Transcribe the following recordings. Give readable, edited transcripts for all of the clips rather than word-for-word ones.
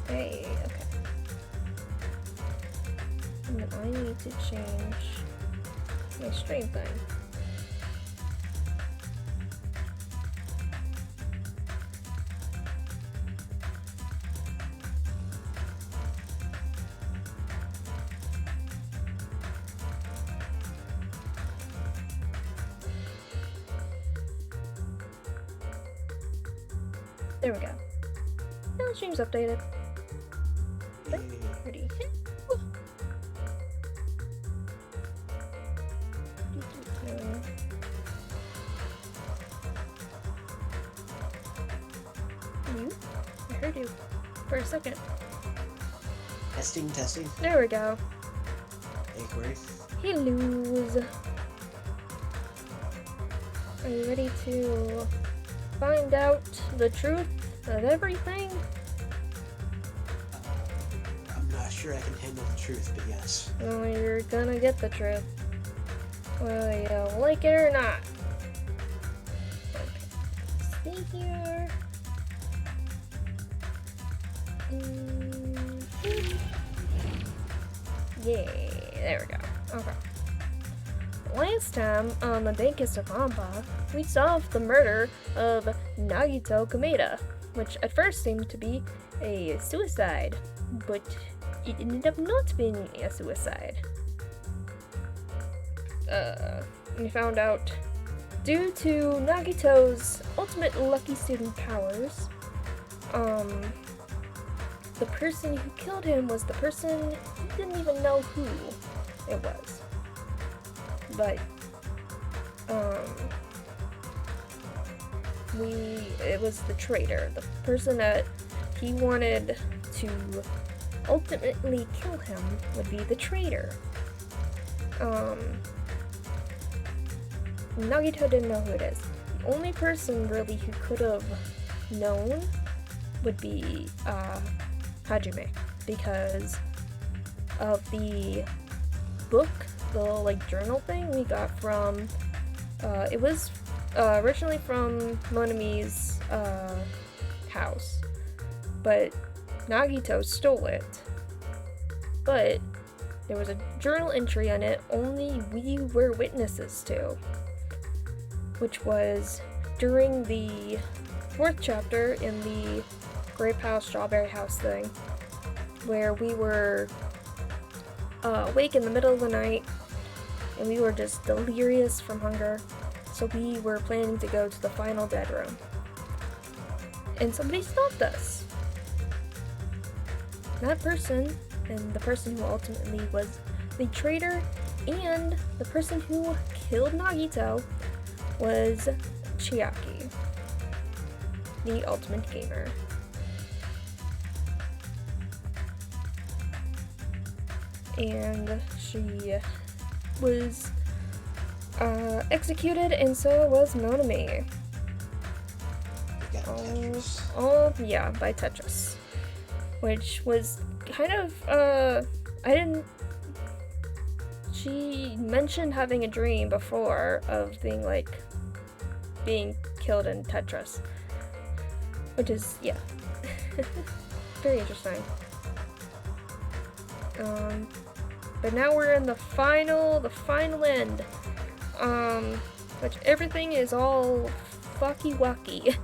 Hey, okay. And then I need to change my stream thing. There we go. Now the stream's updated. Pretty. You? I heard you for a second. Testing, testing. There we go. Hey, Corey. Hello. Are you ready to find out the truth of everything? I'm not sure I can handle the truth, but yes. Well, you're gonna get the truth. Whether you like it or not. Okay. Stay here. Yay, there we go. Okay. Last time on the Danganronpa, we solved the murder of Nagito Kameda, which at first seemed to be a suicide, but it ended up not being a suicide. We found out due to Nagito's ultimate lucky student powers, the person who killed him was the person he didn't even know who it was. But, it was the traitor, the person that he wanted to ultimately kill him would be the traitor. Nagito didn't know who it is. The only person really who could have known would be, Hajime, because of the book, the journal thing we got from, it was originally from Monami's house, but Nagito stole it. But there was a journal entry on it only we were witnesses to, which was during the 4th chapter in the Grape House, Strawberry House thing, where we were awake in the middle of the night and we were just delirious from hunger, so we were planning to go to the final dead room. And somebody stopped us. That person, and the person who ultimately was the traitor and the person who killed Nagito, was Chiaki, the ultimate gamer. And she was executed, and so was Monami. Yeah, by Tetris. Which was kind of, she mentioned having a dream before of being killed in Tetris. Which is, yeah, very interesting. But now we're in the final end, which everything is all fucky-wucky.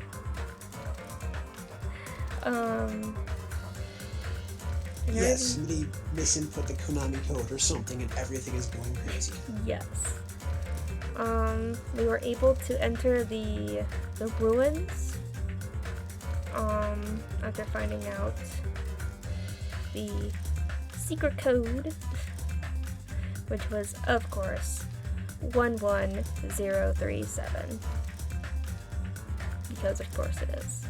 Yes, somebody misinput the Konami code or something and everything is going crazy. Yes. We were able to enter the ruins, after finding out the secret code, which was, of course, 11037. Because of course it is.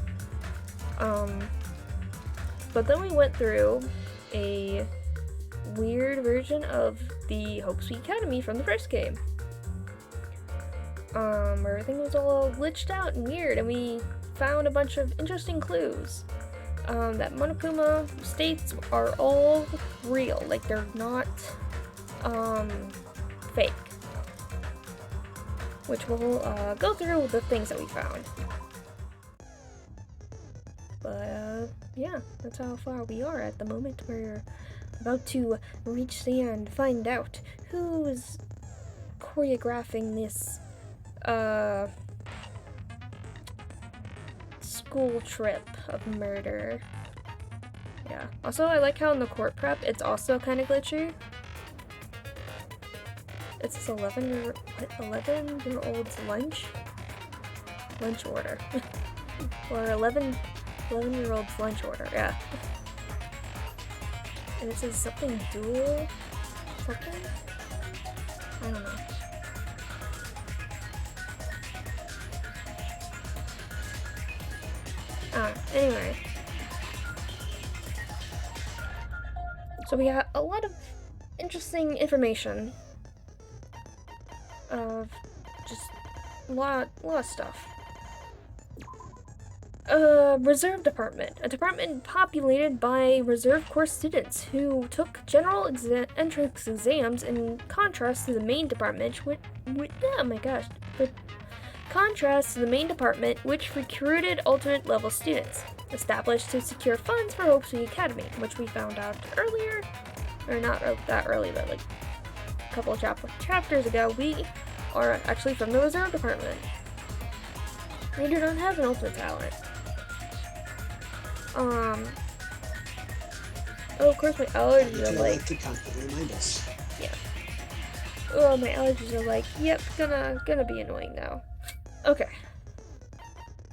But then we went through a weird version of the Hope Sweet Academy from the first game. Where everything was all glitched out and weird, and we found a bunch of interesting clues. That Monokuma states are all real, they're not, fake. Which we'll, go through the things that we found. But, yeah, that's how far we are at the moment. We're about to reach the end, find out who's choreographing this, school trip of murder. Yeah. Also, I like how in the court prep, it's also kind of glitchy. It's this 11-year-old's lunch order. Or 11-year-old's lunch order, yeah. And it says something dual something? I don't know. Anyway. So we got a lot of interesting information of just a lot of stuff. Reserve department. A department populated by reserve corps students who took general entrance exams in contrast to the main department, which recruited alternate level students. Established to secure funds for Hope Sweet Academy, which we found out earlier, or not that early, but like a couple of chapters ago, we are actually from the reserve department. We do not have an ultimate talent. Oh, of course my allergies are like... to constantly remind us. Yeah. Oh, my allergies are like, yep, gonna be annoying now. Okay.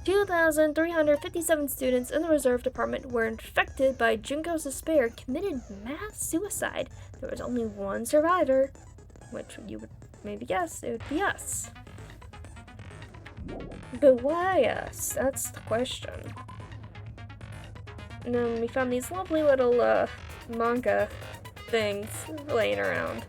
2,357 students in the reserve department were infected by Junko's despair, committed mass suicide. There was only one survivor, which you would maybe guess it would be us. But why us? That's the question. And then we found these lovely little manga things laying around.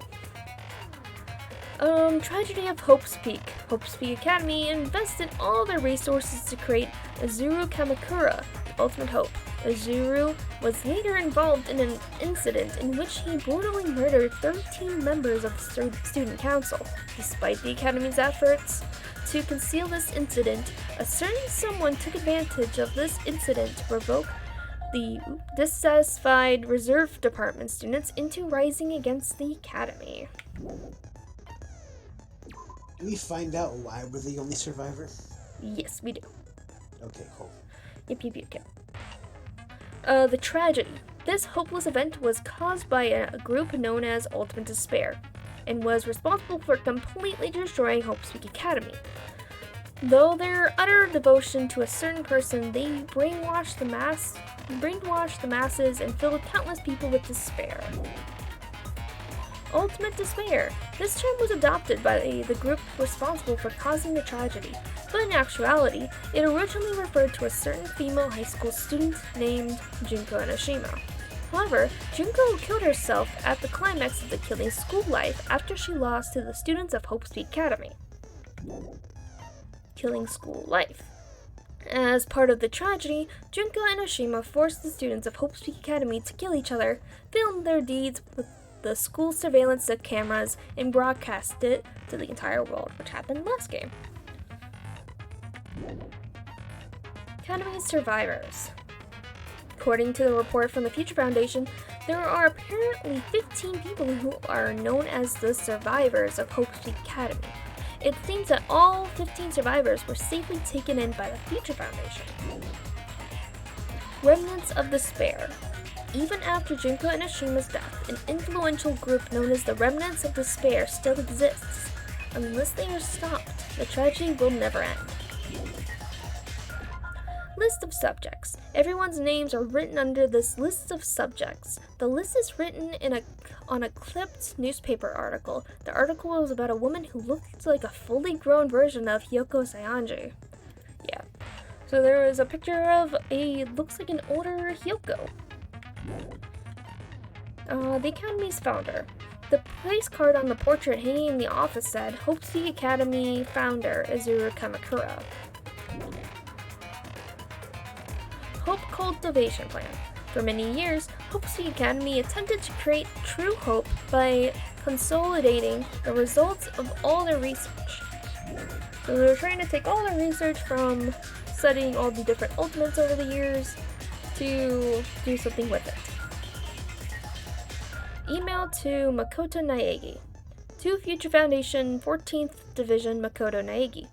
Tragedy of Hope's Peak. Hope's Peak Academy invested all their resources to create Azuru Kamakura, the ultimate hope. Azuru was later involved in an incident in which he brutally murdered 13 members of the student council. Despite the Academy's efforts to conceal this incident, a certain someone took advantage of this incident to provoke the dissatisfied reserve department students into rising against the Academy. Do we find out why we're the only survivor? Yes, we do. Okay, cool. Yep. The tragedy. This hopeless event was caused by a group known as Ultimate Despair, and was responsible for completely destroying Hope's Peak Academy. Though their utter devotion to a certain person, they brainwashed the masses and filled countless people with despair. Ultimate Despair. This term was adopted by the group responsible for causing the tragedy, but in actuality, it originally referred to a certain female high school student named Junko Enoshima. However, Junko killed herself at the climax of the Killing School life after she lost to the students of Hope's Peak Academy. Killing School life. As part of the tragedy, Junko Enoshima forced the students of Hope's Peak Academy to kill each other, filmed their deeds with the school surveillance cameras, and broadcast it to the entire world, which happened last game. Academy survivors. According to the report from the Future Foundation, there are apparently 15 people who are known as the survivors of Hope's Peak Academy. It seems that all 15 survivors were safely taken in by the Future Foundation. Remnants of Despair. Even after Junko Enoshima's death, an influential group known as the Remnants of Despair still exists. Unless they are stopped, the tragedy will never end. List of subjects. Everyone's names are written under this list of subjects. The list is written on a clipped newspaper article. The article is about a woman who looked like a fully grown version of Hyoko Sayanji. Yeah. So there is a picture of looks like an older Hyoko. The Academy's founder. The place card on the portrait hanging in the office said, Hope's Peak Academy founder, Azuru Kamakura. Hope Cultivation Plan. For many years, Hope's Peak Academy attempted to create true hope by consolidating the results of all their research. So they were trying to take all their research from studying all the different ultimates over the years to do something with it. Email to Makoto Naegi. To Future Foundation 14th Division Makoto Naegi.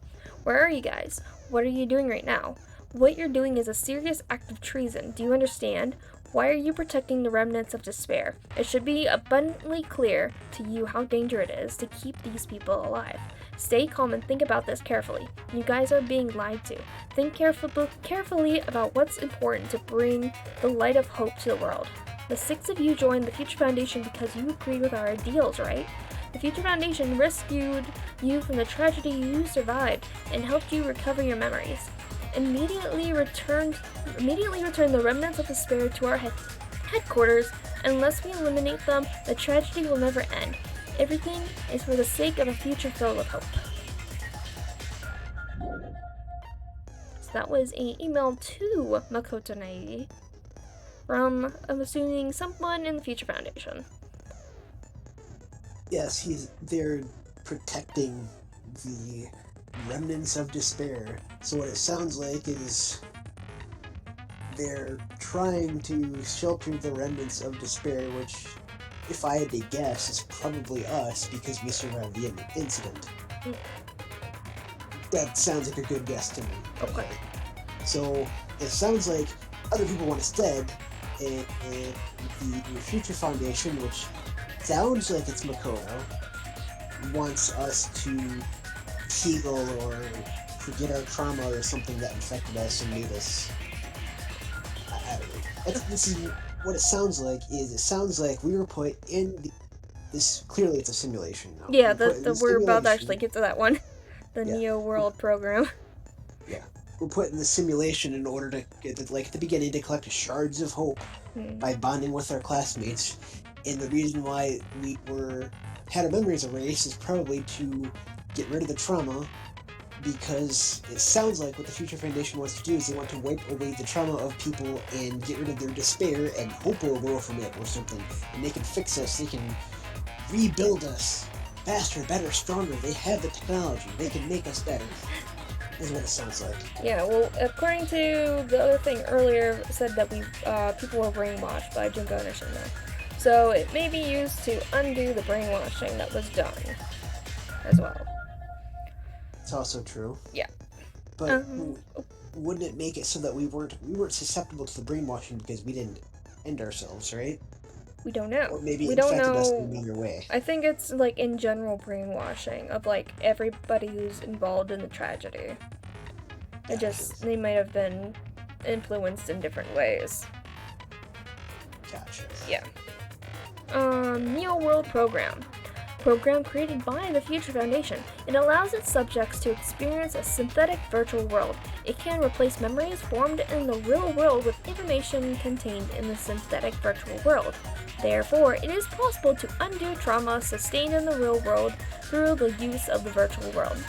Where are you guys? What are you doing right now? What you're doing is a serious act of treason. Do you understand? Why are you protecting the remnants of despair? It should be abundantly clear to you how dangerous it is to keep these people alive. Stay calm and think about this carefully. You guys are being lied to. Think carefully about what's important to bring the light of hope to the world. The 6 of you joined the Future Foundation because you agreed with our ideals, right? The Future Foundation rescued you from the tragedy you survived and helped you recover your memories. Immediately return the remnants of despair to our headquarters. Unless we eliminate them, the tragedy will never end. Everything is for the sake of a future filled with hope. So that was an email to Makoto Naegi from, I'm assuming, someone in the Future Foundation. Yes, they're protecting the remnants of despair. So what it sounds like is they're trying to shelter the remnants of despair, which, if I had to guess, is probably us because we survived the incident. That sounds like a good guess to me. Okay. So it sounds like other people want us dead, and the Future Foundation, which sounds like it's Makoto, wants us to heal or forget our trauma or something that infected us and made us. I don't know. This is what it sounds like. It sounds like we were put in this. Clearly, it's a simulation now. Yeah, we're about to actually get to that one. The Neo World program. Yeah, we're put in the simulation in order to, like at the beginning, to collect shards of hope by bonding with our classmates. And the reason why we had our memories erased is probably to get rid of the trauma, because it sounds like what the Future Foundation wants to do is they want to wipe away the trauma of people and get rid of their despair and hope will grow from it or something. And they can fix us, they can rebuild us faster, better, stronger. They have the technology, they can make us better. Is what it sounds like. Yeah, well, according to the other thing earlier, it said that people were brainwashed by Junko Nishina. So it may be used to undo the brainwashing that was done as well. It's also true. Yeah. But wouldn't it make it so that we weren't susceptible to the brainwashing because we didn't end ourselves, right? We don't know. Or maybe we it don't infected know. us in a meaner way. I think it's like in general brainwashing of like everybody who's involved in the tragedy. Gotcha. They might have been influenced in different ways. Gotcha. Yeah. Neo World Program created by the Future Foundation. It allows its subjects to experience a synthetic virtual world. It can replace memories formed in the real world with information contained in the synthetic virtual world. Therefore, it is possible to undo trauma sustained in the real world through the use of the virtual world.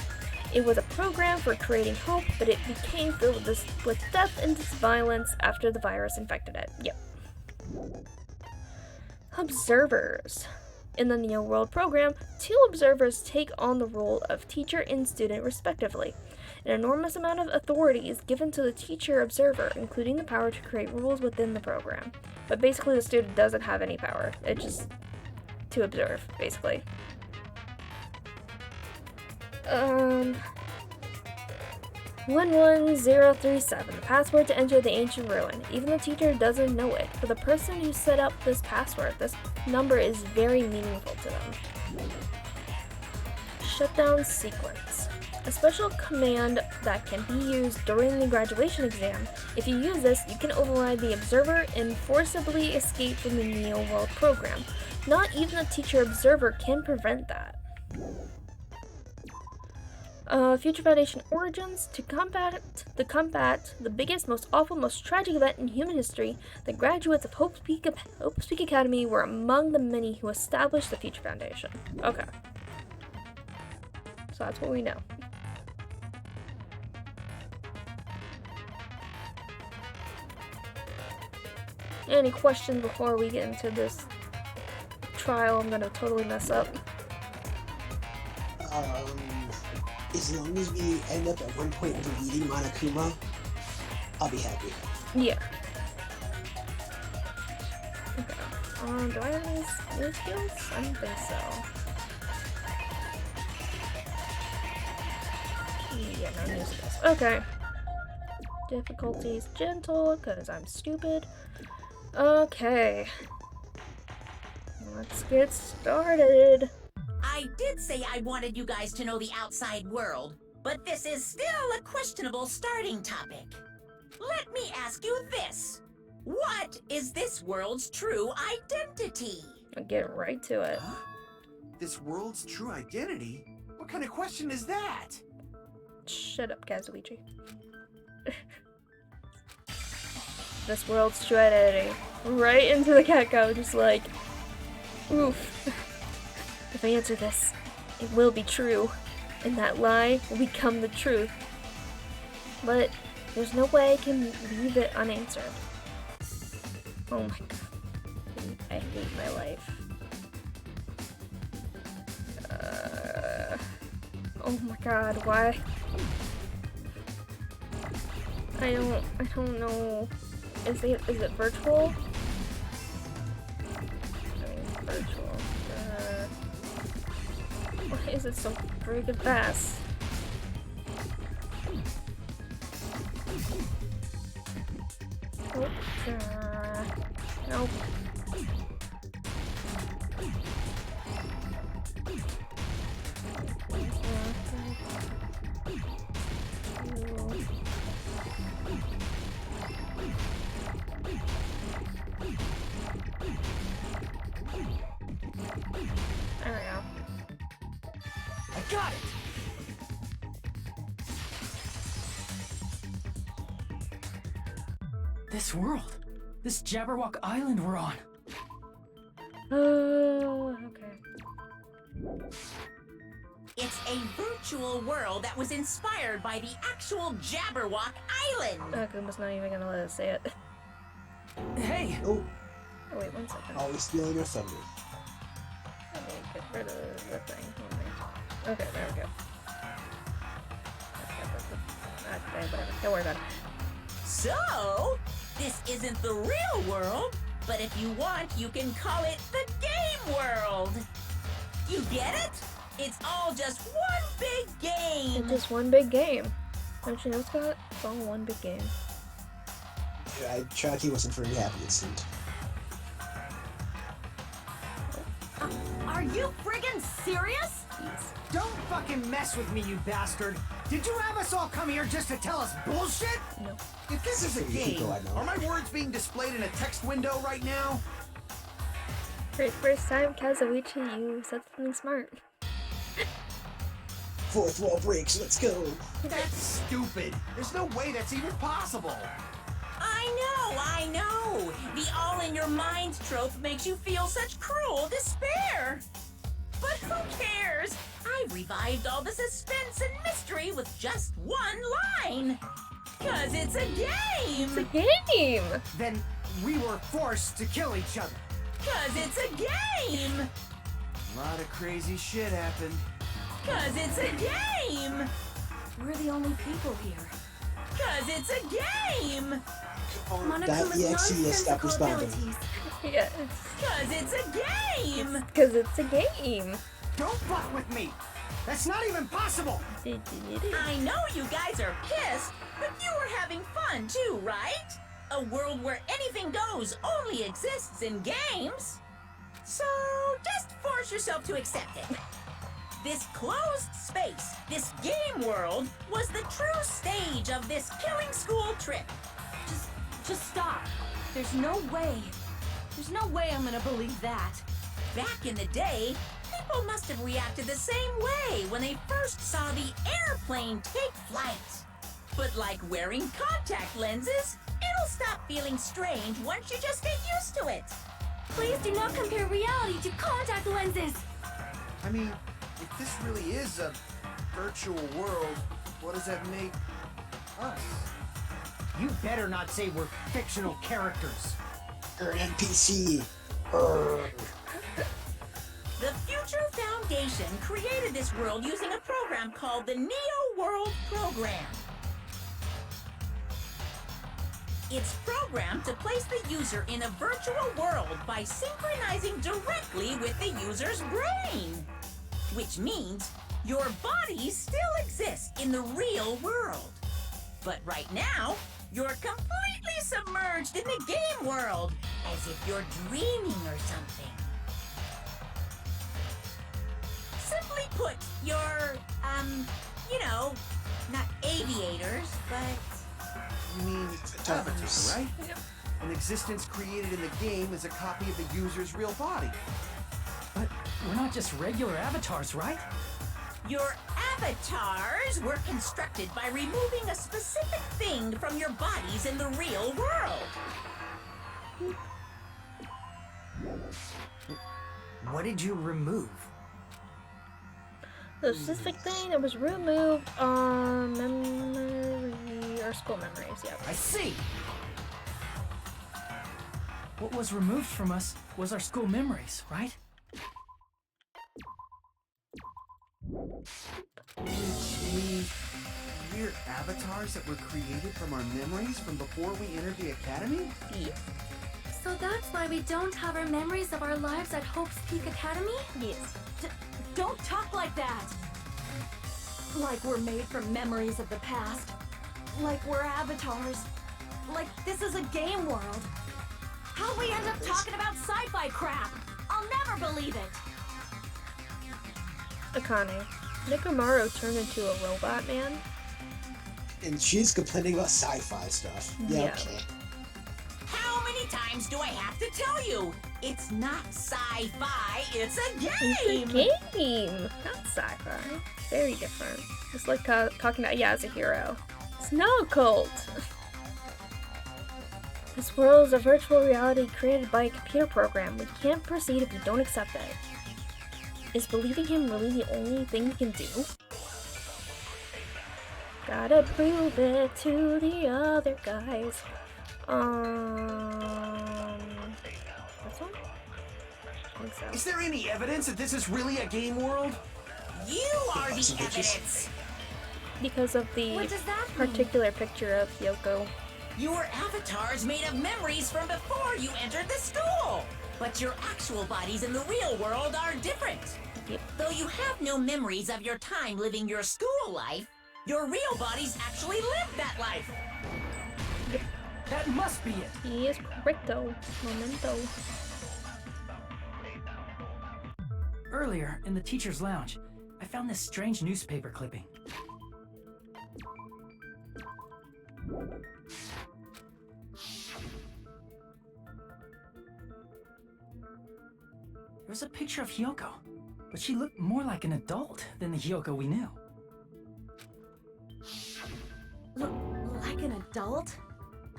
It was a program for creating hope, but it became filled with death and violence after the virus infected it. Yep. Observers. In the Neo World program, 2 observers take on the role of teacher and student respectively. An enormous amount of authority is given to the teacher observer, including the power to create rules within the program. But basically the student doesn't have any power. It's just to observe, basically. 11037, the password to enter the ancient ruin. Even the teacher doesn't know it. For the person who set up this password, this number is very meaningful to them. Shutdown sequence. A special command that can be used during the graduation exam. If you use this, you can override the observer and forcibly escape from the Neo World program. Not even the teacher observer can prevent that. Future Foundation origins. To combat the biggest, most awful, most tragic event in human history, the graduates of Hope Peak Academy were among the many who established the Future Foundation. Okay. So that's what we know. Any questions before we get into this trial I'm gonna totally mess up? As long as we end up at one point deleting Monokuma, I'll be happy. Yeah. Okay. Do I have any new skills? I don't think so. Yeah, no new skills. Okay. Difficulty's gentle, because I'm stupid. Okay. Let's get started. I did say I wanted you guys to know the outside world, but this is still a questionable starting topic. Let me ask you this. What is this world's true identity? I'll get right to it. Huh? This world's true identity? What kind of question is that? Shut up, Kazuichi. This world's true identity. Right into the get-go, just like, oof. If I answer this, it will be true, and that lie will become the truth. But there's no way I can leave it unanswered. Oh my god. I hate my life. Oh my god, why? I don't know. Is it virtual? I mean, it's virtual. Why is it so freaking fast? Oh, nope. There we go. I got it! This world. This Jabberwock Island we're on. Oh, okay. It's a virtual world that was inspired by the actual Jabberwock Island. Akuma's not even gonna let us say it. Hey! Oh, Oh, wait, 1 second. always stealing your thunder. Let me get rid of the thing. Okay, there we go. Okay, whatever. Don't worry about it. So, this isn't the real world, but if you want, you can call it the game world. You get it? It's all just one big game. It's just one big game. Don't you know, Scott? It's all one big game. Yeah, Chucky wasn't very happy it seemed. Are you friggin' serious? Don't fucking mess with me, you bastard! Did you have us all come here just to tell us bullshit? No. If this is a You can game, go, I know. are my words being displayed in a text window right now? For the first time, Kazuichi, you said something smart. Fourth wall breaks, let's go! That's stupid. There's no way that's even possible. I know! The all-in-your-mind trope makes you feel such cruel despair! But who cares? I revived all the suspense and mystery with just one line! 'Cause it's a game! It's a game! Then we were forced to kill each other. 'Cause it's a game! A lot of crazy shit happened. 'Cause it's a game! We're the only people here. 'Cause it's a game! .exe has stopped responding. Yes. 'Cause it's a game! Because it's a game. Don't fuck with me! That's not even possible! I know you guys are pissed, but you were having fun too, right? A world where anything goes only exists in games. So just force yourself to accept it. This closed space, this game world, was the true stage of this killing school trip. Just stop. There's no way. There's no way I'm gonna believe that. Back in the day, people must have reacted the same way when they first saw the airplane take flight. But like wearing contact lenses, it'll stop feeling strange once you just get used to it. Please do not compare reality to contact lenses. I mean, if this really is a virtual world, what does that make us? You better not say we're fictional characters. You're an NPC. The Future Foundation created this world using a program called the Neo World Program. It's programmed to place the user in a virtual world by synchronizing directly with the user's brain. Which means your body still exists in the real world. But right now, you're completely submerged in the game world, as if you're dreaming or something. Simply put, you're, you know, not aviators, but... You mean avatars, right? An existence created in the game is a copy of the user's real body. But we're not just regular avatars, right? Your avatars were constructed by removing a specific thing from your bodies in the real world. What did you remove? The specific thing that was removed on memory or school memories, yeah. I see! What was removed from us was our school memories, right? Which means we're avatars that were created from our memories from before we entered the academy? Yeah. So that's why we don't have our memories of our lives at Hope's Peak Academy? Yes. Don't talk like that! Like we're made from memories of the past. Like we're avatars. Like this is a game world. How'd we end up talking about sci-fi crap? I'll never believe it! Akane, Nekomaru turned into a robot man? And she's complaining about sci-fi stuff. Yeah, Yeah. okay. How many times do I have to tell you? It's not sci-fi, it's a game! It's a game! Not sci-fi. Very different. It's like talking about, yeah, as a hero. It's no cult! This world is a virtual reality created by a computer program. We can't proceed if we don't accept it. Is believing him really the only thing we can do? Gotta prove it to the other guys. This one? I think so. Is there any evidence that this is really a game world? You are the evidence! Because of the What does that mean? particular picture of Yoko. Your avatar's made of memories from before you entered the school! But your actual bodies in the real world are different. Yep. Though you have no memories of your time living your school life, your real bodies actually lived that life. That must be it! He is correcto. Momento. Earlier, in the teacher's lounge, I found this strange newspaper clipping. There was a picture of Hyoko, but she looked more like an adult than the Hyoko we knew. Like an adult?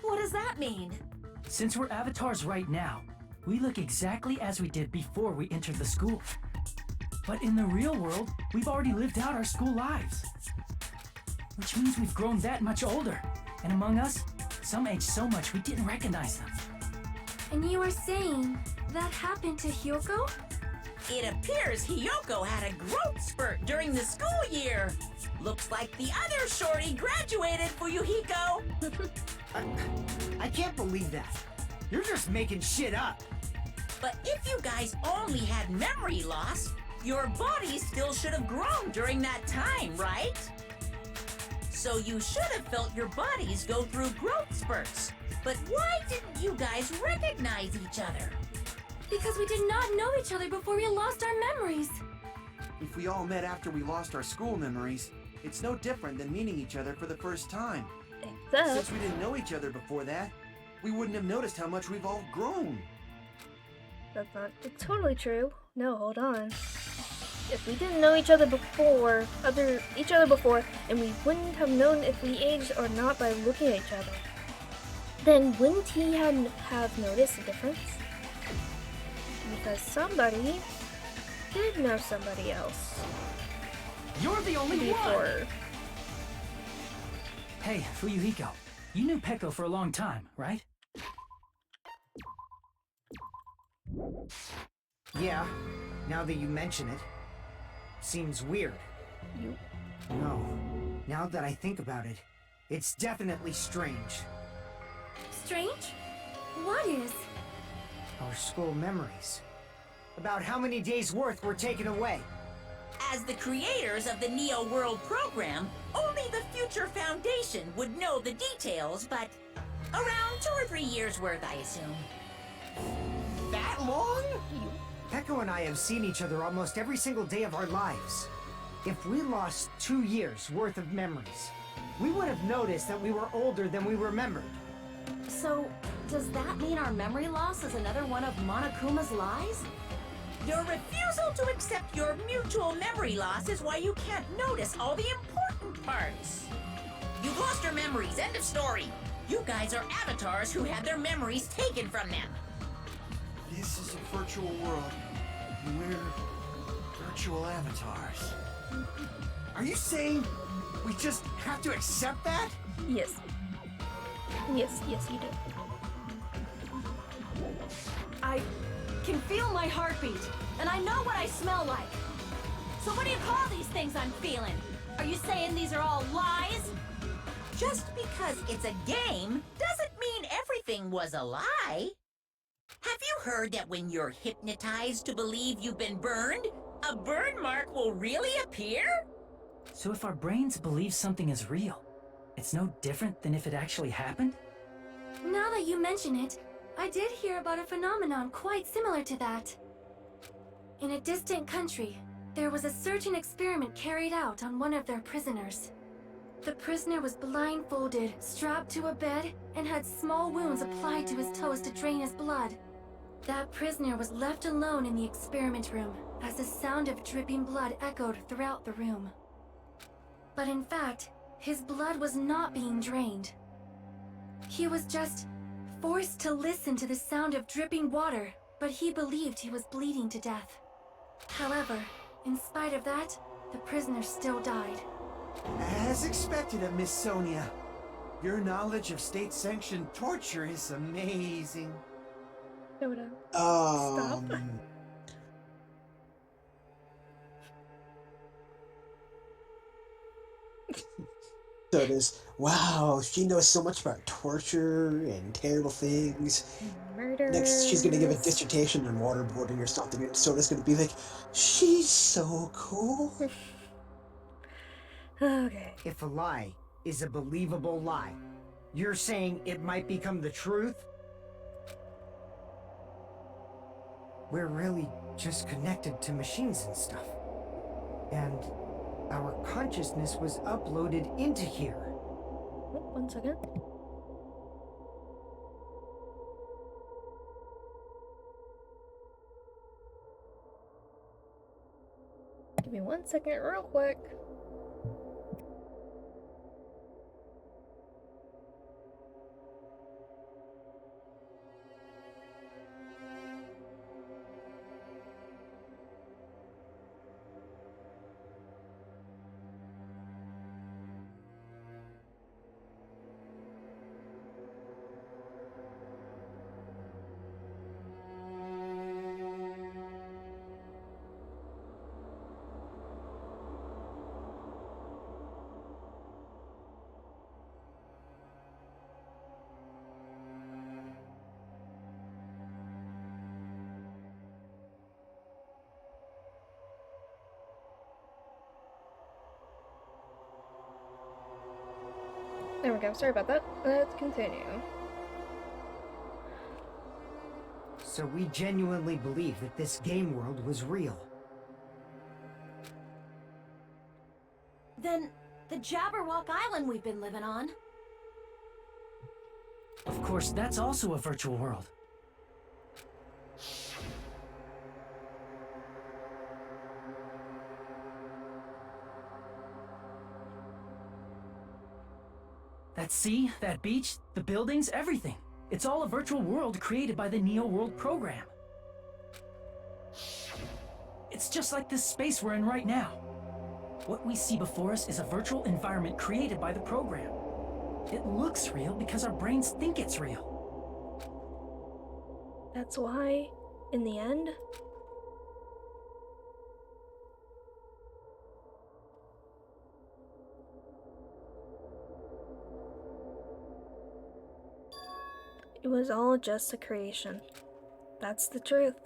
What does that mean? Since we're avatars right now, we look exactly as we did before we entered the school. But in the real world, we've already lived out our school lives. Which means we've grown that much older. And among us, some aged so much we didn't recognize them. And you were saying that happened to Hyoko? It appears Hiyoko had a growth spurt during the school year. Looks like the other shorty graduated, Fuyuhiko. I can't believe that. You're just making shit up. But if you guys only had memory loss, your body still should have grown during that time, right? So you should have felt your bodies go through growth spurts. But why didn't you guys recognize each other? Because we did not know each other before we lost our memories. If we all met after we lost our school memories, it's no different than meeting each other for the first time. Except, Since we didn't know each other before that, we wouldn't have noticed how much we've all grown. that's not it's totally true. No, hold on. If we didn't know each other before, and we wouldn't have known if we aged or not by looking at each other, then wouldn't he have noticed the difference? Because somebody did know somebody else You're the only one! before. Hey, Fuyuhiko, you knew Peko for a long time, right? Yeah, now that you mention it. Seems weird. No, now that I think about it, it's definitely strange. Strange? What is? Our school memories. About how many days' worth were taken away. As the creators of the Neo World program, only the future Foundation would know the details, but around 2 or 3 years worth, I assume. That long? Peko and I have seen each other almost every single day of our lives. If we lost 2 years worth of memories, we would have noticed that we were older than we remembered. So, does that mean our memory loss is another one of Monokuma's lies? Your refusal to accept your mutual memory loss is why you can't notice all the important parts. You've lost your memories, end of story. You guys are avatars who had their memories taken from them. This is a virtual world, and we're virtual avatars. Are you saying we just have to accept that? Yes. Yes, you do. I can feel my heartbeat, and I know what I smell like. So what do you call these things I'm feeling? Are you saying these are all lies? Just because it's a game doesn't mean everything was a lie. Have you heard that when you're hypnotized to believe you've been burned, a burn mark will really appear? So if our brains believe something is real, it's no different than if it actually happened? Now that you mention it, I did hear about a phenomenon quite similar to that. In a distant country, there was a certain experiment carried out on one of their prisoners. The prisoner was blindfolded, strapped to a bed, and had small wounds applied to his toes to drain his blood. That prisoner was left alone in the experiment room as the sound of dripping blood echoed throughout the room. But in fact, his blood was not being drained. He was just forced to listen to the sound of dripping water, but he believed he was bleeding to death. However, in spite of that, the prisoner still died. As expected of Miss Sonia. Your knowledge of state-sanctioned torture is amazing. Yoda. Um, Stop. So it is, wow, she knows so much about torture and terrible things. Murder. Next, she's gonna give a dissertation on waterboarding or something, and Soda's gonna be like, she's so cool. Okay. If a lie is a believable lie, you're saying it might become the truth? We're really just connected to machines and stuff. And our consciousness was uploaded into here. Oh, 1 second. Give me 1 second, real quick. There we go. Sorry about that. Let's continue. So we genuinely believe that this game world was real. Then, the Jabberwock Island we've been living on. Of course, that's also a virtual world. That sea, that beach, the buildings, everything. It's all a virtual world created by the Neo World program. It's just like this space we're in right now. What we see before us is a virtual environment created by the program. It looks real because our brains think it's real. That's why, in the end, It was all just a creation. That's the truth.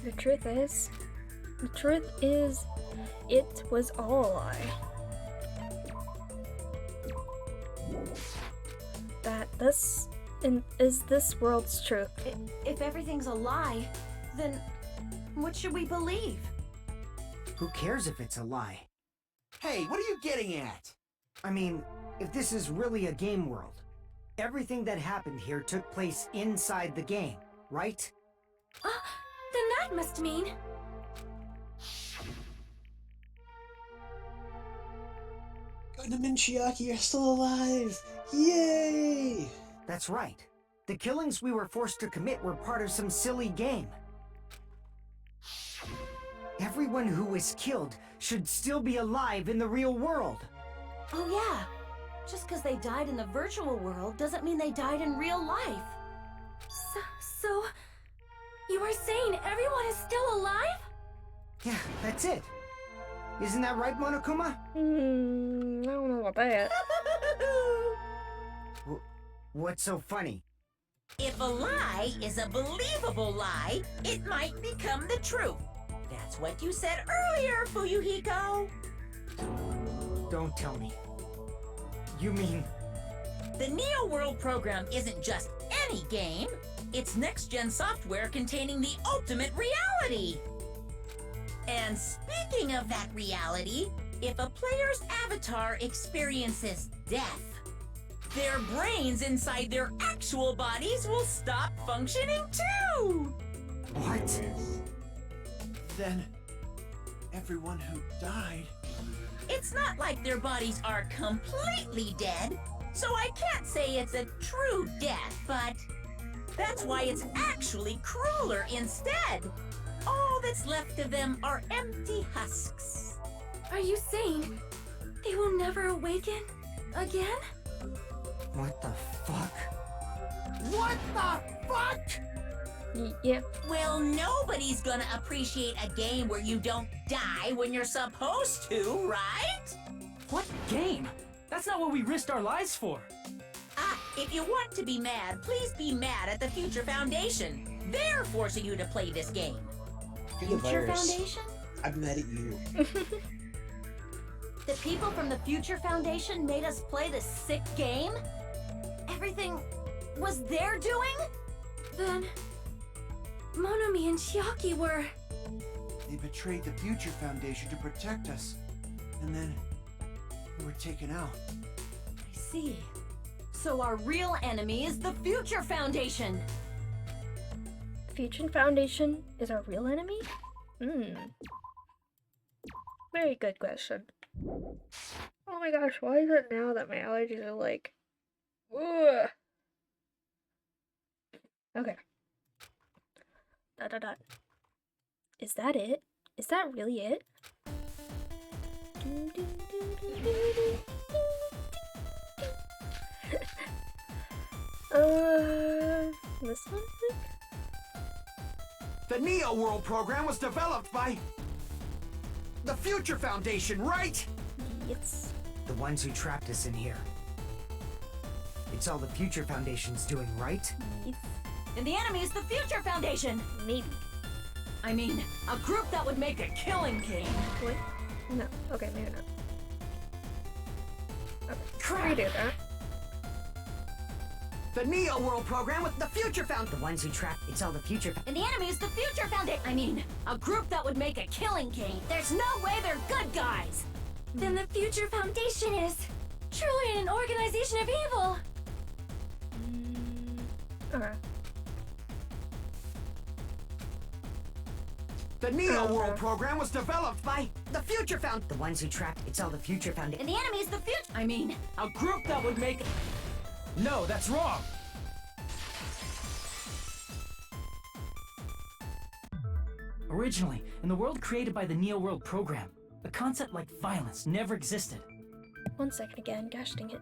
The truth is, it was all a lie. That this is this world's truth. If everything's a lie, then what should we believe? Who cares if it's a lie? Hey, what are you getting at? I mean, if this is really a game world, everything that happened here took place inside the game, right? Then that must mean... Gundam and Chiaki are still alive! Yay! That's right. The killings we were forced to commit were part of some silly game. Everyone who was killed should still be alive in the real world. Oh yeah, just because they died in the virtual world doesn't mean they died in real life. So you are saying everyone is still alive? Yeah, that's it. Isn't that right, Monokuma? I don't know about that. What's so funny? If a lie is a believable lie, it might become the truth. That's what you said earlier, Fuyuhiko. Don't tell me. You mean... The Neo World program isn't just any game. It's next-gen software containing the ultimate reality. And speaking of that reality, if a player's avatar experiences death, their brains inside their actual bodies will stop functioning too! What? Then everyone who died... It's not like their bodies are completely dead, so I can't say it's a true death, but that's why it's actually crueler instead. All that's left of them are empty husks. Are you saying they will never awaken again? What the fuck? What the fuck? Yeah. Well, nobody's gonna appreciate a game where you don't die when you're supposed to, right? What game? That's not what we risked our lives for. If you want to be mad, please be mad at the Future Foundation. They're forcing you to play this game. Future Foundation? I'm mad at you. The people from the Future Foundation made us play this sick game? Everything was their doing? Then Monomi and Chiaki were... They betrayed the Future Foundation to protect us. And then we were taken out. I see. So our real enemy is the Future Foundation! Future Foundation is our real enemy? Very good question. Oh my gosh, why is it now that my allergies are like... Ugh. Okay. ... Is that it? Is that really it? This one? The Neo World program was developed by the Future Foundation, right? Yes. The ones who trapped us in here. It's all the Future Foundation's doing, right? Yes. And the enemy is the Future Foundation! Maybe. I mean, a group that would make a killing game. What? No. Okay, maybe not. Okay. Crap. Redo that. The Neo World program with the Future Foundation. The ones who trapped... It's all the Future... And the enemy is the Future Foundation. I mean, a group that would make a killing game. There's no way they're good guys! Then the Future Foundation is truly an organization of evil! Alright. The Neo World program was developed by The Future Foundation. The ones who trapped... It's all the Future Foundation. And the enemy is the Future... I mean, A group that would make... No, that's wrong! Originally, in the world created by the Neo World program, a concept like violence never existed. 1 second again, gosh dang it.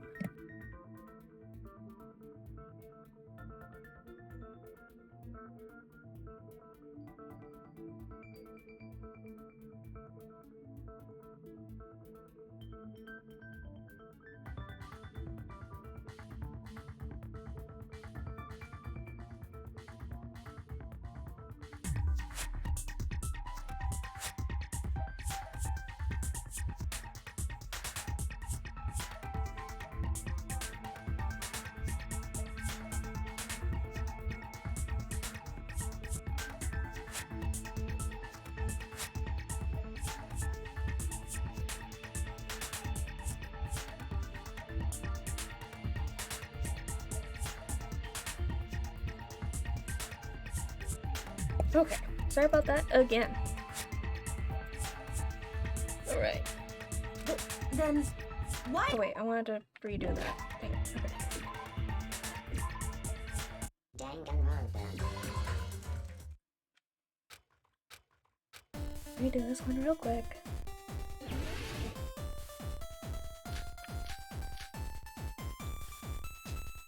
Okay, sorry about that again. Alright. Then, why? Oh wait, I wanted to redo that thing. Okay. Redo this one real quick.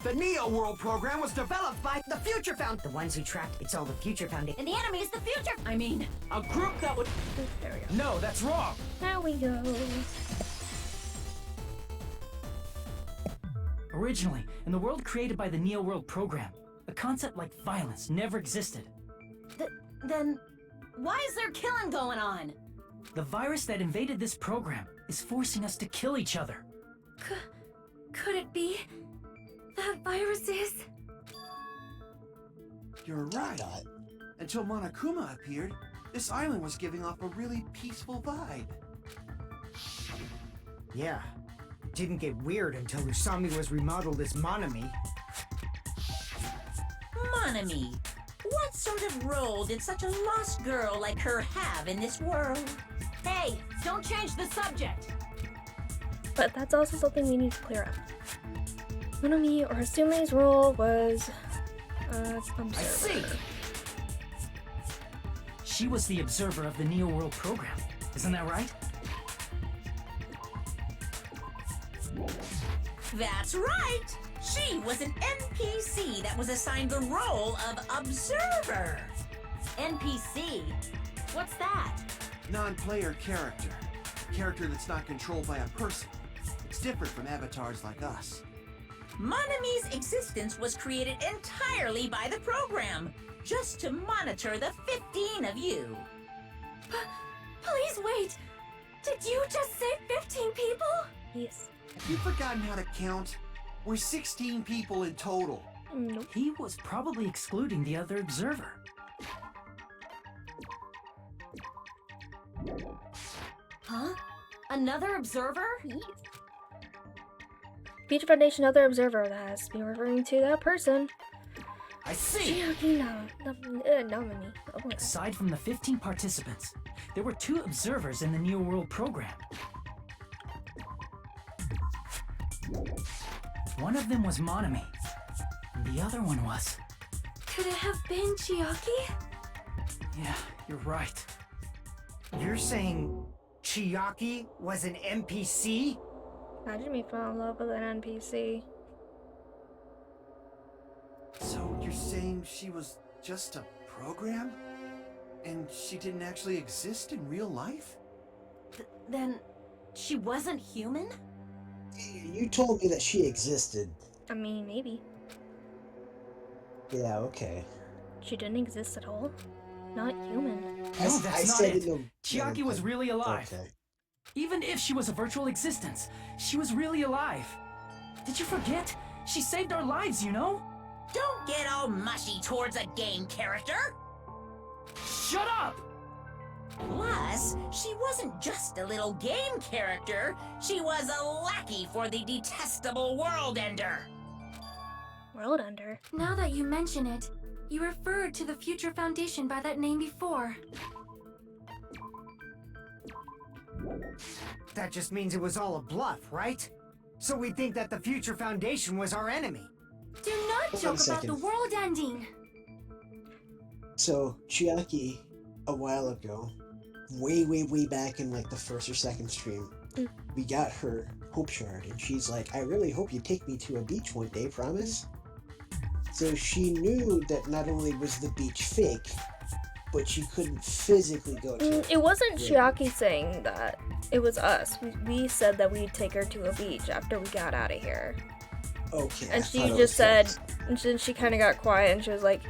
The Neo World program was developed by the Future Found. The ones who tracked It's All the Future Foundation. And the enemy is the future. I mean, a group that would. There we go. No, that's wrong. There we go. Originally, in the world created by the Neo World program, a concept like violence never existed. Then, why is there killing going on? The virus that invaded this program is forcing us to kill each other. Could it be that virus is? You're right. Until Monokuma appeared, this island was giving off a really peaceful vibe. Yeah. Didn't get weird until Usami was remodeled as Monami. Monami. What sort of role did such a lost girl like her have in this world? Hey, don't change the subject. But that's also something we need to clear up. Monami or Hasume's role was observer. I see. She was the observer of the Neo World program. Isn't that right? That's right! She was an NPC that was assigned the role of observer. NPC? What's that? Non-player character. A character that's not controlled by a person. It's different from avatars like us. Monami's existence was created entirely by the program, just to monitor the 15 of you. Please wait. Did you just say 15 people? Yes. Have you forgotten how to count? We're 16 people in total. Nope. He was probably excluding the other observer. Huh? Another observer? Future Foundation other observer, that has to be referring to that person. I see! Nominee. Oh my God. Aside from the 15 participants, there were 2 observers in the Neo World program. One of them was Monami, and the other one was... Could it have been Chiaki? Yeah, you're right. You're saying Chiaki was an NPC? Imagine me fall in love with an NPC. So you're saying she was just a program? And she didn't actually exist in real life? Then she wasn't human? You told me that she existed. I mean, maybe. Yeah, okay. She didn't exist at all. Not human. No, that's I not said it. in the- Chiaki was really alive. Okay. Even if she was a virtual existence, she was really alive. Did you forget? She saved our lives, you know? Don't get all mushy towards a game character! Shut up! Plus, she wasn't just a little game character, she was a lackey for the detestable World Ender. World Ender. Now that you mention it, you referred to the Future Foundation by that name before. That just means it was all a bluff, right? So we think that the Future Foundation was our enemy. Do not Hold on a joke about second. the world ending. So Chiaki, a while ago, way back in like the first or second stream, we got her Hope Shard, and she's like, I really hope you take me to a beach one day, promise? So she knew that not only was the beach fake, but she couldn't physically go to it. It wasn't Yeah. Chiaki saying that. It was us. We said that we'd take her to a beach after we got out of here. Okay. I And she thought it just was said, fake. and then she kind of got quiet and she was like,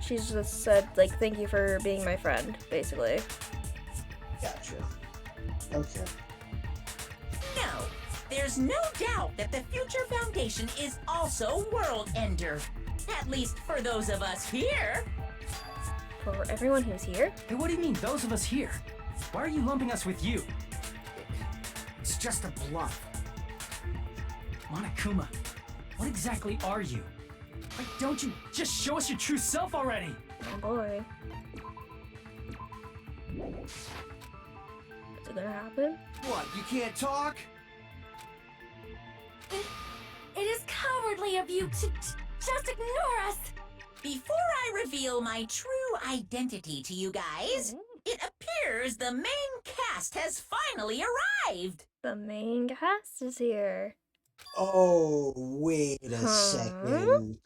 she just said, like, thank you for being my friend, basically. Gotcha. Okay. No, there's no doubt that the Future Foundation is also World Ender. At least for those of us here. For everyone who's here, Hey, what do you mean, those of us here? Why are you lumping us with you? It's just a bluff. Monokuma, what exactly are you? Why don't you just show us your true self already? Oh boy. Is it gonna happen? What, you can't talk? It is cowardly of you to just ignore us. Before I reveal my true identity to you guys, it appears the main cast has finally arrived. The main cast is here. Oh, wait a second.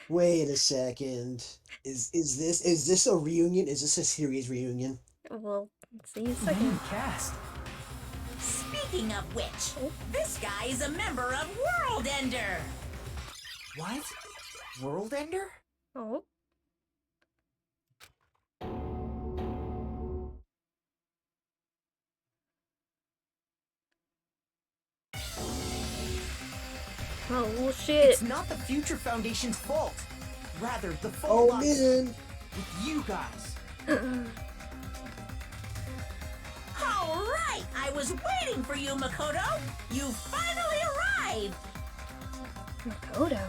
Wait a second. Is this a reunion? Is this a series reunion? We'll see in a second. Main cast. Speaking of which, this guy is a member of World Ender. What? World Ender? Oh. Oh shit. It's not the Future Foundation's fault. Rather, the fault Oh lies man. with you guys. All right, I was waiting for you, Makoto. You finally arrived. Makoto.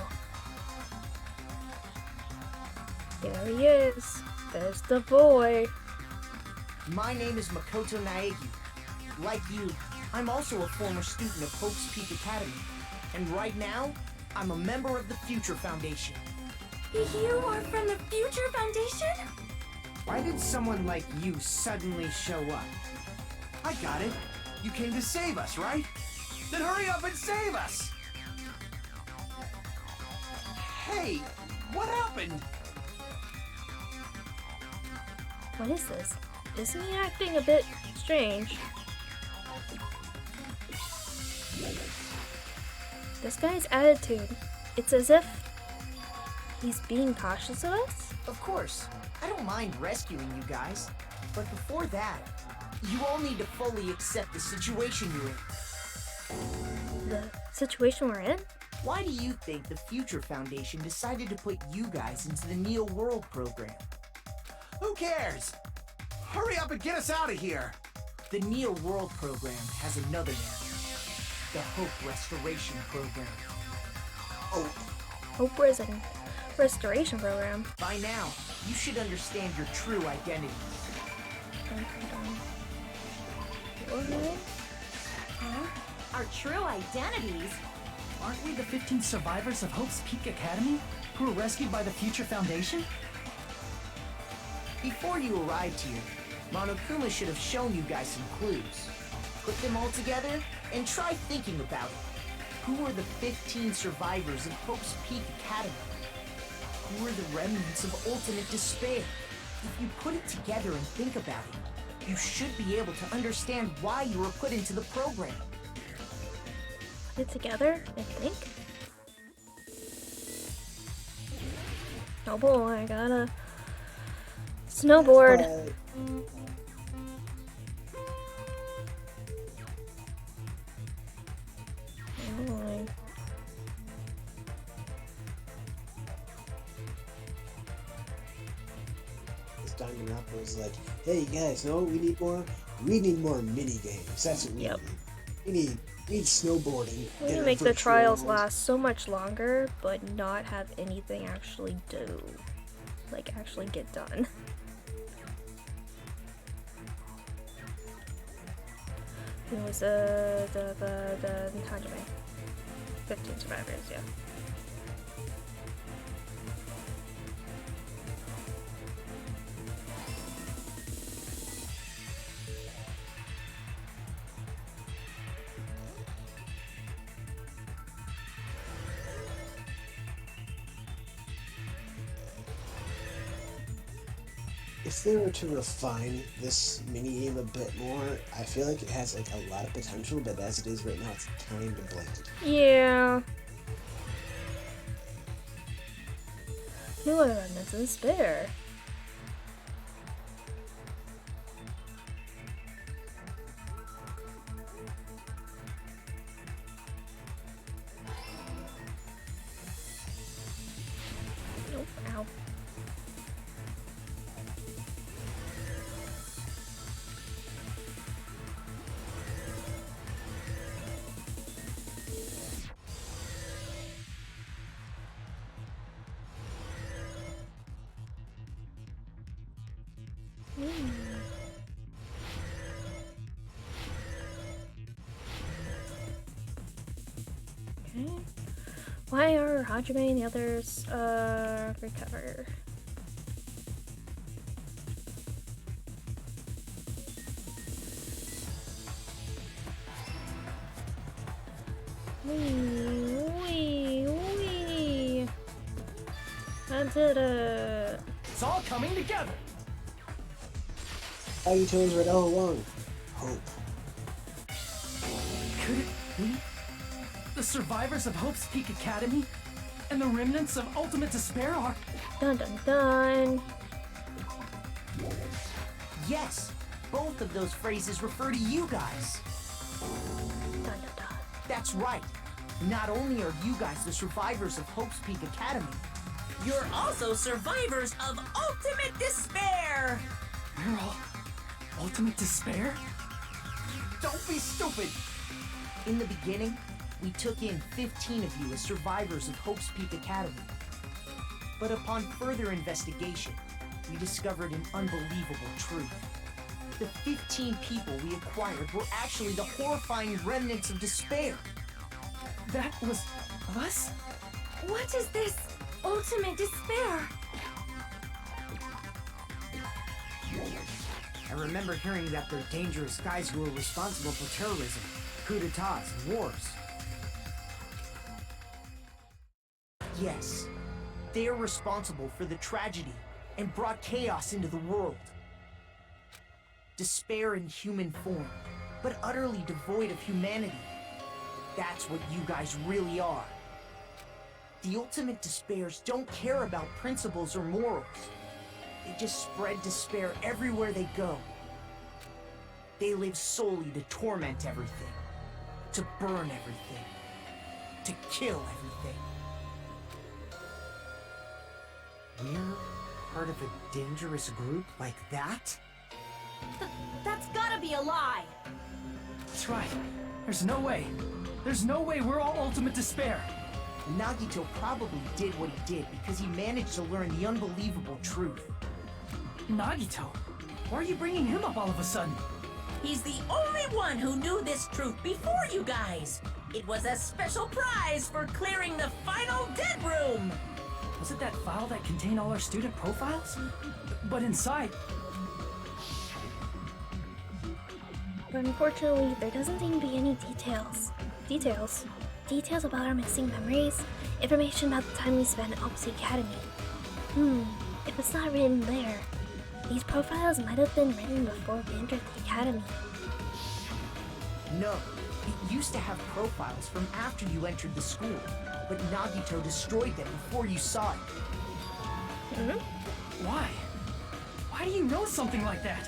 There he is. There's the boy. My name is Makoto Naegi. Like you, I'm also a former student of Hope's Peak Academy. And right now, I'm a member of the Future Foundation. You are from the Future Foundation? Why did someone like you suddenly show up? I got it. You came to save us, right? Then hurry up and save us! Hey, what happened? What is this? Isn't he acting a bit strange? This guy's attitude. It's as if he's being cautious of us? Of course, I don't mind rescuing you guys. But before that, you all need to fully accept the situation you're in. The situation we're in? Why do you think the Future Foundation decided to put you guys into the Neo World program? Who cares? Hurry up and get us out of here! The Neo World program has another name. The Hope Restoration Program. Hope Restoration Program. By now, you should understand your true identity. What? Our true identities? Aren't we the 15 survivors of Hope's Peak Academy who were rescued by the Future Foundation? Before you arrived here, Monokuma should have shown you guys some clues. Put them all together and try thinking about it. Who are the 15 survivors of Hope's Peak Academy? Who are the remnants of ultimate despair? If you put it together and think about it, you should be able to understand why you were put into the program. Put it together and think? Oh boy, I got a snowboard. Oh boy. Danganronpa was like, hey you guys, know what we need more? We need more mini games. That's what we Yep. need. We need snowboarding. We in need a to make the virtual trials world. last so much longer, but not have anything actually actually get done. It was the Hajime. 15 survivors, yeah. If they were to refine this mini game a bit more, I feel like it has like a lot of potential, but as it is right now, it's kind of bland. Yeah. New remnants in spare. Nope, ow. Okay. Why are Hajime and the others recover? Wee. I did it. It's all coming together. Nagito was right all along. Hope. Could it be the survivors of Hope's Peak Academy and the remnants of Ultimate Despair are... Dun dun dun. Yes, both of those phrases refer to you guys. Dun dun dun. That's right. Not only are you guys the survivors of Hope's Peak Academy, You're also survivors of Ultimate Despair! We're all Ultimate Despair? don't be stupid. In the beginning, we took in 15 of you as survivors of Hope's Peak Academy. But upon further investigation, we discovered an unbelievable truth. The 15 people we acquired were actually the horrifying remnants of despair. That was us? What is this ultimate despair? I remember hearing that they're dangerous guys who are responsible for terrorism, coup d'etats, and wars. Yes, they are responsible for the tragedy and brought chaos into the world. Despair in human form, but utterly devoid of humanity. That's what you guys really are. The ultimate despairs don't care about principles or morals. They just spread despair everywhere they go. They live solely to torment everything, to burn everything, to kill everything. We're part of a dangerous group like that? That's gotta be a lie. That's right. There's no way. There's no way we're all Ultimate Despair. Nagito probably did what he did because he managed to learn the unbelievable truth. Nagito? Why are you bringing him up all of a sudden? He's the only one who knew this truth before you guys. It was a special prize for clearing the final dead room. Was it that file that contained all our student profiles? But inside... But unfortunately, there doesn't seem to be any details. Details about our missing memories. Information about the time we spent at Opposite Academy. If it's not written there, these profiles might have been written before we entered the academy. No, it used to have profiles from after you entered the school, but Nagito destroyed them before you saw it. Why? Why do you know something like that?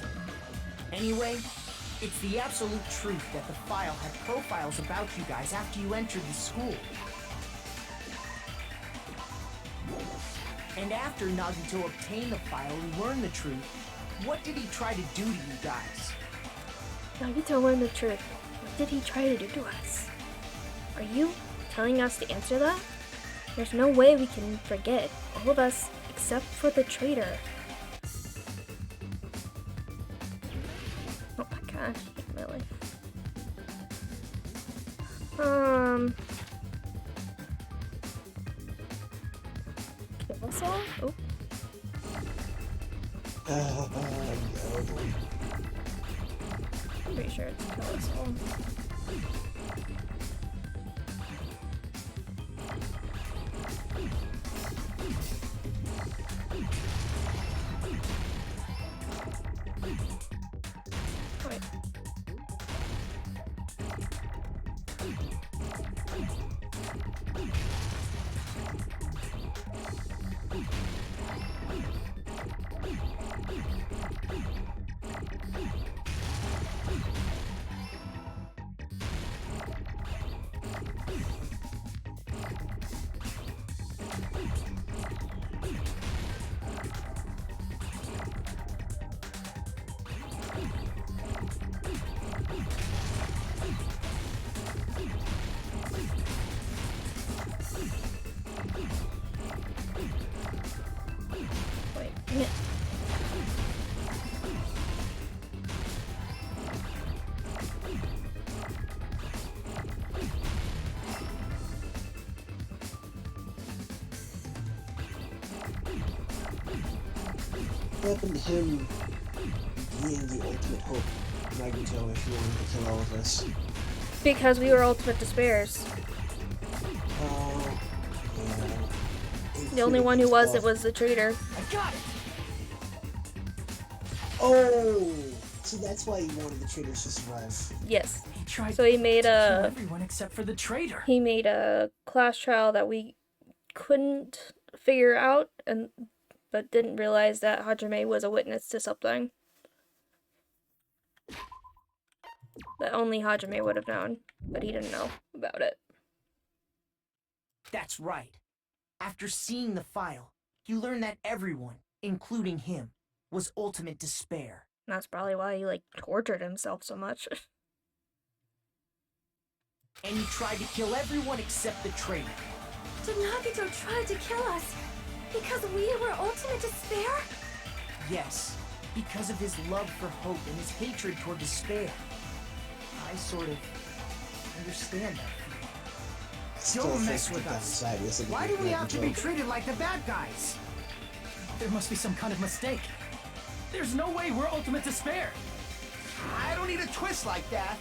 Anyway, it's the absolute truth that the file had profiles about you guys after you entered the school. And after Nagito obtained the file and learned the truth, what did he try to do to you guys? Nagito learned the truth. What did he try to do to us? Are you telling us to answer that? There's no way we can forget. All of us, except for the traitor. Oh my gosh, I hate my life. Kill us all? Oh. No. I'm pretty sure it's kill us all. Wait. happened to him being the ultimate hope, Nagito, if you wanted to kill all of us? Because we were ultimate despairs. Yeah. The only one who wasn't was the traitor. I got it! Oh! See, that's why you wanted the traitors to survive. Yes. He tried So he made to kill a everyone except for the traitor. he made a class trial that we couldn't figure out, but didn't realize that Hajime was a witness to something that only Hajime would have known, but he didn't know about it. That's right. After seeing the file, you learn that everyone, including him, was ultimate despair. And that's probably why he tortured himself so much. And he tried to kill everyone except the traitor. Did Nagito try to kill us because we were ultimate despair? Yes, because of his love for hope and his hatred toward despair. I sort of understand that. Don't mess with us. Why do we have to be treated like the bad guys? There must be some kind of mistake. There's no way we're ultimate despair. I don't need a twist like that.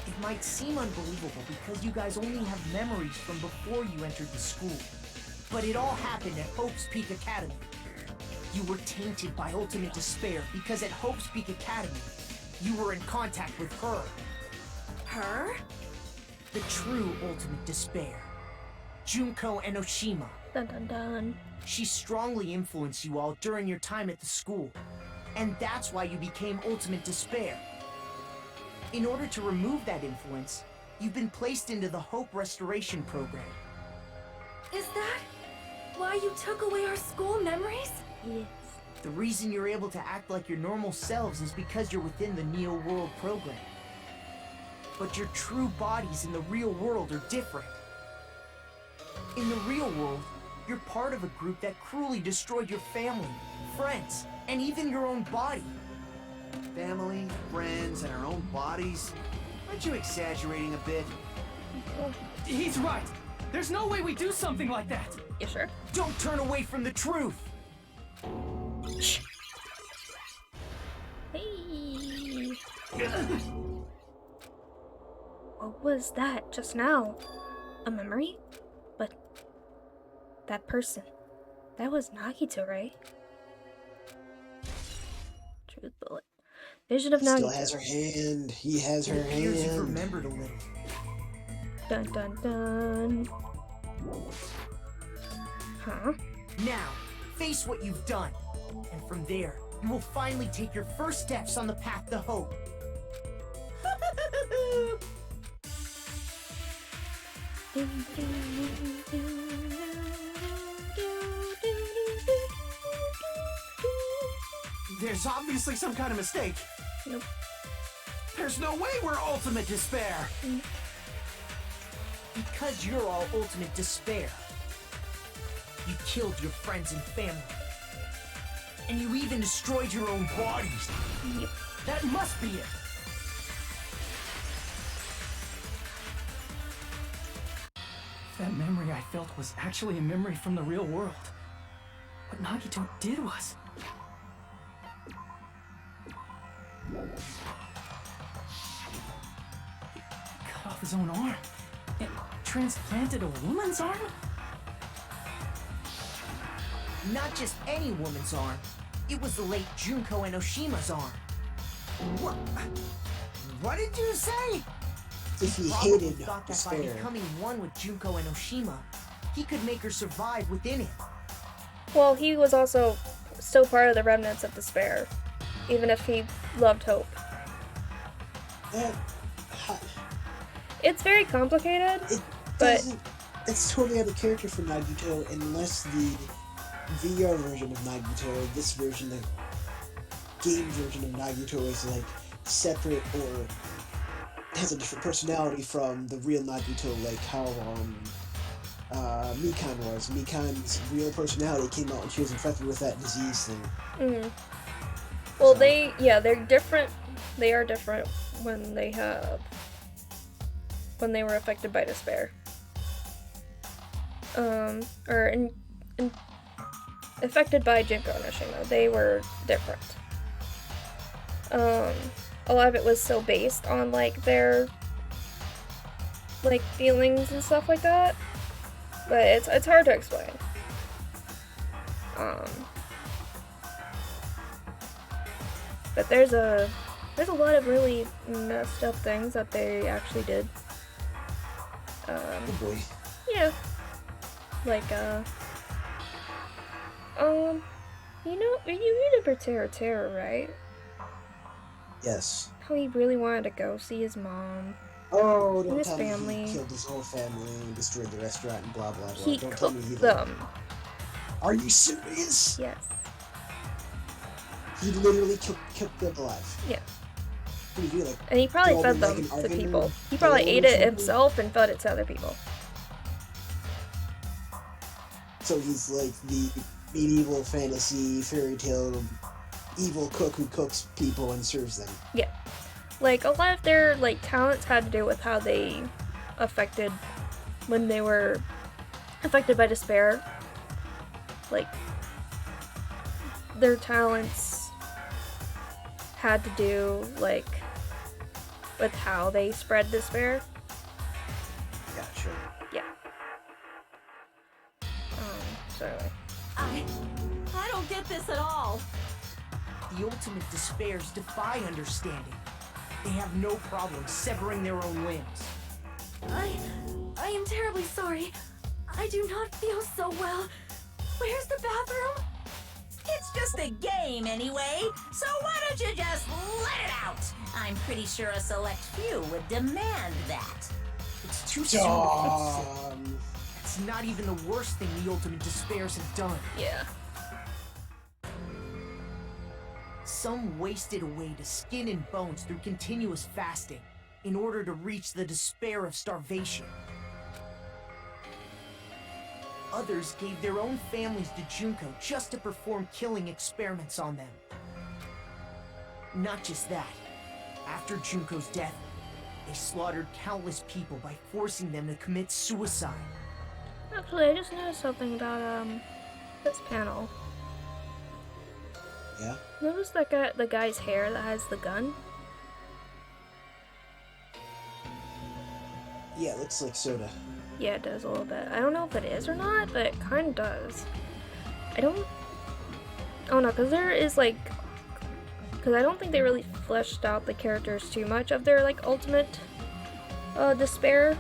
It might seem unbelievable because you guys only have memories from before you entered the school. But it all happened at Hope's Peak Academy. You were tainted by ultimate despair because at Hope's Peak Academy, you were in contact with her. Her? The true ultimate despair. Junko Enoshima. Dun dun dun. She strongly influenced you all during your time at the school. And that's why you became ultimate despair. In order to remove that influence, you've been placed into the Hope Restoration Program. Is that why you took away our school memories? Yes. The reason you're able to act like your normal selves is because you're within the Neo World program. But your true bodies in the real world are different. In the real world, you're part of a group that cruelly destroyed your family, friends, and even your own body. Family, friends, and our own bodies? Aren't you exaggerating a bit? He's right. There's no way we do something like that. You sure? Don't turn away from the truth! Hey. What was that just now? A memory? But that person, that was Nagito, right? Truth bullet. Vision of Nagito. Still has her hand. He has her It appears you've hand. remembered a little. Dun dun dun. Huh? Now, face what you've done. And from there, you will finally take your first steps on the path to hope. There's obviously some kind of mistake. Nope. There's no way we're ultimate despair. Because you're all ultimate despair. You killed your friends and family. And you even destroyed your own bodies. That must be it. That memory I felt was actually a memory from the real world. What Nagito did was... cut off his own arm and transplanted a woman's arm? Not just any woman's arm. It was the late Junko Enoshima's arm. What did you say? If he Probably hated thought that by despair. becoming one with Junko Enoshima, he could make her survive within him. Well, he was also still part of the remnants of despair, even if he loved hope. That, It's very complicated, it but doesn't. It's totally out of character for Nagito unless the VR version of Nagito, this version, the game version of Nagito, is separate or has a different personality from the real Nagito, like how Mikan was. Mikan's real personality came out when she was infected with that disease thing. well, So- they're different. They are different when they were affected by despair. affected by Junko and Oshima. They were different. A lot of it was so based on like their like feelings and stuff like that, but it's hard to explain. But there's a lot of really messed up things that they actually did. Oh boy. Yeah. Like, you know, you read about Terror, right? Yes. How he really wanted to go see his mom. Oh, and don't his tell family. me he killed his whole family and destroyed the restaurant and blah blah blah. He Don't tell me he cooked them. Are you serious? Yes. He literally cooked them alive. Yeah. What do you do, like? And he probably throw fed them, them like, an to oven people. or He probably boil ate or it something? himself and fed it to other people. So he's like the medieval fantasy fairy tale evil cook who cooks people and serves them. Yeah. Like, a lot of their, like, talents had to do with how they affected when they were affected by despair. Like, their talents had to do, like, with how they spread despair. Yeah, sure. Yeah. So anyway. I don't get this at all. The ultimate despairs defy understanding. They have no problem severing their own limbs. I am terribly sorry. I do not feel so well. Where's the bathroom? It's just a game anyway, so why don't you just let it out? I'm pretty sure a select few would demand that. It's too soon to fix it. That's not even the worst thing the ultimate despairs have done. Yeah. Some wasted away to skin and bones through continuous fasting in order to reach the despair of starvation. Others gave their own families to Junko just to perform killing experiments on them. Not just that. After Junko's death, they slaughtered countless people by forcing them to commit suicide. Actually, I just noticed something about, this panel. Yeah? Notice that guy, the guy's hair that has the gun? Yeah, it looks like soda. Yeah, it does a little bit. I don't know if it is or not, but it kind of does. I don't know, because there is, like, because I don't think they really fleshed out the characters too much of their, like, ultimate, despair,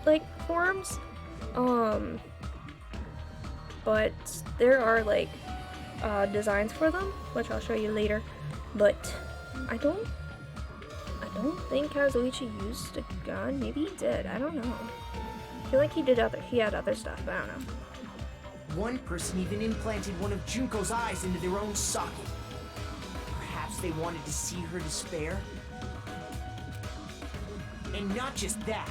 like, forms. But there are, like, designs for them, which I'll show you later. But I don't think Kazuichi used a gun. Maybe he did. I don't know. I feel like he had other stuff, but I don't know. One person even implanted one of Junko's eyes into their own socket. Perhaps they wanted to see her despair? And not just that,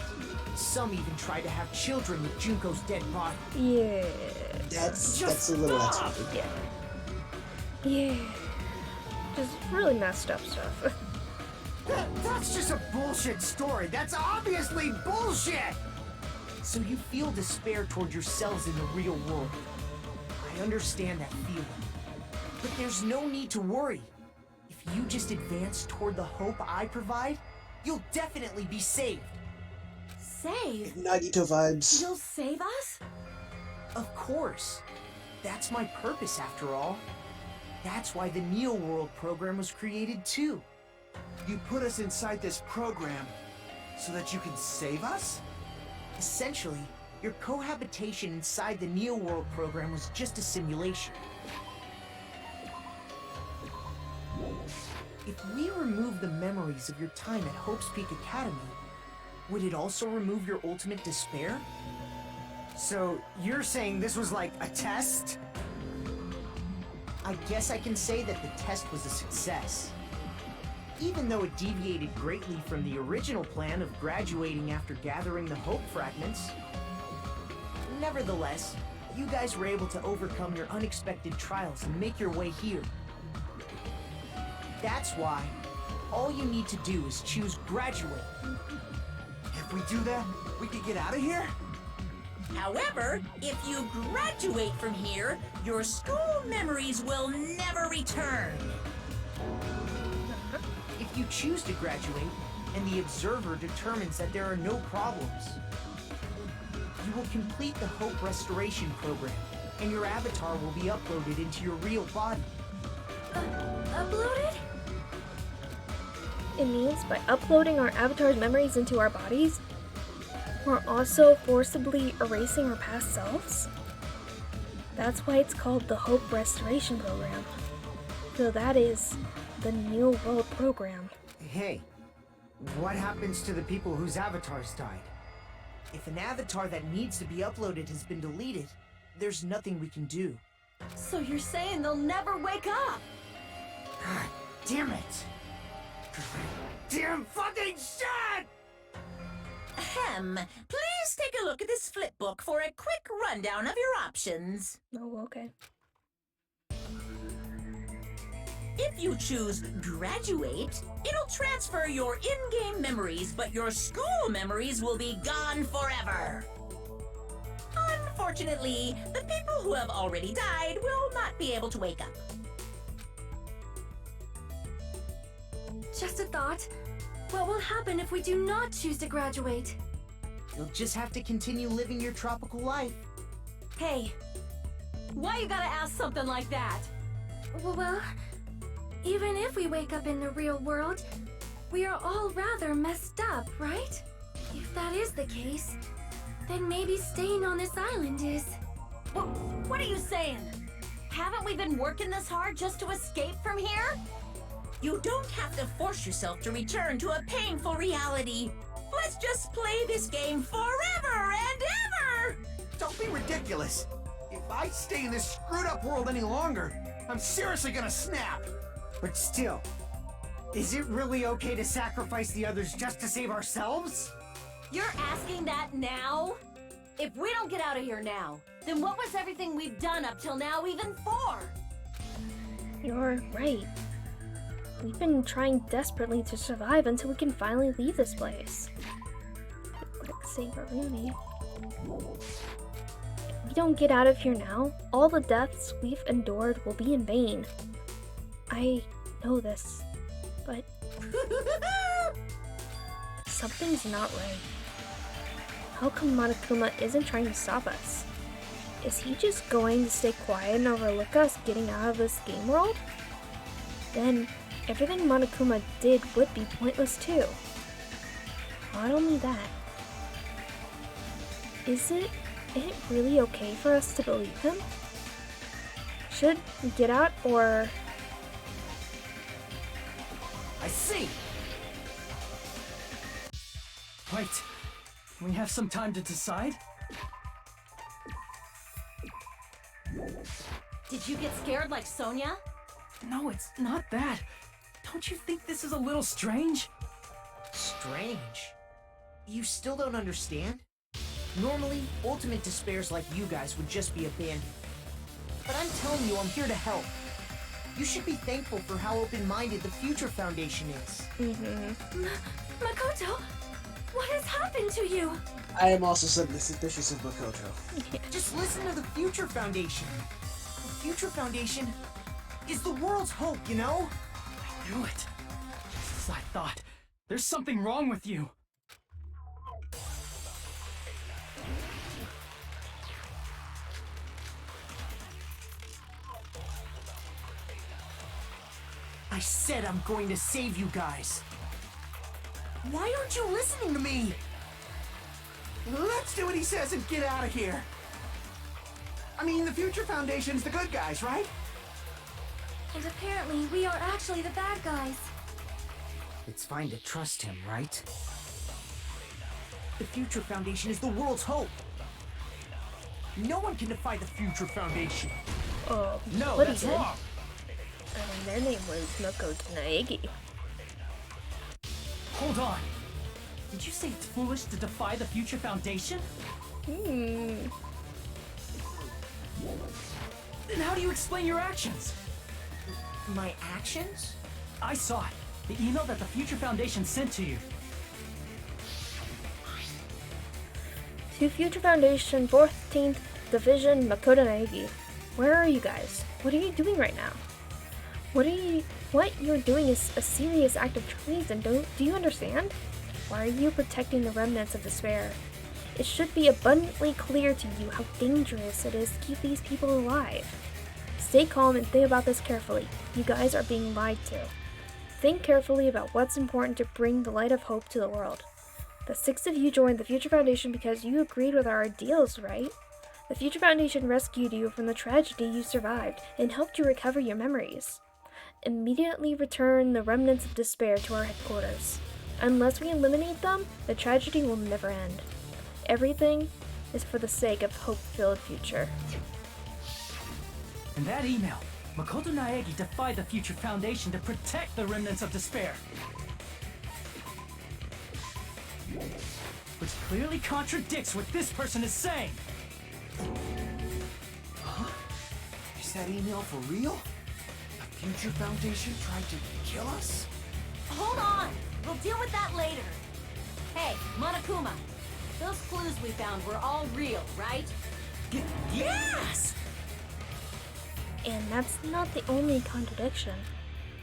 some even tried to have children with Junko's dead body. Yeah. That's a little extra. Yeah. Yeah. Just really messed up stuff. That's just a bullshit story. That's obviously bullshit! So you feel despair toward yourselves in the real world. I understand that feeling. But there's no need to worry. If you just advance toward the hope I provide, you'll definitely be saved. Save? Nagito vibes. You'll save us? Of course. That's my purpose after all. That's why the Neo World program was created too. You put us inside this program so that you can save us? Essentially, your cohabitation inside the Neo World program was just a simulation. If we remove the memories of your time at Hope's Peak Academy, would it also remove your ultimate despair? So, you're saying this was like a test? I guess I can say that the test was a success. Even though it deviated greatly from the original plan of graduating after gathering the Hope fragments. Nevertheless, you guys were able to overcome your unexpected trials and make your way here. That's why all you need to do is choose graduate. If we do that, we can get out of here? However, if you graduate from here, your school memories will never return. If you choose to graduate, and the observer determines that there are no problems, you will complete the Hope Restoration Program, and your avatar will be uploaded into your real body. Uploaded? It means by uploading our avatar's memories into our bodies, we're also forcibly erasing our past selves? That's why it's called the Hope Restoration Program. So that is the New World Program. Hey, what happens to the people whose avatars died? If an avatar that needs to be uploaded has been deleted, there's nothing we can do. So you're saying they'll never wake up? God damn it! Damn fucking shit! Ahem. Please take a look at this flipbook for a quick rundown of your options. Oh, okay. If you choose Graduate, it'll transfer your in-game memories, but your school memories will be gone forever. Unfortunately, the people who have already died will not be able to wake up. Just a thought. What will happen if we do not choose to graduate? You'll just have to continue living your tropical life. Hey, why you gotta ask something like that? Well, even if we wake up in the real world, we are all rather messed up, right? If that is the case, then maybe staying on this island is... What are you saying? Haven't we been working this hard just to escape from here? You don't have to force yourself to return to a painful reality. Let's just play this game forever and ever! Don't be ridiculous. If I stay in this screwed up world any longer, I'm seriously gonna snap. But still, is it really okay to sacrifice the others just to save ourselves? You're asking that now? If we don't get out of here now, then what was everything we've done up till now even for? You're right. We've been trying desperately to survive until we can finally leave this place. Quick save our Ruby. If we don't get out of here now, all the deaths we've endured will be in vain. I know this, but something's not right. How come Monokuma isn't trying to stop us? Is he just going to stay quiet and overlook us getting out of this game world? Then everything Monokuma did would be pointless too. Not only that, is it really okay for us to believe him? Should we get out or... I see! Wait, we have some time to decide? Did you get scared like Sonia? No, it's not that. Don't you think this is a little strange? Strange? You still don't understand? Normally, ultimate despairs like you guys would just be abandoned. But I'm telling you, I'm here to help. You should be thankful for how open-minded the Future Foundation is. Makoto, what has happened to you? I am also suspicious of Makoto. Just listen to the Future Foundation. The Future Foundation is the world's hope, you know? I knew it. Just as I thought. There's something wrong with you. I said I'm going to save you guys. Why aren't you listening to me? Let's do what he says and get out of here. I mean, the Future Foundation's the good guys, right? And apparently, we are actually the bad guys. It's fine to trust him, right? The Future Foundation is the world's hope. No one can defy the Future Foundation. Oh, No, what that's he did. wrong. And their name was Makoto Naegi. Hold on. Did you say it's foolish to defy the Future Foundation? Then how do you explain your actions? My actions? I saw it. The email that the Future Foundation sent to you. To Future Foundation 14th Division Makoto Naegi. Where are you guys? What are you doing right now? What you're doing is a serious act of treason, do you understand? Why are you protecting the remnants of despair? It should be abundantly clear to you how dangerous it is to keep these people alive. Stay calm and think about this carefully. You guys are being lied to. Think carefully about what's important to bring the light of hope to the world. The 6 of you joined the Future Foundation because you agreed with our ideals, right? The Future Foundation rescued you from the tragedy you survived and helped you recover your memories. Immediately return the remnants of despair to our headquarters. Unless we eliminate them, the tragedy will never end. Everything is for the sake of hope-filled future. In that email, Makoto Naegi defied the Future Foundation to protect the remnants of despair. Which clearly contradicts what this person is saying. Huh? Is that email for real? The Future Foundation tried to kill us? Hold on! We'll deal with that later. Hey, Monokuma. Those clues we found were all real, right? Yes! And that's not the only contradiction.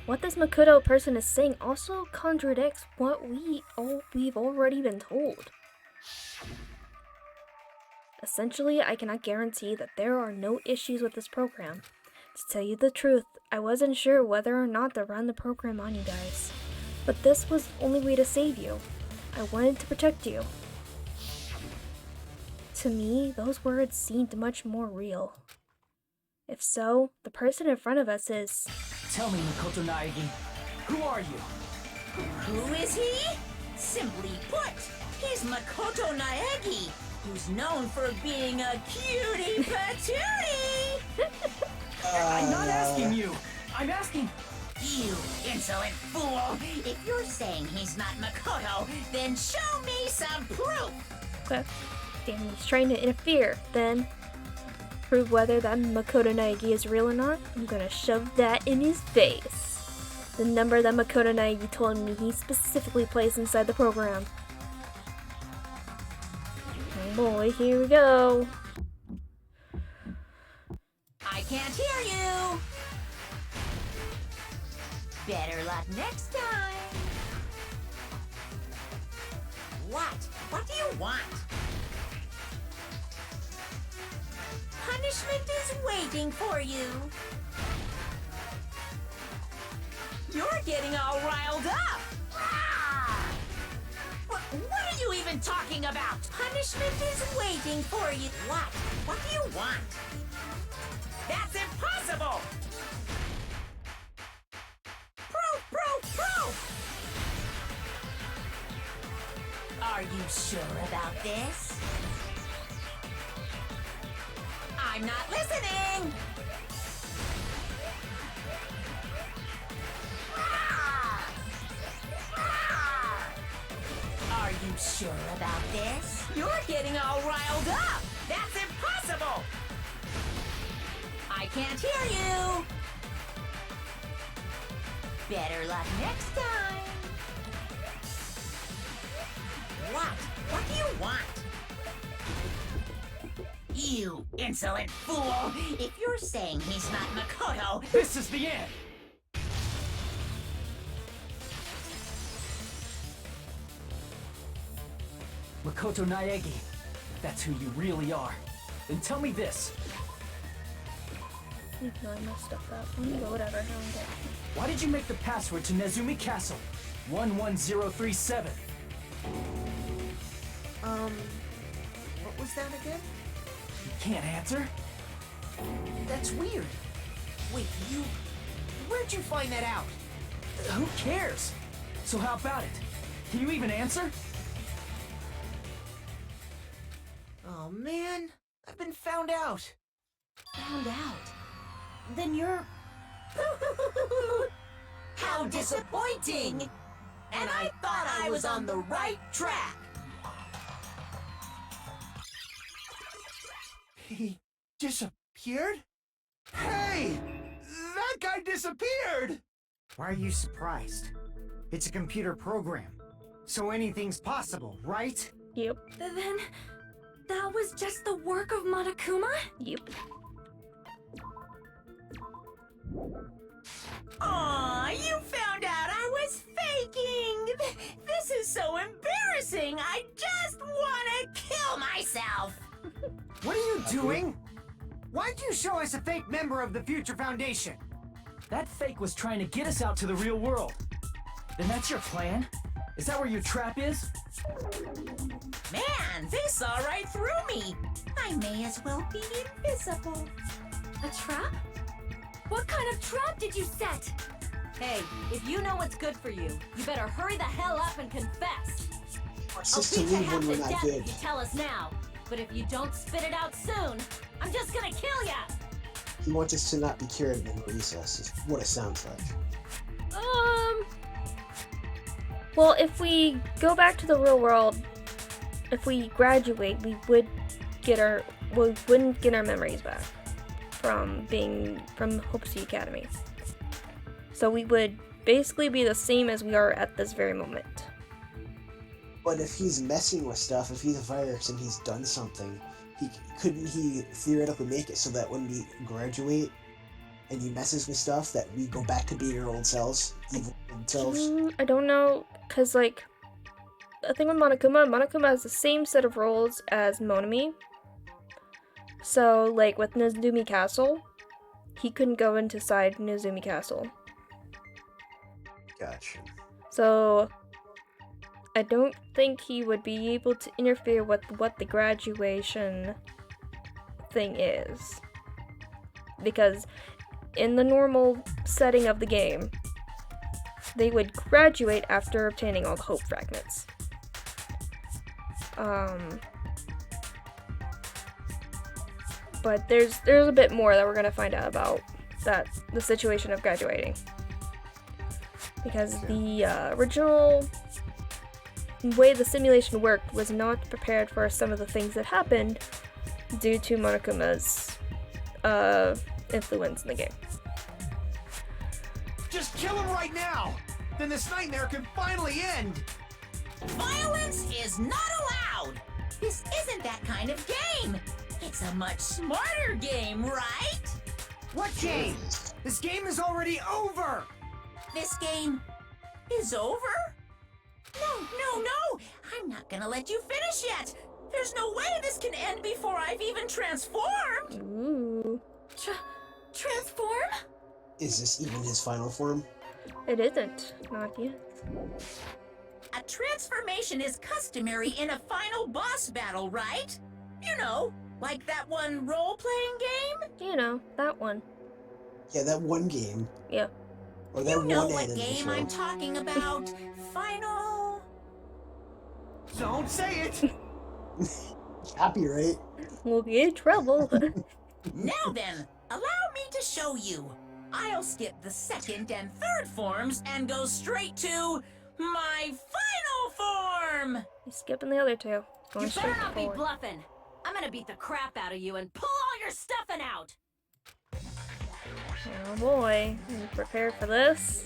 What this Makoto person is saying also contradicts what we've already been told. Essentially, I cannot guarantee that there are no issues with this program. To tell you the truth, I wasn't sure whether or not to run the program on you guys. But this was the only way to save you. I wanted to protect you. To me, those words seemed much more real. If so, the person in front of us is... Tell me, Makoto Naegi, who are you? Who is he? Simply put, he's Makoto Naegi, who's known for being a cutie patootie! I'm not asking you. I'm asking... You insolent fool! If you're saying he's not Makoto, then show me some proof! Okay. Damn, he's trying to interfere. Then, prove whether that Makoto Naegi is real or not. I'm gonna shove that in his face. The number that Makoto Naegi told me he specifically placed inside the program. Oh boy, here we go. I can't hear you! Better luck next time! What? What do you want? Punishment is waiting for you! You're getting all riled up! Ah! What are you even talking about? Punishment is waiting for you! What? What do you want? That's impossible! Proof! Are you sure about this? I'm not listening! Are you sure about this? You're getting all riled up! That's impossible! I can't hear you! Better luck next time! What? What do you want? You insolent fool! If you're saying he's not Makoto... This is the end! Makoto Naegi, that's who you really are. Then tell me this. No, I messed up that one, but whatever, I don't get it. Why did you make the password to Nezumi Castle? 11037. What was that again? You can't answer? That's weird. Wait, where'd you find that out? Who cares? So how about it? Can you even answer? Oh man, I've been found out. Found out. Then you're... How disappointing! And I thought I was on the right track! He disappeared? Hey! That guy disappeared! Why are you surprised? It's a computer program, so anything's possible, right? Yep. Then That was just the work of Monokuma? Yep. Aw, you found out I was faking! This is so embarrassing! I just wanna kill myself! What are you doing? Why'd you show us a fake member of the Future Foundation? That fake was trying to get us out to the real world. Then that's your plan? Is that where your trap is? Man, they saw right through me! I may as well be invisible. A trap? What kind of trap did you set? Hey, if you know what's good for you, you better hurry the hell up and confess. Force I'll us to beat you leave half when we're to not death good. if you tell us now. But if you don't spit it out soon, I'm just gonna kill ya! He wants us to not be cured in recess, is what it sounds like. Well, if we go back to the real world, if we graduate, we wouldn't get our memories back from Hope City Academy. So we would basically be the same as we are at this very moment. But if he's messing with stuff, if he's a virus and he's done something, couldn't he theoretically make it so that when we graduate and he messes with stuff, that we go back to being our old selves, evil old selves? I don't know, because, like, the thing with Monokuma has the same set of rules as Monami. So, like, with Nezumi Castle, he couldn't go inside Nezumi Castle. Gotcha. So, I don't think he would be able to interfere with what the graduation thing is. Because in the normal setting of the game, they would graduate after obtaining all the hope fragments. But there's a bit more that we're gonna find out about the situation of graduating. Because the original way the simulation worked was not prepared for some of the things that happened due to Monokuma's influence in the game. Just kill him right now! Then this nightmare can finally end! Violence is not allowed! This isn't that kind of game! It's a much smarter game, right? What game? This game is already over! This game is over? No! I'm not gonna let you finish yet! There's no way this can end before I've even transformed! Ooh. Transform? Is this even his final form? It isn't. Not yet. A transformation is customary in a final boss battle, right? You know, like that one role-playing game? You know, that one. Yeah, that one game. Yeah. Or that You know one what anime game show. I'm talking about. Final... Don't say it! Copyright. We'll get in trouble. Now then, allow me to show you. I'll skip the second and third forms and go straight to my final form! He's skipping the other two. Going You straight better not be forward. bluffing. I'm gonna beat the crap out of you and pull all your stuffing out. Oh boy. You prepared for this?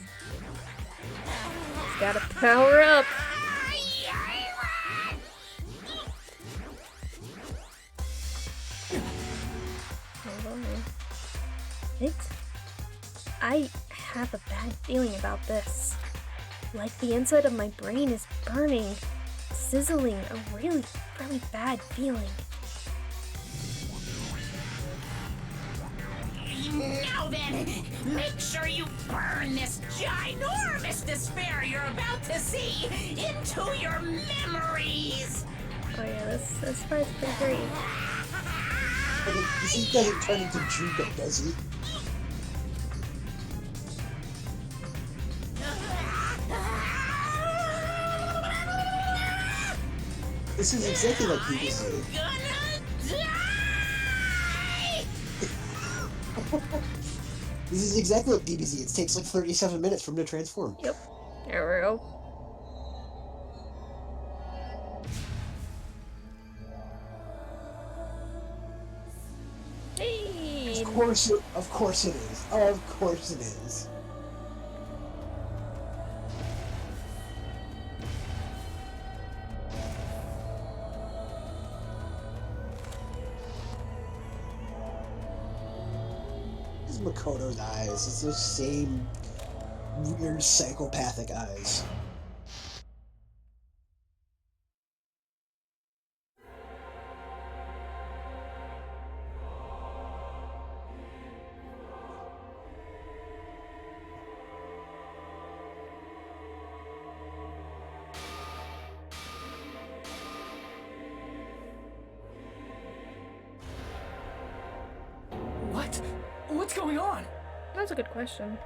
He's gotta power up. I have a bad feeling about this. Like the inside of my brain is burning, sizzling, a really, really bad feeling. Now then, make sure you burn this ginormous despair you're about to see into your memories! Oh yeah, this part's pretty great. He doesn't turn into Jugo, does he? This is exactly like BBC. This is exactly like BBC. It takes like 37 minutes for him to transform. Yep. There we go. Hey! Of course it is. Of course it is. It's Makoto's eyes. It's the same weird psychopathic eyes. What? What's going on? That's a good question.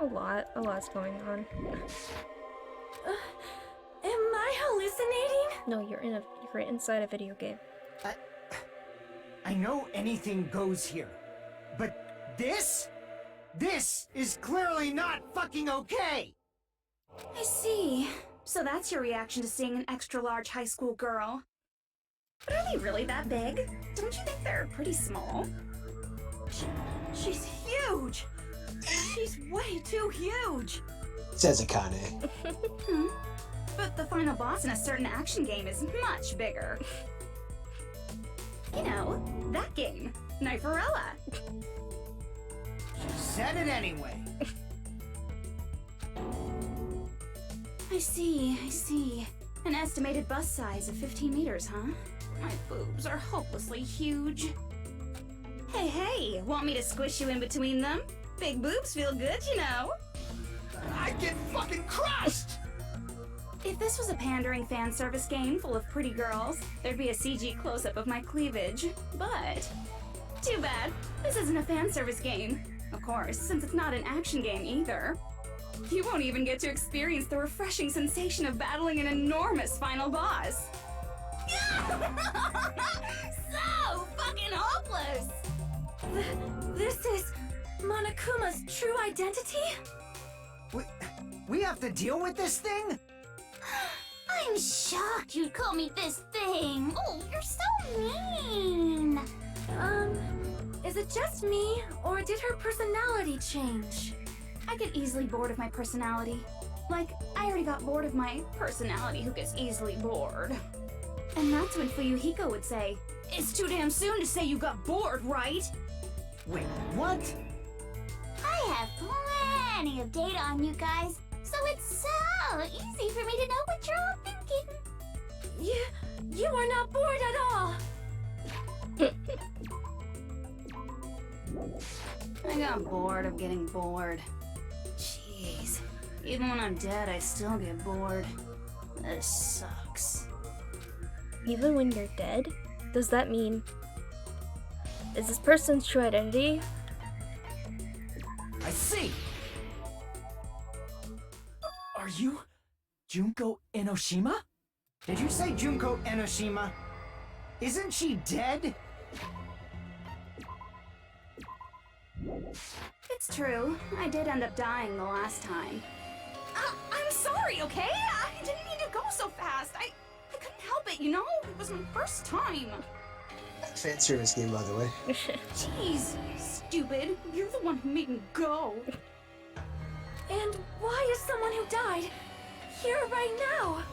A lot's going on. Am I hallucinating? No, you're inside a video game. I know anything goes here, but this is clearly not fucking okay! I see. So that's your reaction to seeing an extra-large high school girl. But are they really that big? Don't you think they're pretty small? She's huge! She's way too huge! Says Akane. But the final boss in a certain action game is much bigger. You know, that game, Kniferella. She said it anyway. I see. An estimated bust size of 15 meters, huh? My boobs are hopelessly huge. Hey, want me to squish you in between them? Big boobs feel good, you know. I'd get fucking crushed! If this was a pandering fan service game full of pretty girls, there'd be a CG close-up of my cleavage. But too bad, this isn't a fan service game. Of course, since it's not an action game either. You won't even get to experience the refreshing sensation of battling an enormous final boss. So fucking hopeless! This is Monokuma's true identity? We have to deal with this thing? I'm shocked you'd call me this thing. Oh, you're so mean. Is it just me, or did her personality change? I get easily bored of my personality. Like, I already got bored of my personality who gets easily bored. And that's when Fuyuhiko would say, "It's too damn soon to say you got bored, right?" Wait, what? I have plenty of data on you guys, so it's so easy for me to know what you're all thinking. You are not bored at all! I got bored of getting bored. Jeez. Even when I'm dead, I still get bored. This sucks. Even when you're dead? Does that mean... Is this person's true identity? I see! Are you Junko Enoshima? Did you say Junko Enoshima? Isn't she dead? It's true. I did end up dying the last time. I'm sorry, okay? I didn't mean to go so fast. I couldn't help it, you know? It was my first time. Fan service game, by the way. Jeez, stupid. You're the one who made me go. And why is someone who died here right now?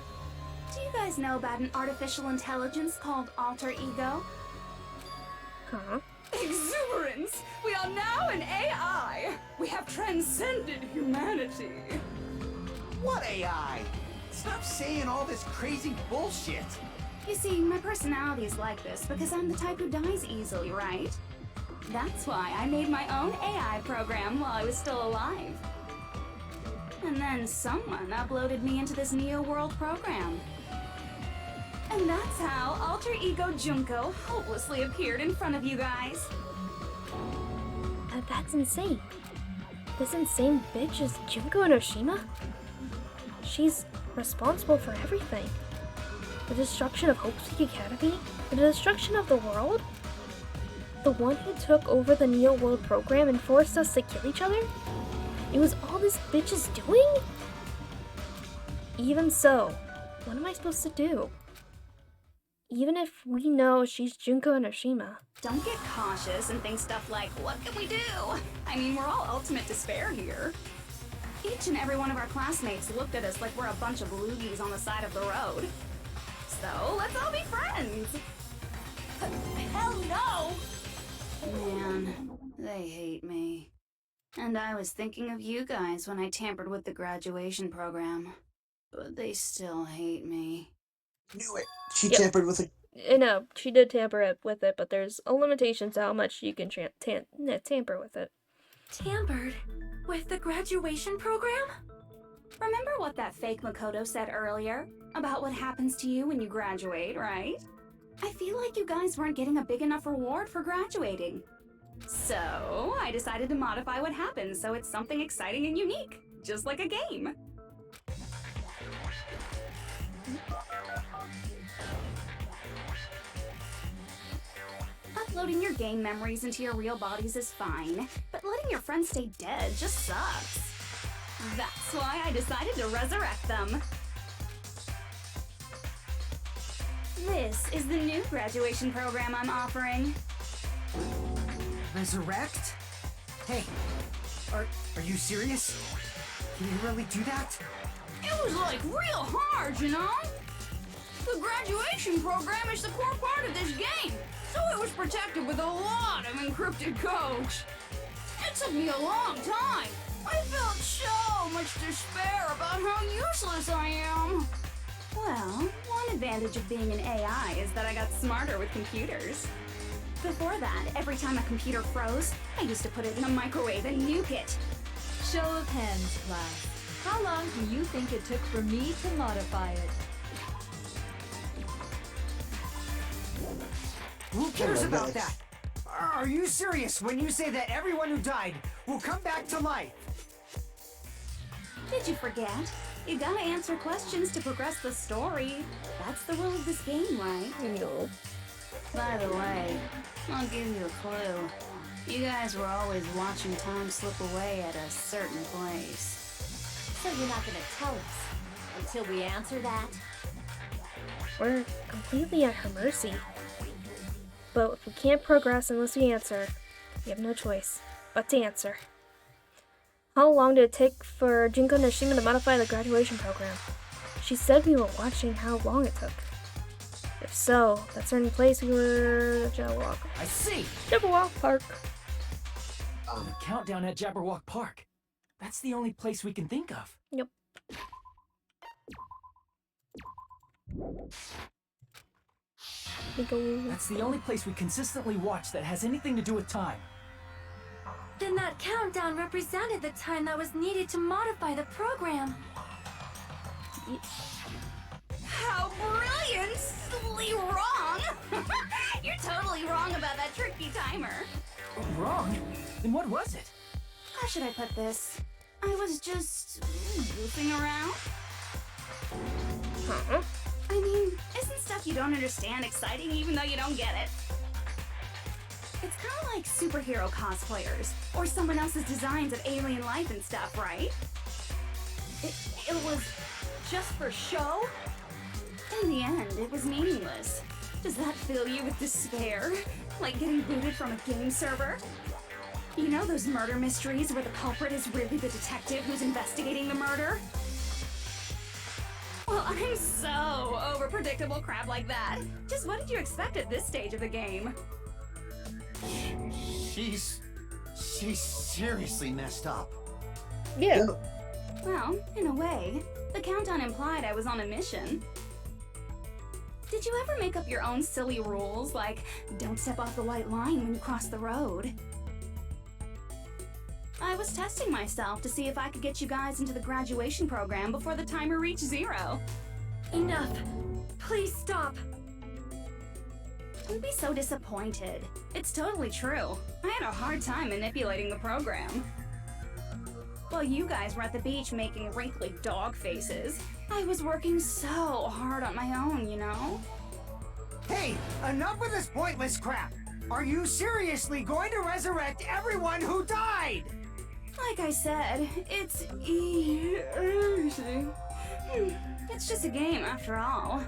Do you guys know about an artificial intelligence called alter ego? Huh? Exuberance! We are now an AI! We have transcended humanity! What AI? Stop saying all this crazy bullshit! You see, my personality is like this because I'm the type who dies easily, right? That's why I made my own AI program while I was still alive. And then someone uploaded me into this Neo World program. And that's how Alter Ego Junko hopelessly appeared in front of you guys. That's insane. This insane bitch is Junko Enoshima? She's responsible for everything. The destruction of Hope Peak Academy? The destruction of the world? The one who took over the Neo World program and forced us to kill each other? It was all this bitch is doing? Even so, what am I supposed to do? Even if we know she's Junko Enoshima. Don't get cautious and think stuff like, what can we do? I mean, we're all ultimate despair here. Each and every one of our classmates looked at us like we're a bunch of loogies on the side of the road. So, let's all be friends. Hell no! Man, they hate me. And I was thinking of you guys when I tampered with the graduation program. But they still hate me. Knew it. She tampered with it. No, she did tamper with it, but there's a limitation to how much you can tamper with it. Tampered? With the graduation program? Remember what that fake Makoto said earlier? About what happens to you when you graduate, right? I feel like you guys weren't getting a big enough reward for graduating. So, I decided to modify what happens so it's something exciting and unique. Just like a game. Uploading your game memories into your real bodies is fine, but letting your friends stay dead just sucks. That's why I decided to resurrect them. This is the new graduation program I'm offering. Resurrect? Hey, are you serious? Can you really do that? It was like real hard, you know? The graduation program is the core part of this game, so it was protected with a lot of encrypted codes. It took me a long time. I felt so much despair about how useless I am. Well, one advantage of being an AI is that I got smarter with computers. Before that, every time a computer froze, I used to put it in a microwave and nuke it. Show of hands, class. How long do you think it took for me to modify it? Who cares about that? Are you serious when you say that everyone who died will come back to life? Did you forget? You gotta answer questions to progress the story. That's the rule of this game, right? No. By the way, I'll give you a clue. You guys were always watching time slip away at a certain place. So you're not gonna tell us until we answer that? We're completely at her mercy. But if we can't progress unless we answer, we have no choice but to answer. How long did it take for Junko Nishima to modify the graduation program? She said we were watching how long it took. If so, that certain place we were at Jabberwock. I see! Jabberwock Park. The countdown at Jabberwock Park. That's the only place we can think of. Yep. That's the only place we consistently watch that has anything to do with time. Then that countdown represented the time that was needed to modify the program. How brilliantly wrong! You're totally wrong about that tricky timer. Wrong? Then what was it? How should I put this? I was just goofing around. Huh? I mean, isn't stuff you don't understand exciting even though you don't get it? It's kind of like superhero cosplayers, or someone else's designs of alien life and stuff, right? It was just for show? In the end, it was meaningless. Does that fill you with despair? Like getting booted from a game server? You know those murder mysteries where the culprit is really the detective who's investigating the murder? Well, I'm so over predictable crap like that. Just what did you expect at this stage of the game? She's seriously messed up. Yeah. Well, in a way, the countdown implied I was on a mission. Did you ever make up your own silly rules, like don't step off the white line when you cross the road? I was testing myself to see if I could get you guys into the graduation program before the timer reached 0. Enough. Please stop. Don't be so disappointed. It's totally true. I had a hard time manipulating the program. While you guys were at the beach making wrinkly dog faces, I was working so hard on my own, you know? Hey, enough with this pointless crap! Are you seriously going to resurrect everyone who died? Like I said, it's easy. It's just a game after all.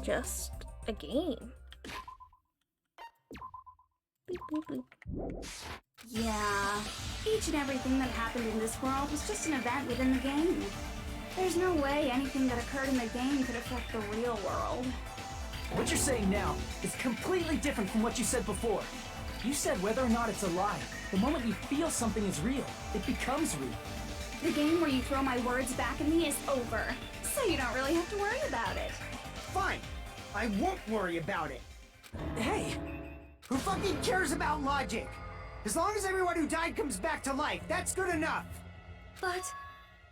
Just a game. Beep, beep, beep. Yeah, each and everything that happened in this world was just an event within the game. There's no way anything that occurred in the game could affect the real world. What you're saying now is completely different from what you said before. You said whether or not it's a lie. The moment you feel something is real, it becomes real. The game where you throw my words back at me is over, so you don't really have to worry about it. Fine. I won't worry about it. Hey, who fucking cares about logic? As long as everyone who died comes back to life, that's good enough. But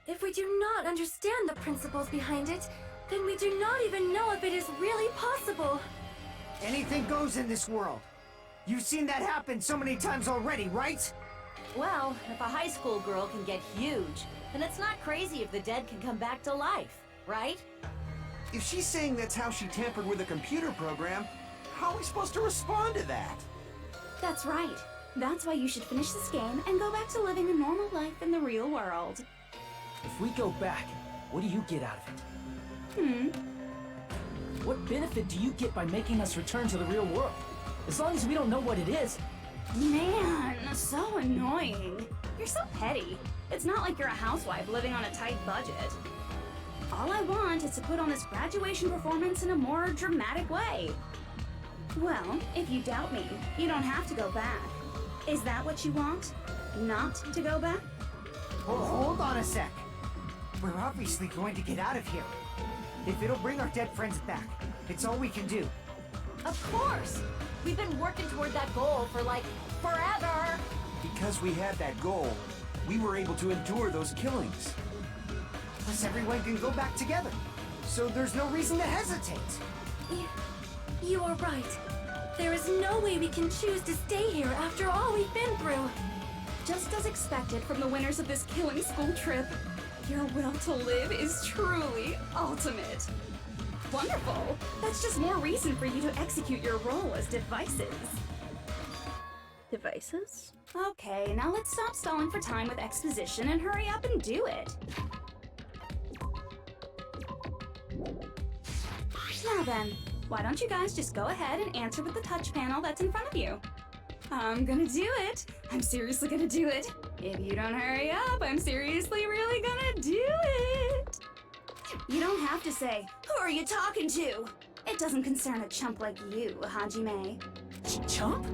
if we do not understand the principles behind it, then we do not even know if it is really possible. Anything goes in this world. You've seen that happen so many times already, right? Well, if a high school girl can get huge, then it's not crazy if the dead can come back to life, right? If she's saying that's how she tampered with a computer program, how are we supposed to respond to that? That's right. That's why you should finish this game and go back to living a normal life in the real world. If we go back, what do you get out of it? What benefit do you get by making us return to the real world? As long as we don't know what it is. Man, so annoying. You're so petty. It's not like you're a housewife living on a tight budget. All I want is to put on this graduation performance in a more dramatic way. Well, if you doubt me, you don't have to go back. Is that what you want? Not to go back? Hold on a sec. We're obviously going to get out of here. If it'll bring our dead friends back, it's all we can do. Of course! We've been working toward that goal for, like, forever! Because we had that goal, we were able to endure those killings. Plus everyone can go back together. So there's no reason to hesitate. You are right. There is no way we can choose to stay here after all we've been through. Just as expected from the winners of this killing school trip, your will to live is truly ultimate. Wonderful! That's just more reason for you to execute your role as devices. Devices? Okay, now let's stop stalling for time with exposition and hurry up and do it. Now then, why don't you guys just go ahead and answer with the touch panel that's in front of you? I'm gonna do it. I'm seriously gonna do it. If you don't hurry up, I'm seriously really gonna do it. You don't have to say, "Who are you talking to?" It doesn't concern a chump like you, Hajime. Chump?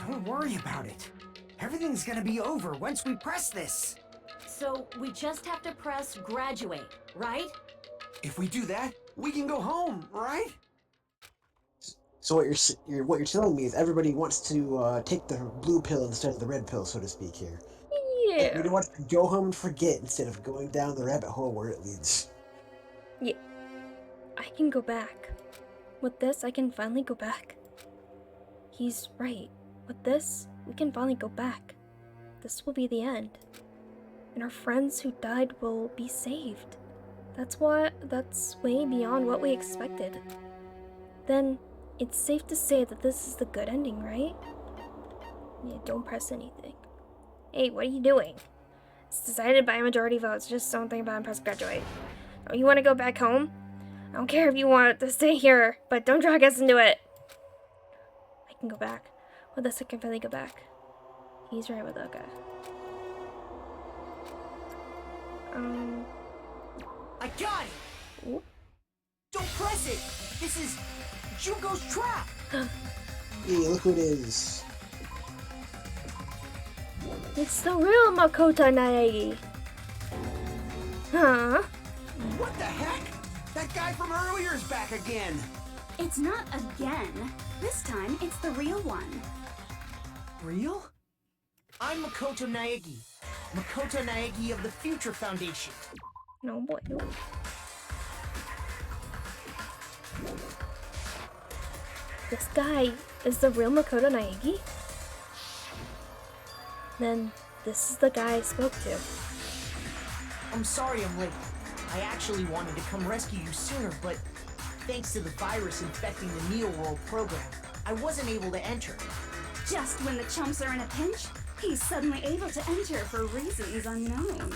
Don't worry about it. Everything's gonna be over once we press this. So we just have to press graduate, right? If we do that, we can go home, right? So what you're telling me is everybody wants to take the blue pill instead of the red pill, so to speak here. Yeah. Everybody wants to go home and forget instead of going down the rabbit hole where it leads. Yeah. I can go back. With this, I can finally go back. He's right. With this, we can finally go back. This will be the end. And our friends who died will be saved. That's way beyond what we expected. Then, it's safe to say that this is the good ending, right? Yeah, don't press anything. Hey, what are you doing? It's decided by a majority vote. It's just don't think about it and press graduate. Oh, you want to go back home? I don't care if you want to stay here, but don't drag us into it. I can go back. With this, I can finally go back. He's right with that guy. I got it! Ooh. Don't press it! This is Jugo's trap! Hey, look who it is. It's the real Makoto Naegi. Huh? What the heck? That guy from earlier is back again. It's not again. This time, it's the real one. Real? I'm Makoto Naegi. Makoto Naegi of the Future Foundation. No boy. This guy is the real Makoto Naegi? Then this is the guy I spoke to. I'm sorry I'm late. I actually wanted to come rescue you sooner, but thanks to the virus infecting the Neo World program, I wasn't able to enter. Just when the chumps are in a pinch, he's suddenly able to enter for reasons unknown.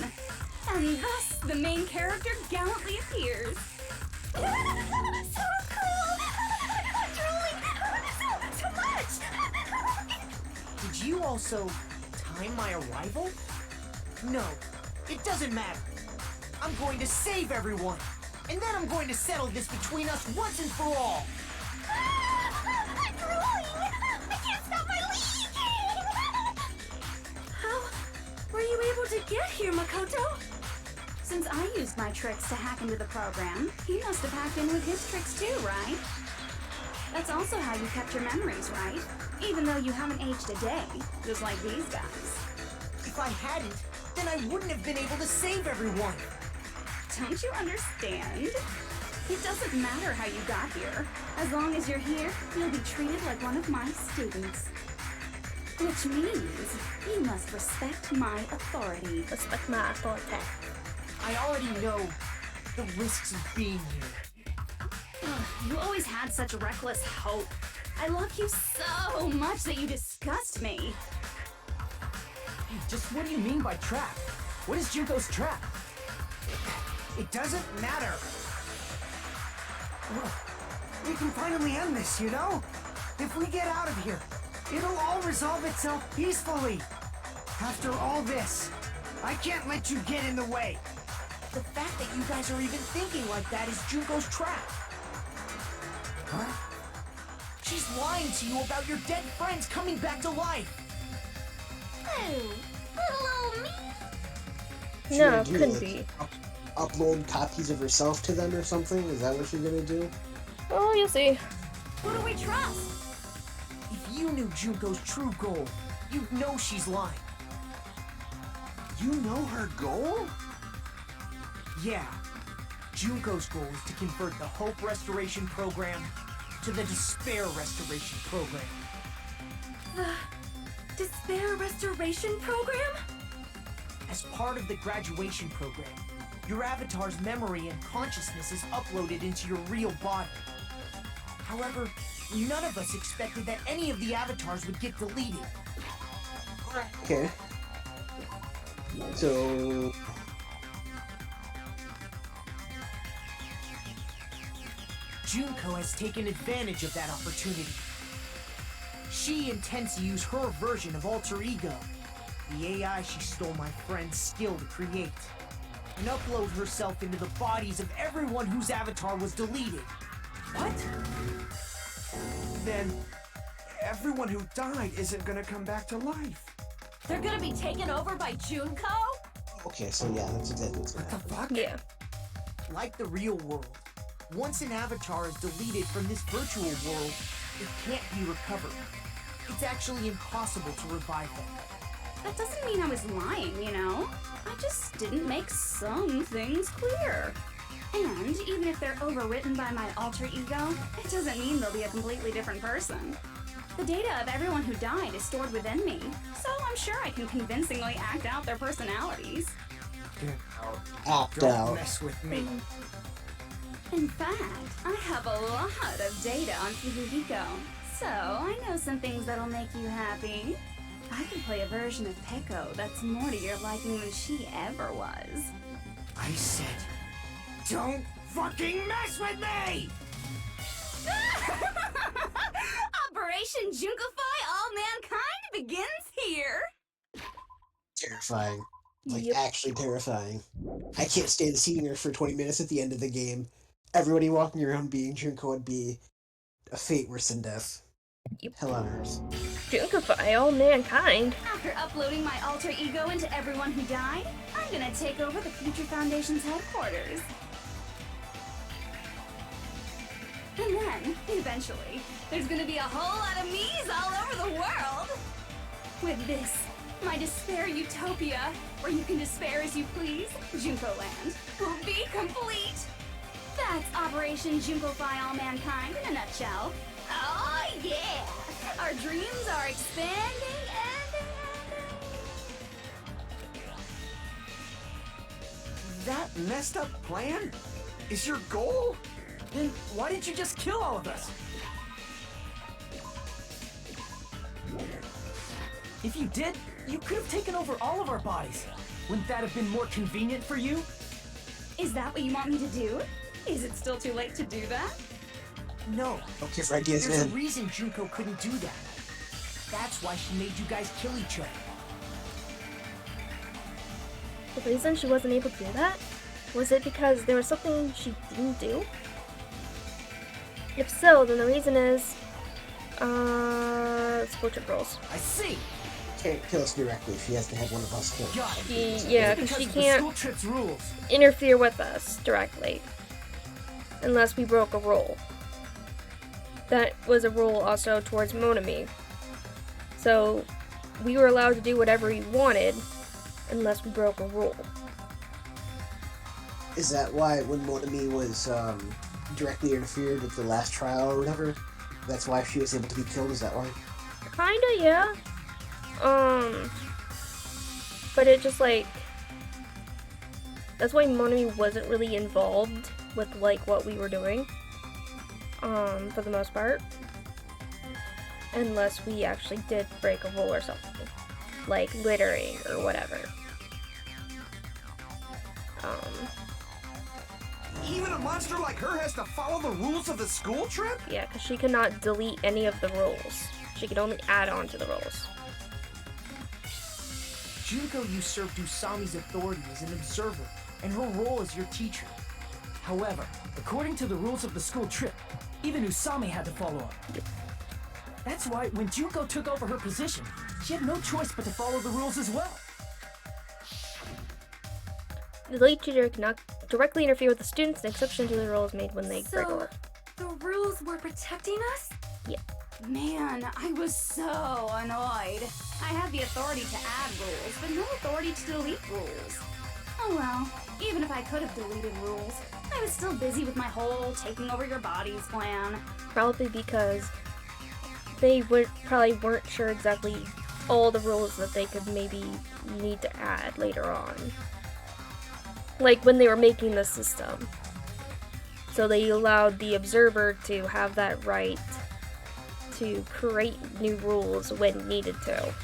And thus, the main character gallantly appears. So cool! I'm drooling! So much! Did you also time my arrival? No, it doesn't matter. I'm going to save everyone, and then I'm going to settle this between us once and for all. I'm drooling! I can't stop my leave! get here, Makoto? Since I used my tricks to hack into the program, he must have hacked in with his tricks too, right? That's also how you kept your memories, right? Even though you haven't aged a day, just like these guys. If I hadn't, then I wouldn't have been able to save everyone. Don't you understand? It doesn't matter how you got here. As long as you're here, you'll be treated like one of my students. Which means you must respect my authority. Respect my authority. I already know the risks of being here. Ugh, you always had such reckless hope. I love you so much that you disgust me. Hey, just what do you mean by trap? What is Junko's trap? It doesn't matter. Look, we can finally end this, you know? If we get out of here, it'll all resolve itself peacefully. After all this, I can't let you get in the way. The fact that you guys are even thinking like that is Junko's trap. Huh? She's lying to you about your dead friends coming back to life. Oh, little old me. She's No, gonna do, couldn't like, be. Upload copies of herself to them or something? Is that what you're gonna do? Oh, you'll see. Who do we trust? If you knew Junko's true goal, you'd know she's lying. You know her goal? Yeah. Junko's goal is to convert the Hope Restoration Program to the Despair Restoration Program. The Despair Restoration Program? As part of the graduation program, your avatar's memory and consciousness is uploaded into your real body. However, none of us expected that any of the avatars would get deleted. Okay. So... Junko has taken advantage of that opportunity. She intends to use her version of Alter Ego, the AI she stole my friend's skill to create, and upload herself into the bodies of everyone whose avatar was deleted. What? Then everyone who died isn't gonna come back to life. They're gonna be taken over by Junko? Okay, so yeah, that's exactly what's gonna happen. Fuck? Yeah. Like the real world, once an avatar is deleted from this virtual world, it can't be recovered. It's actually impossible to revive them. That doesn't mean I was lying, you know? I just didn't make some things clear. And even if they're overwritten by my alter ego, it doesn't mean they'll be a completely different person. The data of everyone who died is stored within me, so I'm sure I can convincingly act out their personalities. Get out. Opt Don't out. mess with me. In fact, I have a lot of data on Furuhiko, so I know some things that'll make you happy. I could play a version of Peko that's more to your liking than she ever was. I said, don't fucking mess with me! Operation Junkify All Mankind begins here! Terrifying. Like, Yep. actually terrifying. I can't stand seeing her for 20 minutes at the end of the game. Everybody walking around being Junko would be a fate worse than death. Yep. Hell on earth. Junkify all mankind. After uploading my alter ego into everyone who died, I'm gonna take over the Future Foundation's headquarters. And then, eventually, there's gonna be a whole lot of me's all over the world! With this, my despair utopia, where you can despair as you please, Junko Land, will be complete! That's Operation Junkify All Mankind in a nutshell. Oh yeah! Our dreams are expanding and... That messed up plan is your goal? Then why didn't you just kill all of us? If you did, you could have taken over all of our bodies. Wouldn't that have been more convenient for you? Is that what you want me to do? Is it still too late to do that? No, Okay for ideas, there's a man. reason Junko couldn't do that. That's why she made you guys kill each other. The reason she wasn't able to do that? Was it because there was something she didn't do? If so, then the reason is, split rules. I see. can't kill us directly. She has to have one of us kill. Got it. Yeah, It's because she of the can't school trip's rules. interfere with us directly. Unless we broke a rule. That was a rule also towards Monami. So, we were allowed to do whatever we wanted, unless we broke a rule. Is that why when Monami was directly interfered with the last trial or whatever, that's why she was able to be killed? Is that why? Kinda, yeah. But it just like... That's why Monami wasn't really involved with like what we were doing. For the most part. Unless we actually did break a rule or something. Like littering or whatever. Even a monster like her has to follow the rules of the school trip? Yeah, because she cannot delete any of the rules. She can only add on to the rules. Junko usurped Usami's authority as an observer, and her role as your teacher. However, according to the rules of the school trip, even Usami had to follow up. That's why when Junko took over her position, she had no choice but to follow the rules as well. The lead tutor cannot directly interfere with the students, an exception to the rules made when they break a rule. The rules were protecting us? Yeah. Man, I was so annoyed. I had the authority to add rules, but no authority to delete rules. Oh well, even if I could have deleted rules, I was still busy with my whole taking over your bodies plan. Probably because they probably weren't sure exactly all the rules that they could maybe need to add later on. Like when they were making the system. So they allowed the observer to have that right to create new rules when needed to.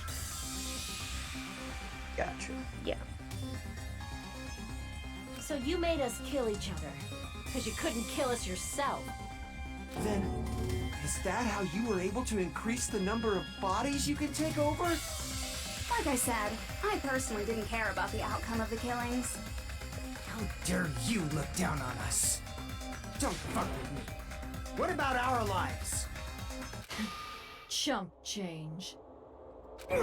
Gotcha. Yeah. So you made us kill each other, because you couldn't kill us yourself. Then, is that how you were able to increase the number of bodies you can take over? Like I said, I personally didn't care about the outcome of the killings. How dare you look down on us? Don't fuck with me. What about our lives? Chump change. I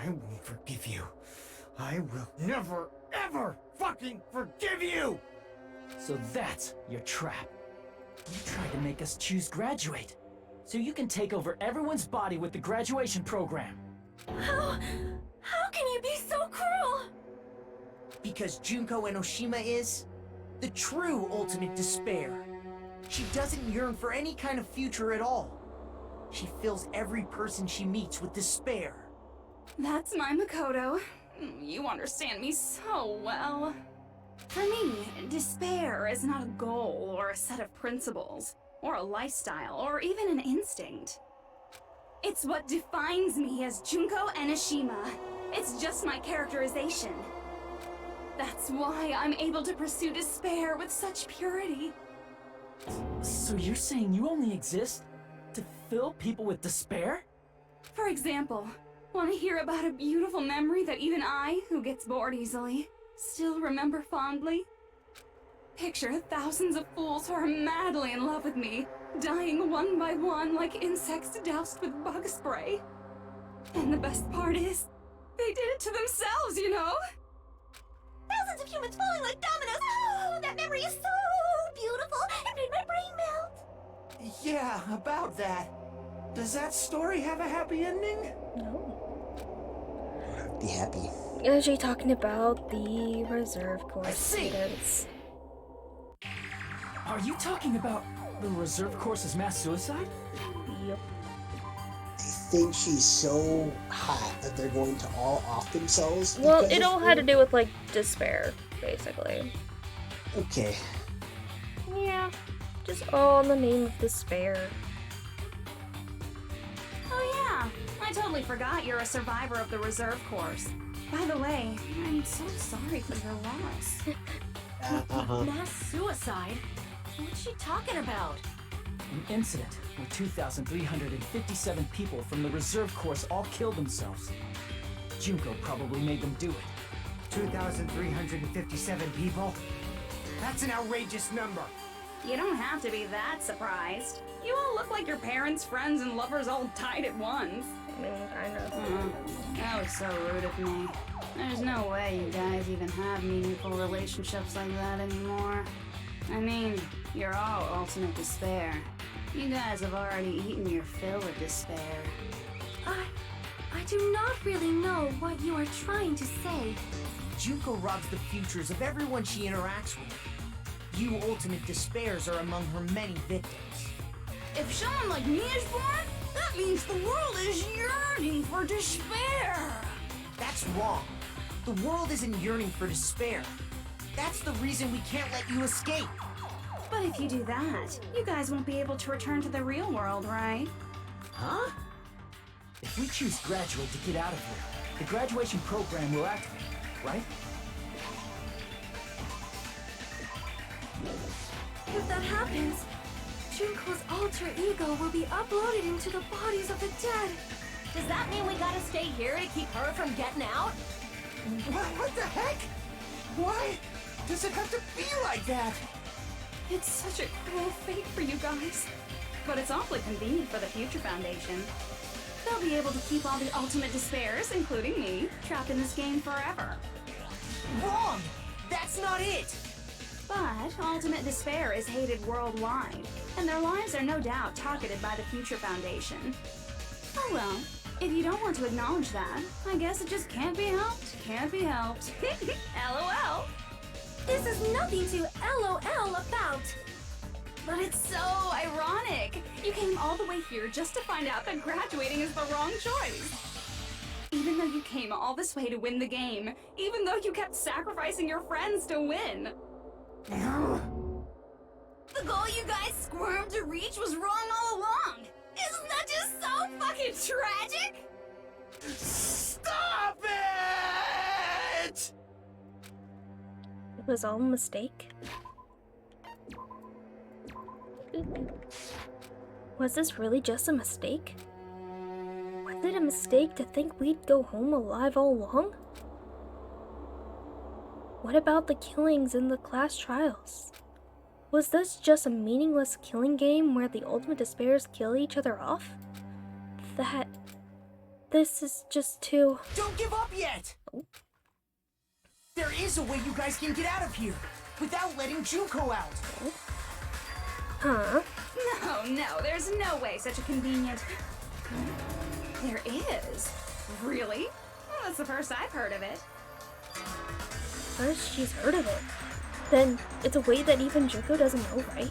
won't forgive you. I will never, ever fucking forgive you! So that's your trap. You tried to make us choose graduate, so you can take over everyone's body with the graduation program. How can you be so cruel? Because Junko Enoshima is the true ultimate despair. She doesn't yearn for any kind of future at all. She fills every person she meets with despair. That's my Makoto. You understand me so well. For me, despair is not a goal or a set of principles, or a lifestyle, or even an instinct. It's what defines me as Junko Enoshima. It's just my characterization. That's why I'm able to pursue despair with such purity. So you're saying you only exist to fill people with despair? For example, want to hear about a beautiful memory that even I, who gets bored easily, still remember fondly? Picture thousands of fools who are madly in love with me, dying one by one like insects doused with bug spray. And the best part is, they did it to themselves, you know? Thousands of humans falling like dominoes. Oh, that memory is so beautiful. It made my brain melt. Yeah, about that. Does that story have a happy ending? No. Be happy. Is she talking about the reserve course students? Are you talking about the reserve course's mass suicide? Yep. I think she's so hot that they're going to all off themselves. Well, because it of all her? had to do with like despair, basically. Okay. Yeah. Just all in the name of despair. Oh yeah, I totally forgot you're a survivor of the reserve course. By the way, I'm so sorry for your loss. Mass suicide? What's she talking about? An incident where 2,357 people from the reserve course all killed themselves. Junko probably made them do it. 2,357 people? That's an outrageous number. You don't have to be that surprised. You all look like your parents, friends, and lovers all died at once. I mean, kind of. That was so rude of me. There's no way you guys even have meaningful relationships like that anymore. I mean, you're all ultimate despair. You guys have already eaten your fill of despair. I do not really know what you are trying to say. Junko robs the futures of everyone she interacts with. You ultimate despairs are among her many victims. If someone like me is born, that means the world is yearning for despair. That's wrong. The world isn't yearning for despair. That's the reason we can't let you escape. But if you do that, you guys won't be able to return to the real world, right? Huh? If we choose graduate to get out of here, the graduation program will activate, right? If that happens, Junko's alter ego will be uploaded into the bodies of the dead. Does that mean we gotta stay here to keep her from getting out? What the heck? Why does it have to be like that? It's such a cruel fate for you guys. But it's awfully convenient for the Future Foundation. They'll be able to keep all the ultimate despairs, including me, trapped in this game forever. Wrong! That's not it! But ultimate despair is hated worldwide, and their lives are no doubt targeted by the Future Foundation. Oh well, if you don't want to acknowledge that, I guess it just can't be helped. Can't be helped. LOL. This is nothing to LOL about. But it's so ironic. You came all the way here just to find out that graduating is the wrong choice. Even though you came all this way to win the game, even though you kept sacrificing your friends to win. The goal you guys squirmed to reach was wrong all along. Isn't that just so fucking tragic? Stop it! It was all a mistake. Was this really just a mistake? Was it a mistake to think we'd go home alive all along? What about the killings in the class trials? Was this just a meaningless killing game where the ultimate despairs kill each other off? This is just too... Don't give up yet! There is a way you guys can get out of here without letting Junko out. Huh? No, there's no way such a convenient... There is. Really? Well, that's the first I've heard of it. First, she's heard of it. Then, it's a way that even Junko doesn't know, right?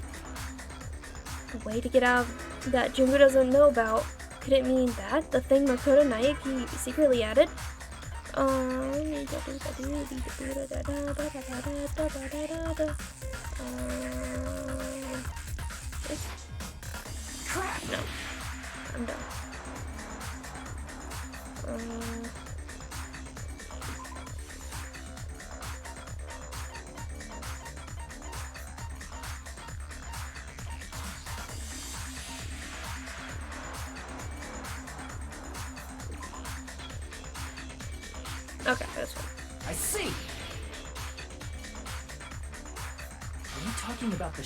A way to get out that Junko doesn't know about. Could it mean that? The thing Makoto Naiki secretly added? Crap! No. I'm done. Okay, that's fine. I see! Are you talking about the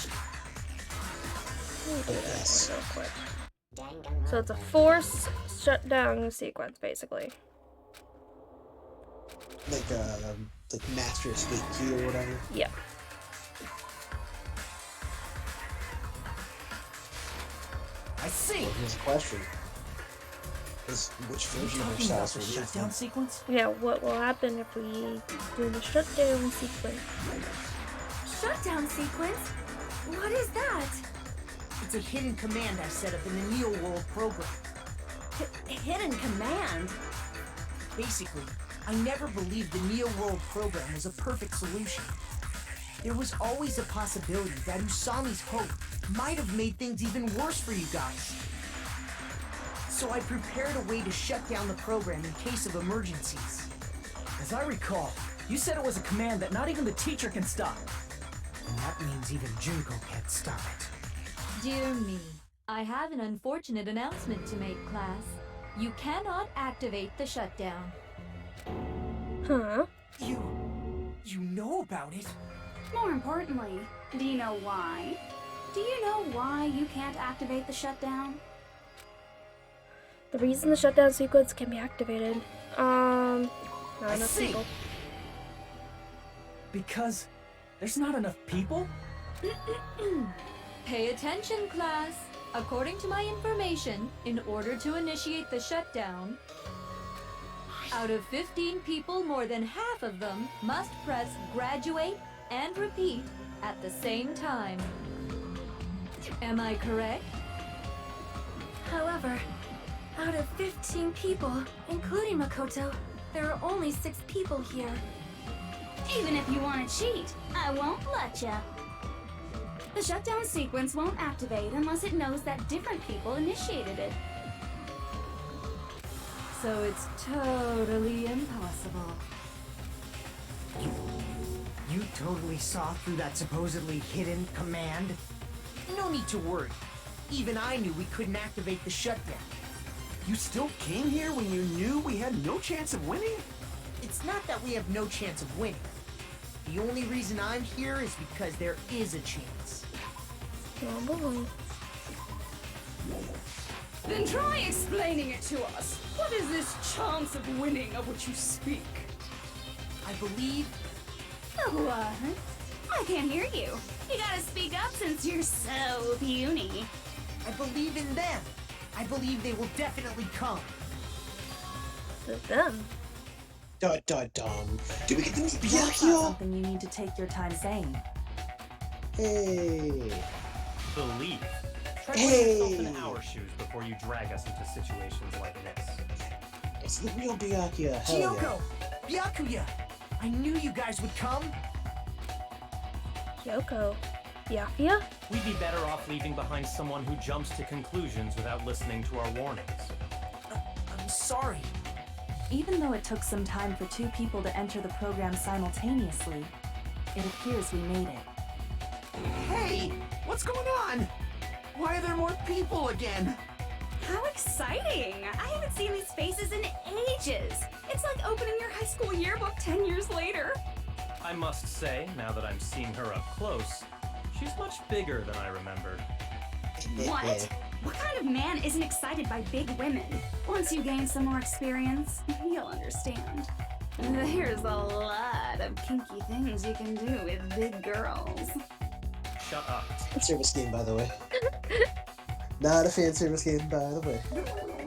Let me do this one real quick. So it's a force shutdown sequence, basically. Like master escape key or whatever. Yeah. I see! Well, here's a question. Which Are you version of talking about ourselves the will we shutdown find? sequence? Yeah, what will happen if we do the shutdown sequence? Shutdown sequence? What is that? It's a hidden command I set up in the Neo World program. Hidden command? Basically, I never believed the Neo World program was a perfect solution. There was always a possibility that Usami's hope might have made things even worse for you guys. So I prepared a way to shut down the program in case of emergencies. As I recall, you said it was a command that not even the teacher can stop. And that means even Junko can't stop it. Dear me, I have an unfortunate announcement to make, class. You cannot activate the shutdown. Huh? You know about it? More importantly, do you know why? Do you know why you can't activate the shutdown? The reason the shutdown sequence can be activated. Not enough see. people. Because there's not enough people? Pay attention, class. According to my information, in order to initiate the shutdown, out of 15 people, more than half of them must press graduate and repeat at the same time. Am I correct? However, out of 15 people, including Makoto, there are only 6 people here. Even if you want to cheat, I won't let ya. The shutdown sequence won't activate unless it knows that different people initiated it. So it's totally impossible. You totally saw through that supposedly hidden command? No need to worry. Even I knew we couldn't activate the shutdown. You still came here when you knew we had no chance of winning? It's not that we have no chance of winning. The only reason I'm here is because there is a chance. Oh boy. Then try explaining it to us. What is this chance of winning of which you speak? I believe What? I can't hear you. You gotta speak up since you're so puny. I believe in them. I believe they will definitely come. Them. Dum. Do we get to meet That's not Byakuya? something you need to take your time saying. Hey. Believe. Try Hey. putting yourself in our shoes before you drag us into situations like this. It's the real Byakuya. Hell yeah. Kyoko! Byakuya! I knew you guys would come! Kyoko. Byakuya? We'd be better off leaving behind someone who jumps to conclusions without listening to our warnings. I'm sorry. Even though it took some time for 2 people to enter the program simultaneously, it appears we made it. Hey! What's going on? Why are there more people again? How exciting! I haven't seen these faces in ages. It's like opening your high school yearbook 10 years later. I must say, now that I'm seeing her up close, she's much bigger than I remembered. What? What kind of man isn't excited by big women? Once you gain some more experience, you'll understand. There's a lot of kinky things you can do with big girls. Shut up. Fan service game, by the way. Not a fan service game, by the way.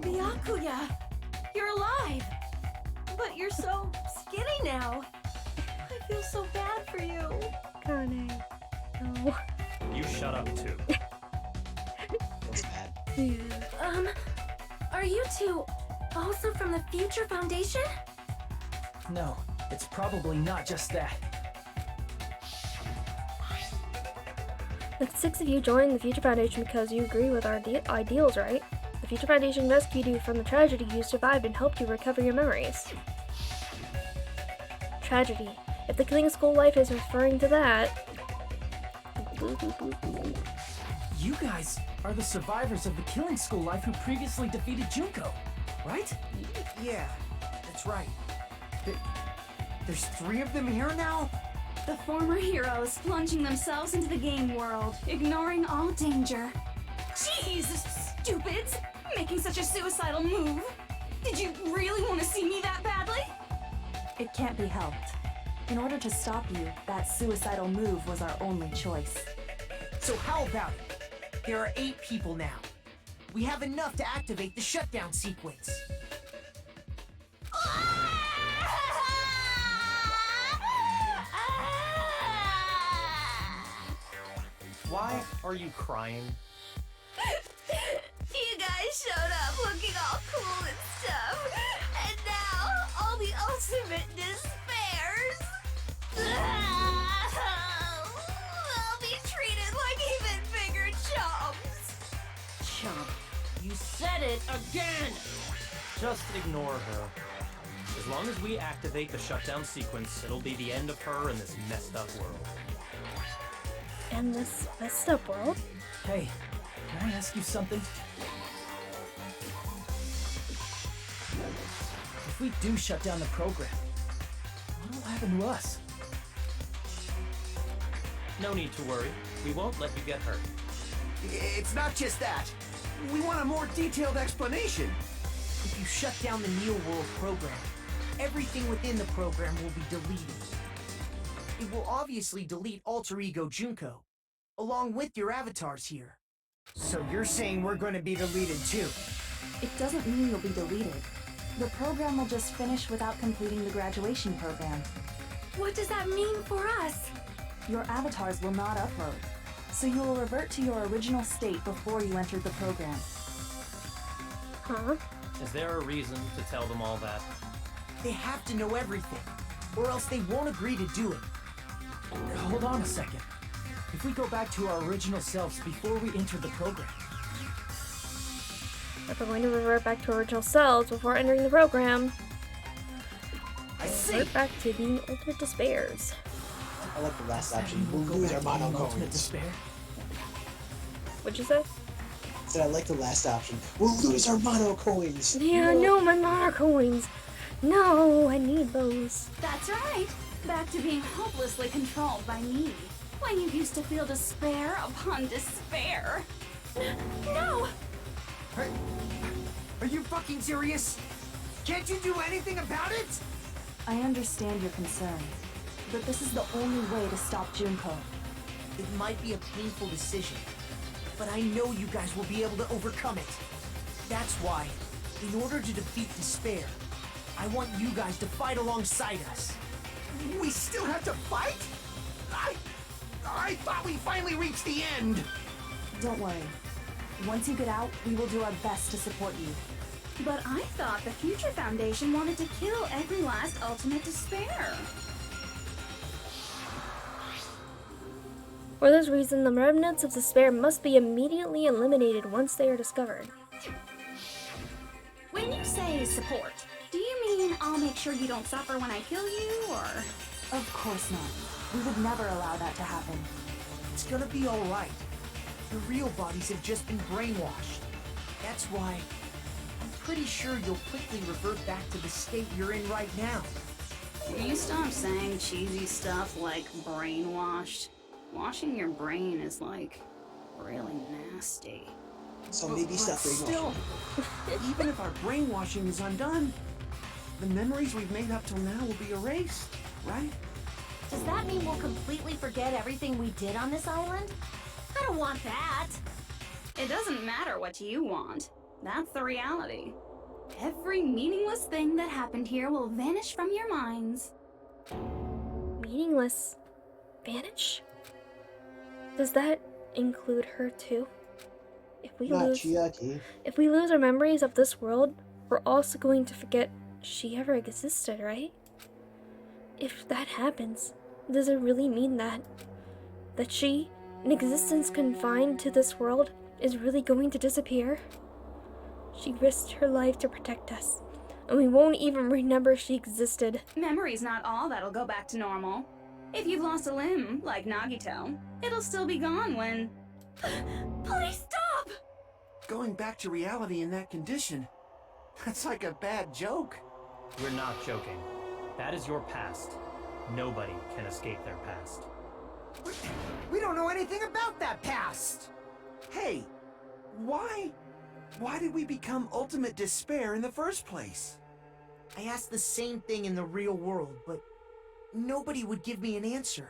Byakuya, you're alive. But you're so skinny now. I feel so bad for you. Kane. No. You shut up too. That's bad. Are you two also from the Future Foundation? No, it's probably not just that. The 6 of you joined the Future Foundation because you agree with our ideals, right? The Future Foundation rescued you from the tragedy you survived and helped you recover your memories. Tragedy. If the killing school life is referring to that... You guys are the survivors of the killing school life who previously defeated Junko, right? Yeah, that's right. There's 3 of them here now? The former heroes plunging themselves into the game world, ignoring all danger. Jeez, stupids! Making such a suicidal move. Did you really want to see me that badly? It can't be helped. In order to stop you, that suicidal move was our only choice. So how about it? There are 8 people now. We have enough to activate the shutdown sequence. Why are you crying? You guys showed up looking all cool and stuff, and now all the ultimate despairs. I'll be treated like even bigger chumps. Chump, you said it again! Just ignore her. As long as we activate the shutdown sequence, it'll be the end of her in this messed up world. And this messed up world? Hey, can I ask you something? If we do shut down the program, what will happen to us? No need to worry. We won't let you get hurt. It's not just that. We want a more detailed explanation. If you shut down the Neo World program, everything within the program will be deleted. It will obviously delete Alter Ego Junko, along with your avatars here. So you're saying we're going to be deleted too? It doesn't mean you'll be deleted. The program will just finish without completing the graduation program. What does that mean for us? Your avatars will not upload, so you will revert to your original state before you entered the program. Huh? Is there a reason to tell them all that? They have to know everything, or else they won't agree to do it. Hold on a second. If we go back to our original selves before we entered the program, If we're going to revert back to original selves before entering the program, I see. revert back to being ultimate despairs. I like the last option. We'll lose our mono coins. despair. What'd you say? Said I like the last option. We'll lose our mono coins. Yeah, no, my mana coins. No, I need those. That's right. Back to being hopelessly controlled by me. When you used to feel despair upon despair. No! Are you fucking serious? Can't you do anything about it? I understand your concern, but this is the only way to stop Junko. It might be a painful decision, but I know you guys will be able to overcome it. That's why, in order to defeat despair, I want you guys to fight alongside us. We still have to fight? I thought we finally reached the end. Don't worry. Once you get out, we will do our best to support you. But I thought the Future Foundation wanted to kill every last ultimate despair. For this reason, the remnants of despair must be immediately eliminated once they are discovered. When you say support, do you mean I'll make sure you don't suffer when I kill you, or...? Of course not. We would never allow that to happen. It's gonna be alright. Your real bodies have just been brainwashed. That's why I'm pretty sure you'll quickly revert back to the state you're in right now. Will you stop saying cheesy stuff like brainwashed? Washing your brain is like really nasty. So maybe stop Still, even if our brainwashing is undone, the memories we've made up till now will be erased, right? Does that mean we'll completely forget everything we did on this island? I don't want that. It doesn't matter what you want. That's the reality. Every meaningless thing that happened here will vanish from your minds. Meaningless. Vanish? Does that include her too? If we lose our memories of this world, we're also going to forget she ever existed, right? If that happens, does it really mean that she, an existence confined to this world, is really going to disappear? She risked her life to protect us, and we won't even remember she existed. Memory's not all that'll go back to normal. If you've lost a limb, like Nagito, it'll still be gone when... Please stop! Going back to reality in that condition, that's like a bad joke. We're not joking. That is your past. Nobody can escape their past. We don't know anything about that past! Hey, why did we become ultimate despair in the first place? I asked the same thing in the real world, but nobody would give me an answer.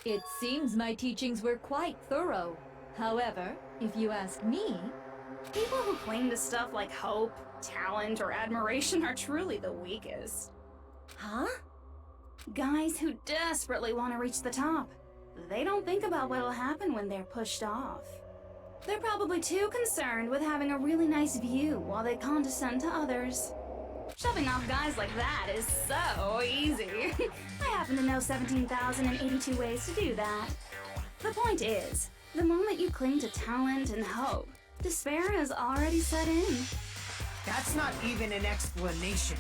It seems my teachings were quite thorough. However, if you ask me... People who cling to stuff like hope, talent, or admiration are truly the weakest. Huh? Guys who desperately want to reach the top. They don't think about what'll happen when they're pushed off. They're probably too concerned with having a really nice view while they condescend to others. Shoving off guys like that is so easy. I happen to know 17,082 ways to do that. The point is, the moment you cling to talent and hope, despair has already set in. That's not even an explanation.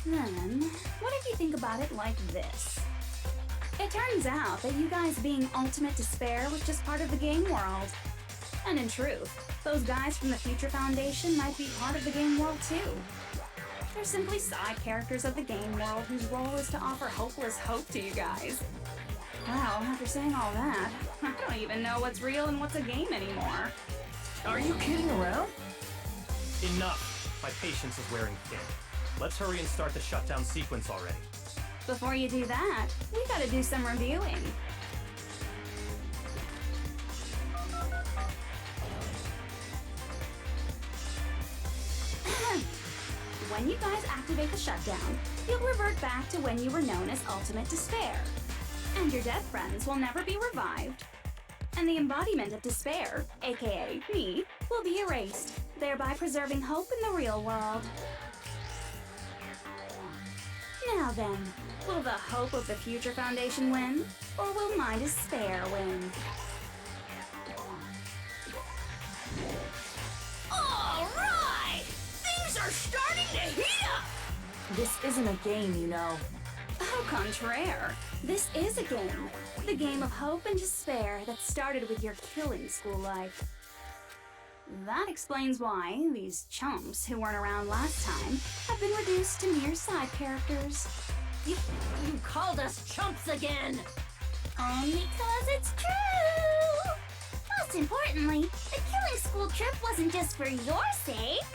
Then, what if you think about it like this? It turns out that you guys being ultimate despair was just part of the game world. And in truth, those guys from the Future Foundation might be part of the game world too. They're simply side characters of the game world whose role is to offer hopeless hope to you guys. Well, after saying all that, I don't even know what's real and what's a game anymore. Are you kidding around? Enough. My patience is wearing thin. Let's hurry and start the shutdown sequence already. Before you do that, we gotta do some reviewing. When you guys activate the shutdown, you'll revert back to when you were known as Ultimate Despair. And your dead friends will never be revived. And the embodiment of despair, aka me, will be erased, thereby preserving hope in the real world. Now then, will the hope of the Future Foundation win, or will my despair win? Alright! Things are starting to heat up! This isn't a game, you know. Au contraire, this is a game. The game of hope and despair that started with your killing school life. That explains why these chumps who weren't around last time have been reduced to mere side characters. You called us chumps again! Only 'cause it's true! Most importantly, the killing school trip wasn't just for your sake.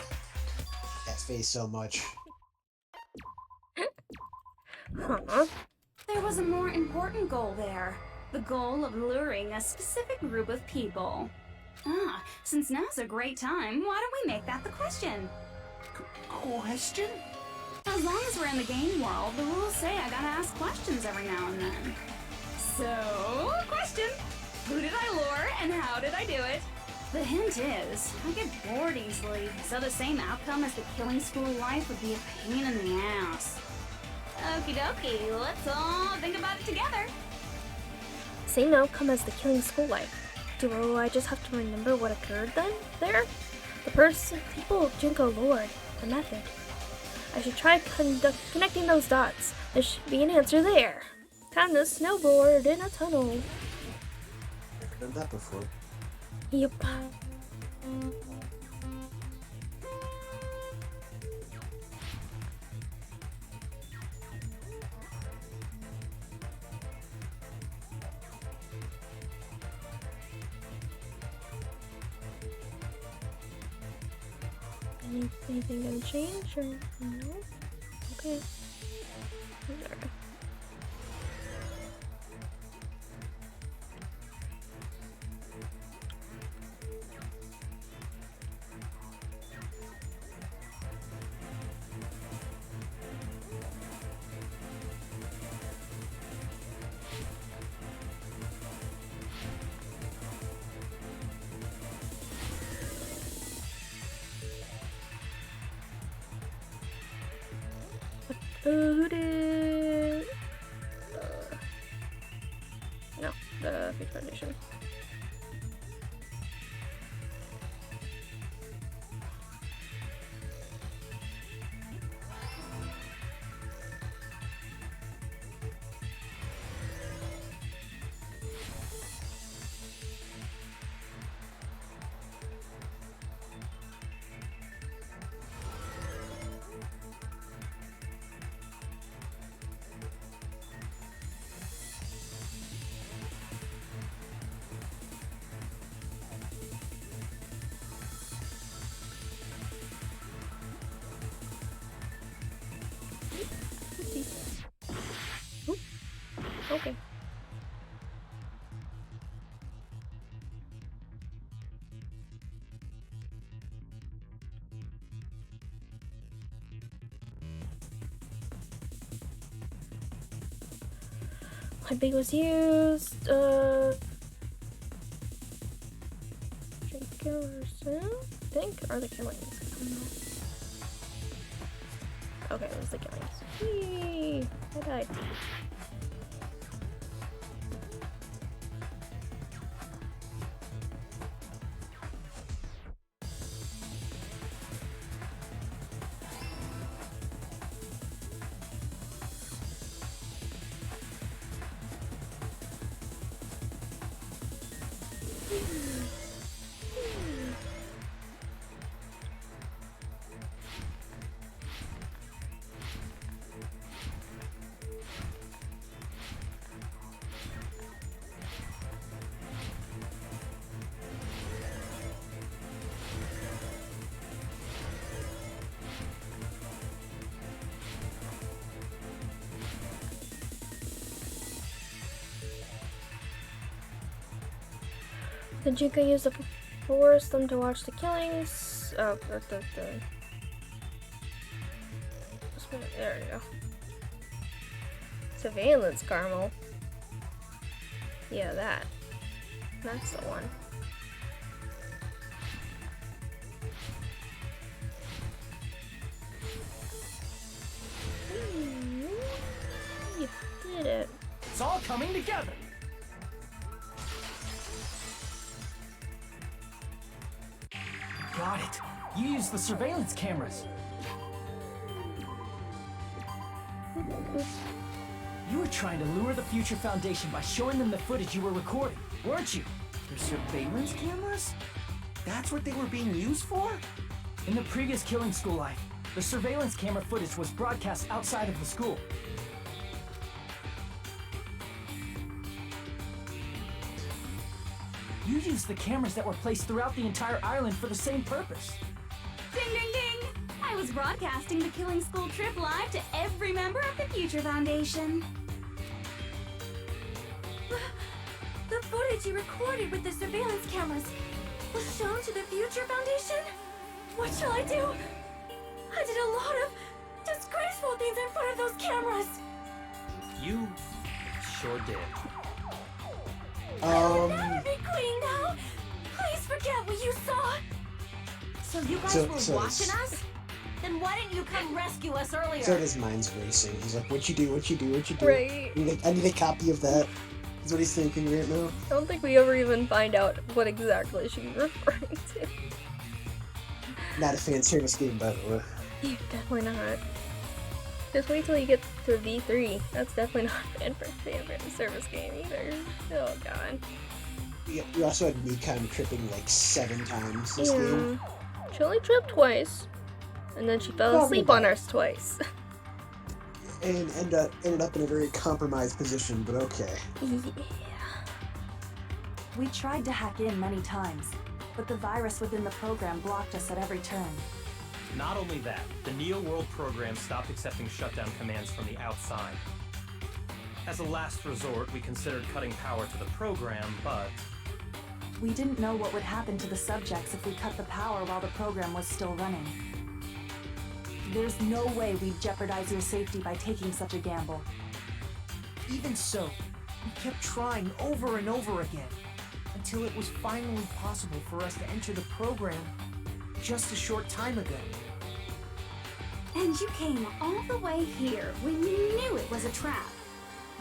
That face so much. Huh? There was a more important goal there. The goal of luring a specific group of people. Since now's a great time, why don't we make that the question? Question? As long as we're in the game world, the rules say I gotta ask questions every now and then. So, question! Who did I lure and how did I do it? The hint is, I get bored easily, so the same outcome as the killing school life would be a pain in the ass. Okie dokie, let's all think about it together. Same outcome as the killing school life. Do I just have to remember what occurred then? There? People Junko lured. The method. I should try connecting those dots. There should be an answer there. Time to snowboard in a tunnel. Never done that before. Yep. Anything gonna change or no? Okay. There. Who did? No, the Fake Foundation. Okay. What big was used? Killers, I think, or the killings. I don't know. Okay, it was the killings. Whee! I died. The Junko used to force them to watch the killings. Oh, there we go. Surveillance caramel. Yeah, that's the one. You did it. It's all coming together. Got it. You used the surveillance cameras. You were trying to lure the Future Foundation by showing them the footage you were recording, weren't you? The surveillance cameras? That's what they were being used for? In the previous Killing School life, the surveillance camera footage was broadcast outside of the school. You used the cameras that were placed throughout the entire island for the same purpose. Ding ding ding! I was broadcasting the Killing School trip live to every member of the Future Foundation. The footage you recorded with the surveillance cameras was shown to the Future Foundation? What shall I do? I did a lot of disgraceful things in front of those cameras. You sure did. I'll never be queen now. Please forget what you saw. So you guys were watching us? Then why didn't you come rescue us earlier? So his mind's racing. He's like, what you do? Right. I need a copy of that. That's what he's thinking right now. I don't think we ever even find out what exactly she's referring to. Not a fan service game, by the way. Yeah, definitely not. Just wait till you get to V3. That's definitely not a fan service game either. Oh god. You also had me kind of tripping like 7 times this game. She only tripped twice. And then she fell asleep on us twice. And ended up in a very compromised position, but okay. Yeah. We tried to hack in many times, but the virus within the program blocked us at every turn. Not only that, the Neo World program stopped accepting shutdown commands from the outside. As a last resort, we considered cutting power to the program, but... We didn't know what would happen to the subjects if we cut the power while the program was still running. There's no way we'd jeopardize your safety by taking such a gamble. Even so, we kept trying over and over again, until it was finally possible for us to enter the program just a short time ago. And you came all the way here when you knew it was a trap.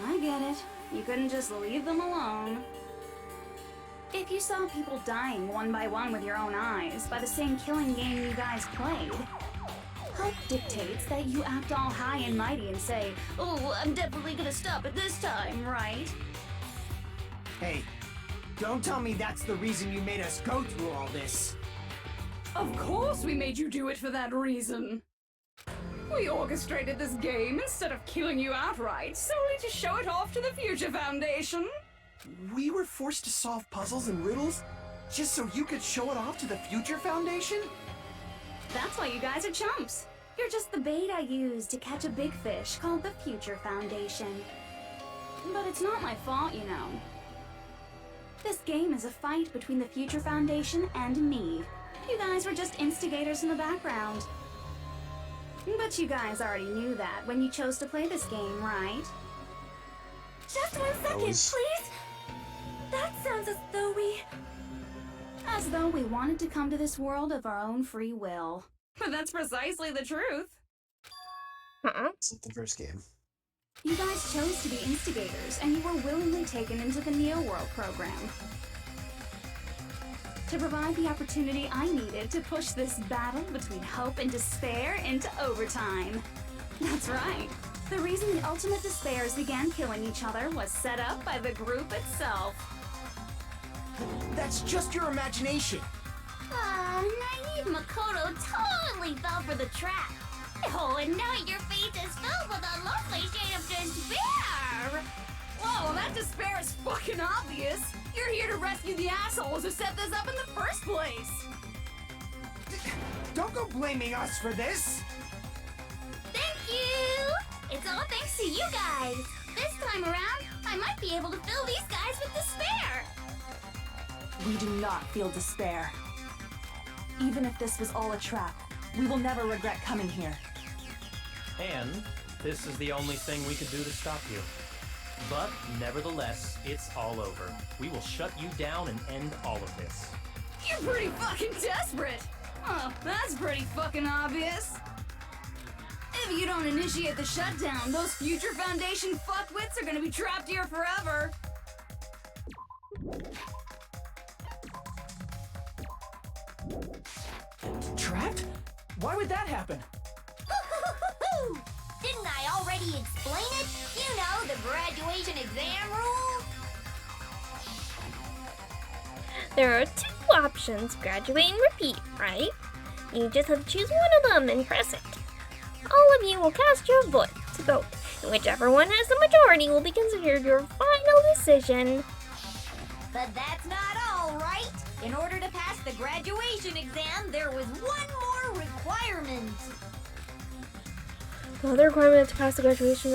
I get it. You couldn't just leave them alone. If you saw people dying one by one with your own eyes by the same killing game you guys played, hope dictates that you act all high and mighty and say, "Oh, I'm definitely gonna stop it this time, right?" Hey, don't tell me that's the reason you made us go through all this. Of course we made you do it for that reason. We orchestrated this game instead of killing you outright, solely to show it off to the Future Foundation. We were forced to solve puzzles and riddles just so you could show it off to the Future Foundation? That's why you guys are chumps. You're just the bait I used to catch a big fish called the Future Foundation. But it's not my fault, you know. This game is a fight between the Future Foundation and me. You guys were just instigators in the background. But you guys already knew that when you chose to play this game, right? Just 1 second, please. That sounds as though we... As though we wanted to come to this world of our own free will. But that's precisely the truth. It's like the first game. You guys chose to be instigators, and you were willingly taken into the Neo World program. To provide the opportunity I needed to push this battle between hope and despair into overtime. That's right. The reason the Ultimate Despairs began killing each other was set up by the group itself. That's just your imagination. Naive Makoto totally fell for the trap. Oh, and now your face is filled with a lovely shade of despair. Whoa, that despair is fucking obvious. You're here to rescue the assholes who set this up in the first place. Don't go blaming us for this. Thank you. It's all thanks to you guys. This time around, I might be able to fill these guys with despair. We do not feel despair. Even if this was all a trap, we will never regret coming here. And this is the only thing we could do to stop you. But nevertheless, it's all over. We will shut you down and end all of this. You're pretty fucking desperate! Oh, that's pretty fucking obvious. If you don't initiate the shutdown, those future Foundation fuckwits are gonna be trapped here forever. Trapped? Why would that happen? Didn't I already explain it? You know, the graduation exam rules. There are two options, graduate and repeat, right? You just have to choose one of them and press it. All of you will cast your vote, and whichever one has the majority will be considered your final decision. But that's not all, right? In order to pass the graduation exam, there was one more requirement. The other requirement to pass the graduation,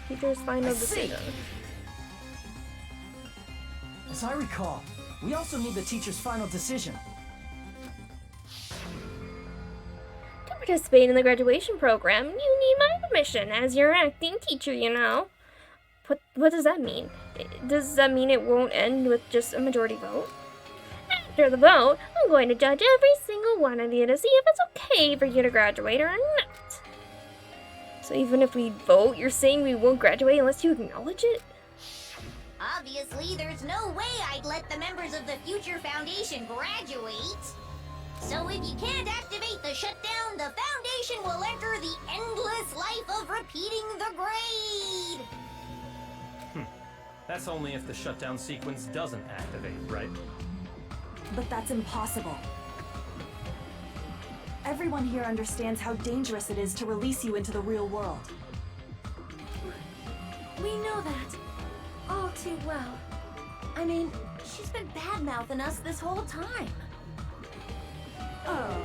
teacher's final decision. As I recall, we also need the teacher's final decision. To participate in the graduation program, you need my permission as your acting teacher, you know. What does that mean? Does that mean it won't end with just a majority vote? After the vote, I'm going to judge every single one of you to see if it's okay for you to graduate or not. So even if we vote, you're saying we won't graduate unless you acknowledge it? Obviously, there's no way I'd let the members of the Future Foundation graduate. So if you can't activate the shutdown, the Foundation will enter the endless life of repeating the grade. That's only if the shutdown sequence doesn't activate, right? But that's impossible. Everyone here understands how dangerous it is to release you into the real world. We know that. All too well. I mean, she's been bad-mouthing us this whole time. Oh.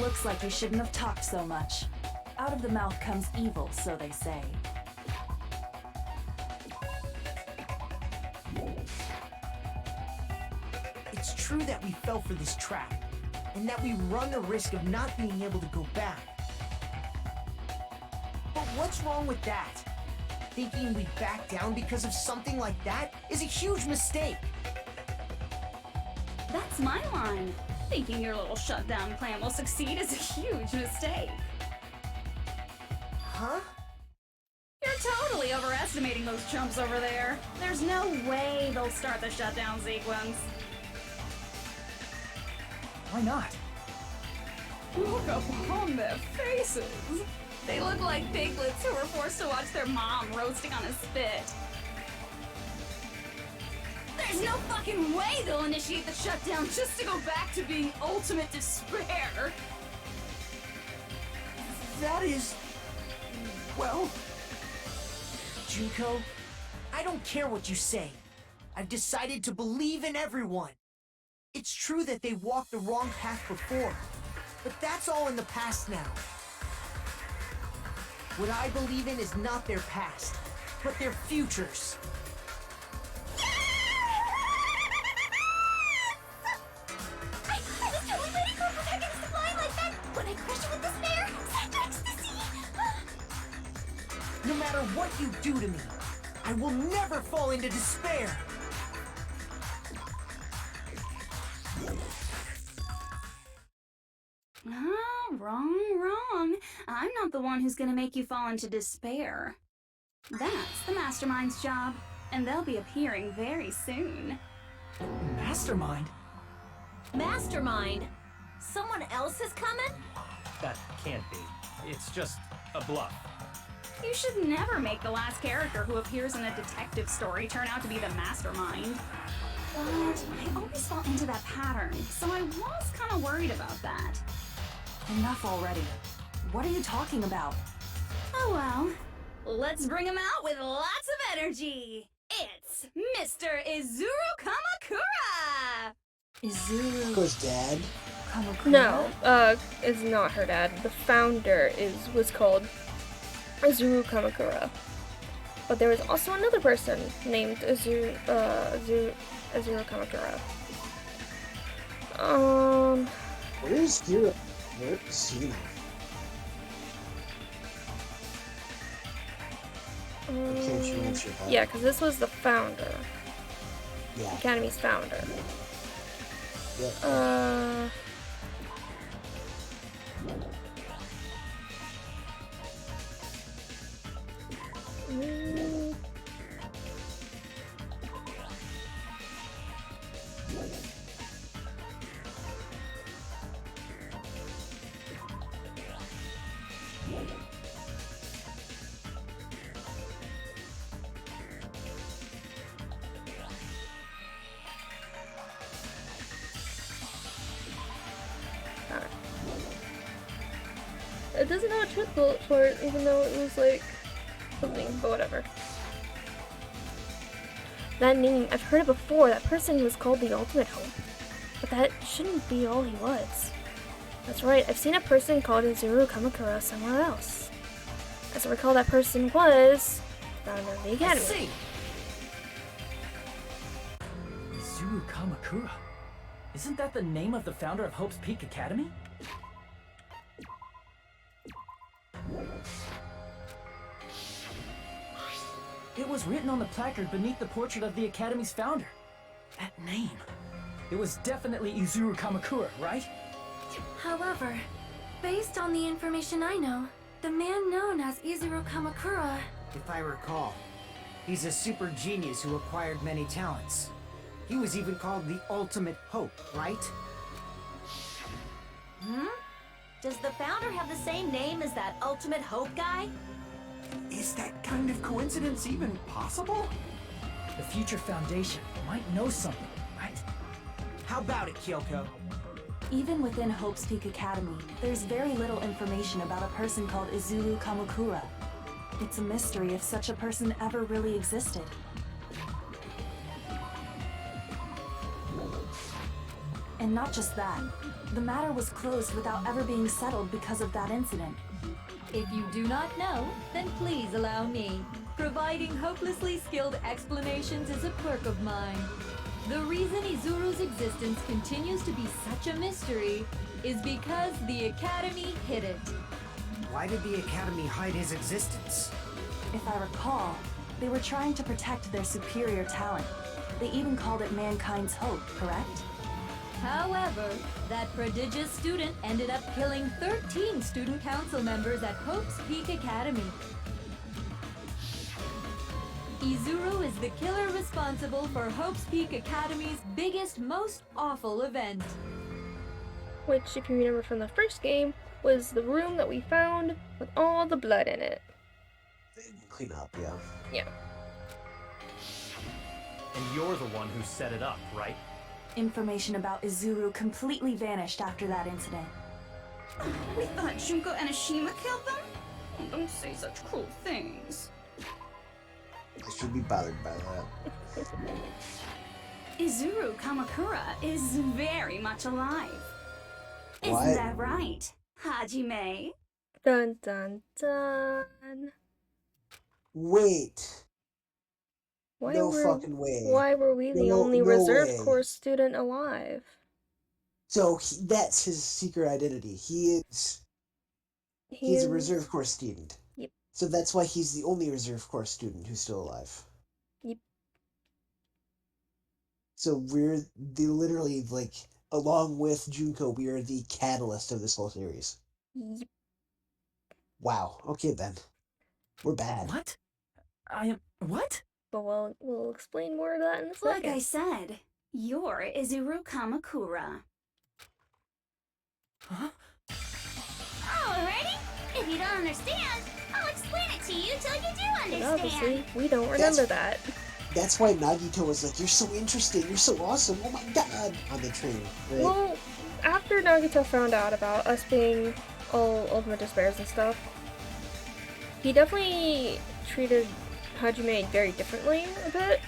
Looks like you shouldn't have talked so much. Out of the mouth comes evil, so they say. It's true that we fell for this trap, and that we run the risk of not being able to go back. But what's wrong with that? Thinking we'd back down because of something like that is a huge mistake. That's my line. Thinking your little shutdown plan will succeed is a huge mistake. Huh? You're totally overestimating those chumps over there. There's no way they'll start the shutdown sequence. Why not? Look upon their faces. They look like piglets who were forced to watch their mom roasting on a spit. There's no fucking way they'll initiate the shutdown just to go back to being ultimate despair. That is... well... Junko, I don't care what you say. I've decided to believe in everyone. It's true that they walked the wrong path before, but that's all in the past now. What I believe in is not their past, but their futures. I was totally waiting for Protagonists to fly like that when I crushed you with despair. Such ecstasy! No matter what you do to me, I will never fall into despair. Wrong. I'm not the one who's gonna make you fall into despair. That's the Mastermind's job, and they'll be appearing very soon. Mastermind? Mastermind? Someone else is coming? That can't be. It's just a bluff. You should never make the last character who appears in a detective story turn out to be the Mastermind. But I always fall into that pattern, so I was kind of worried about that. Enough already. What are you talking about? Oh well. Let's bring him out with lots of energy. It's Mr. Izuru Kamakura! Goes dad. Kamakura? No, it's not her dad. The founder was called Izuru Kamakura. But there was also another person named Azuro Kamakura. Where's Hero? Where's Hero? Can't you answer that? Yeah, because this was the founder. Yeah. Academy's founder. Yep. It doesn't have a truth bullet for it, even though it was like something, but whatever. That name, I've heard it before. That person was called the Ultimate Hope. But that shouldn't be all he was. That's right, I've seen a person called Izuru Kamakura somewhere else. As I recall, that person was founder of the Academy. I see. Izuru Kamakura. Isn't that the name of the founder of Hope's Peak Academy? It was written on the placard beneath the portrait of the Academy's founder. That name. It was definitely Izuru Kamakura, right? However, based on the information I know, the man known as Izuru Kamakura... If I recall, he's a super genius who acquired many talents. He was even called the Ultimate Hope, right? Does the founder have the same name as that Ultimate Hope guy? Is that kind of coincidence even possible? The Future Foundation might know something, right? How about it, Kyoko? Even within Hope's Peak Academy, there's very little information about a person called Izuru Kamakura. It's a mystery if such a person ever really existed. And not just that, the matter was closed without ever being settled because of that incident. If you do not know, then please allow me. Providing hopelessly skilled explanations is a quirk of mine. The reason Izuru's existence continues to be such a mystery is because the Academy hid it. Why did the Academy hide his existence? If I recall, they were trying to protect their superior talent. They even called it mankind's hope, correct? However, that prodigious student ended up killing 13 student council members at Hope's Peak Academy. Izuru is the killer responsible for Hope's Peak Academy's biggest, most awful event. Which, if you remember from the first game, was the room that we found with all the blood in it. Clean up, yeah. Yeah. And you're the one who set it up, right? Information about Izuru completely vanished after that incident. We thought Junko and Ashima killed them? Don't say such cruel things. I should be bothered by that. Izuru Kamakura is very much alive. What? Isn't that right, Hajime? Dun dun dun. Wait. Why No were, fucking way. Why were we the No- only no reserve way. corps student alive? So that's his secret identity. He's a reserve corps student. Yep. So that's why he's the only reserve corps student who's still alive. Yep. So we're literally, like, along with Junko, we are the catalyst of this whole series. Yep. Wow. Okay then. We're bad. What? What? But we'll explain more of that in a second. Like I said, you're Izuru Kamakura. Huh? Alrighty. If you don't understand, I'll explain it to you till you do But understand. obviously, we don't remember that. That's why Nagito was like, "You're so interesting. You're so awesome. Oh my god!" on the train. Right? Well, after Nagito found out about us being all Ultimate Despairs and stuff, he definitely treated Hajime very differently a bit.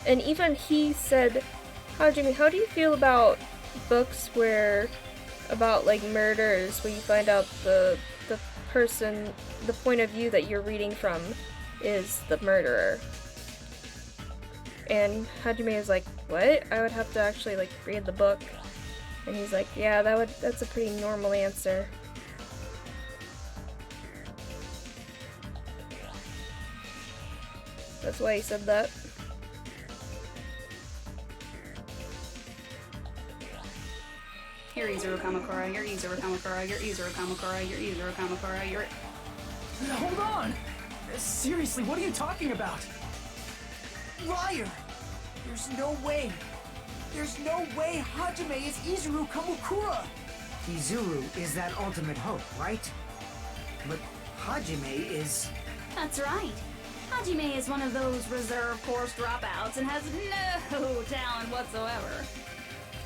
And even he said, "Hajime, how do you feel about books about like murders, where you find out the person, the point of view that you're reading from is the murderer. And Hajime is like, what? I would have to actually like read the book. And he's like, yeah, that's a pretty normal answer. That's why he said that. You're Izuru Kamakura, you're Izuru Kamakura, you're Izuru Kamakura, you're Izuru Kamakura, you're... Hold on! Seriously, what are you talking about? Liar! There's no way. There's no way Hajime is Izuru Kamakura! Izuru is that ultimate hope, right? But Hajime is... That's right. Hajime is one of those reserve course dropouts and has no talent whatsoever.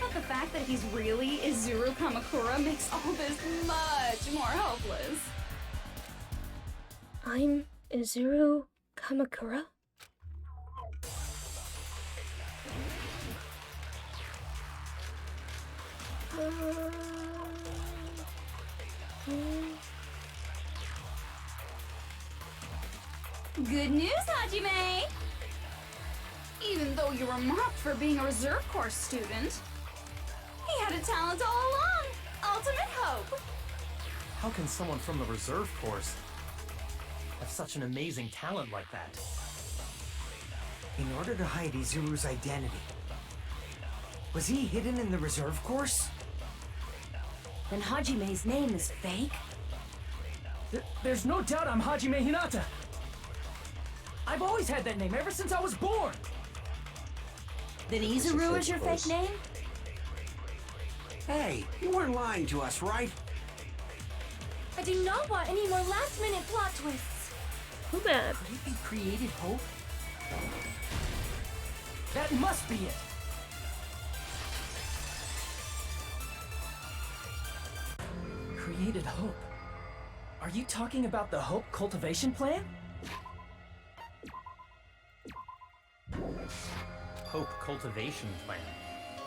But the fact that he's really Izuru Kamakura makes all this much more hopeless. I'm Izuru Kamakura? Good news, Hajime! Even though you were mocked for being a reserve course student, he had a talent all along! Ultimate hope! How can someone from the reserve course have such an amazing talent like that? In order to hide Izuru's identity, was he hidden in the reserve course? Then Hajime's name is fake? There's no doubt I'm Hajime Hinata! I've always had that name ever since I was born! Then Izuru is your fake name? Hey, you weren't lying to us, right? I do not want any more last-minute plot twists. Too bad. Could it be created hope? That must be it! Created hope. Are you talking about the Hope Cultivation Plan? Hope Cultivation Plan.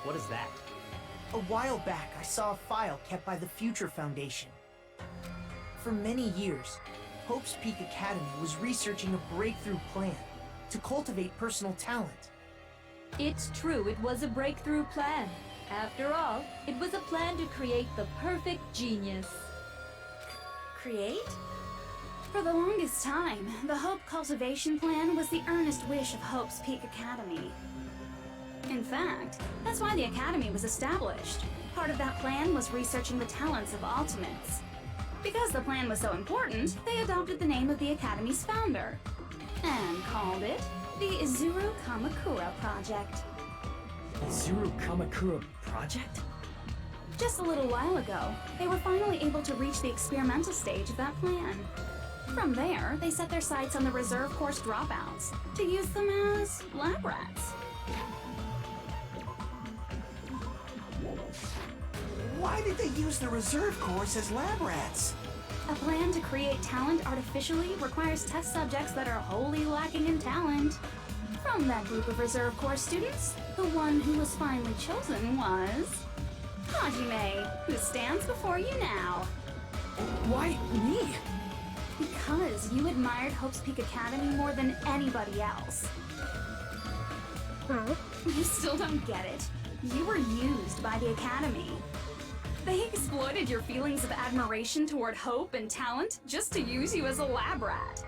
What is that? A while back, I saw a file kept by the Future Foundation. For many years, Hope's Peak Academy was researching a breakthrough plan to cultivate personal talent. It's true, it was a breakthrough plan. After all, it was a plan to create the perfect genius. Create? For the longest time, the Hope Cultivation Plan was the earnest wish of Hope's Peak Academy. In fact, that's why the Academy was established. Part of that plan was researching the talents of Ultimates. Because the plan was so important, they adopted the name of the Academy's founder and called it the Izuru Kamakura Project. Izuru Kamakura Project? Just a little while ago, they were finally able to reach the experimental stage of that plan. From there, they set their sights on the reserve course dropouts to use them as lab rats. Why did they use the reserve course as lab rats? A plan to create talent artificially requires test subjects that are wholly lacking in talent. From that group of reserve course students, the one who was finally chosen was Hajime, who stands before you now. Why me? Because you admired Hope's Peak Academy more than anybody else. Huh? You still don't get it. You were used by the Academy. They exploited your feelings of admiration toward hope and talent just to use you as a lab rat.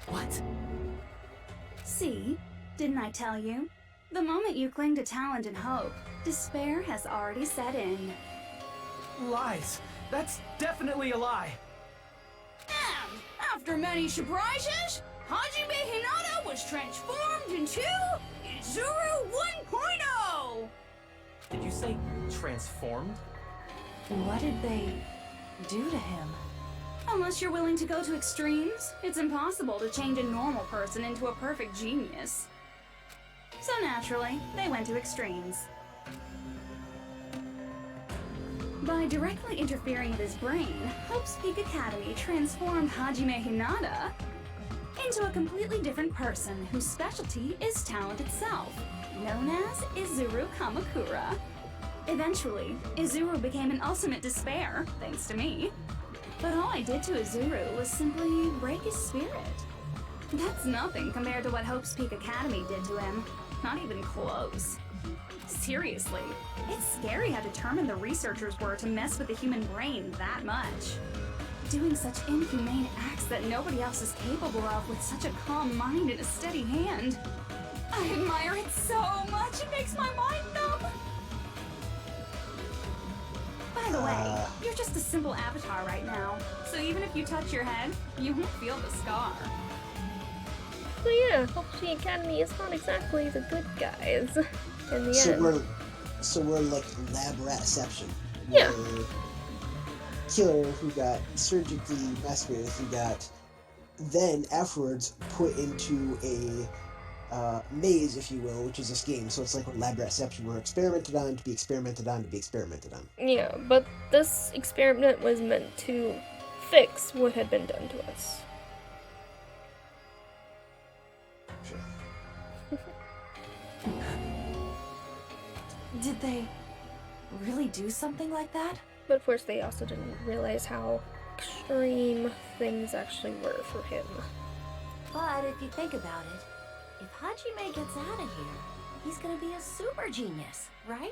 What? See? Didn't I tell you? The moment you cling to talent and hope, despair has already set in. Lies. That's definitely a lie. And after many surprises, Hajime Hinata was transformed into Izuru 1.0! Did you say transformed? What did they do to him? Unless you're willing to go to extremes, it's impossible to change a normal person into a perfect genius. So naturally, they went to extremes. By directly interfering with his brain, Hope's Peak Academy transformed Hajime Hinata into a completely different person whose specialty is talent itself, known as Izuru Kamakura. Eventually, Izuru became an ultimate despair, thanks to me. But all I did to Izuru was simply break his spirit. That's nothing compared to what Hope's Peak Academy did to him. Not even close. Seriously, it's scary how determined the researchers were to mess with the human brain that much. Doing such inhumane acts that nobody else is capable of with such a calm mind and a steady hand. I admire it so much, it makes my mind numb. By the way, you're just a simple avatar right now, so even if you touch your head, you won't feel the scar. So yeah, Hope's Peak Academy is not exactly the good guys in the end. So we're like lab ratception. Yeah. We're killer who got surgically messed with, who got then afterwards put into a maze, if you will, which is this game. So it's like we're lab ratception. We're experimented on to be experimented on to be experimented on. Yeah, but this experiment was meant to fix what had been done to us. Sure. Did they really do something like that? But of course they also didn't realize how extreme things actually were for him. But if you think about it, if Hajime gets out of here, he's gonna be a super genius, right?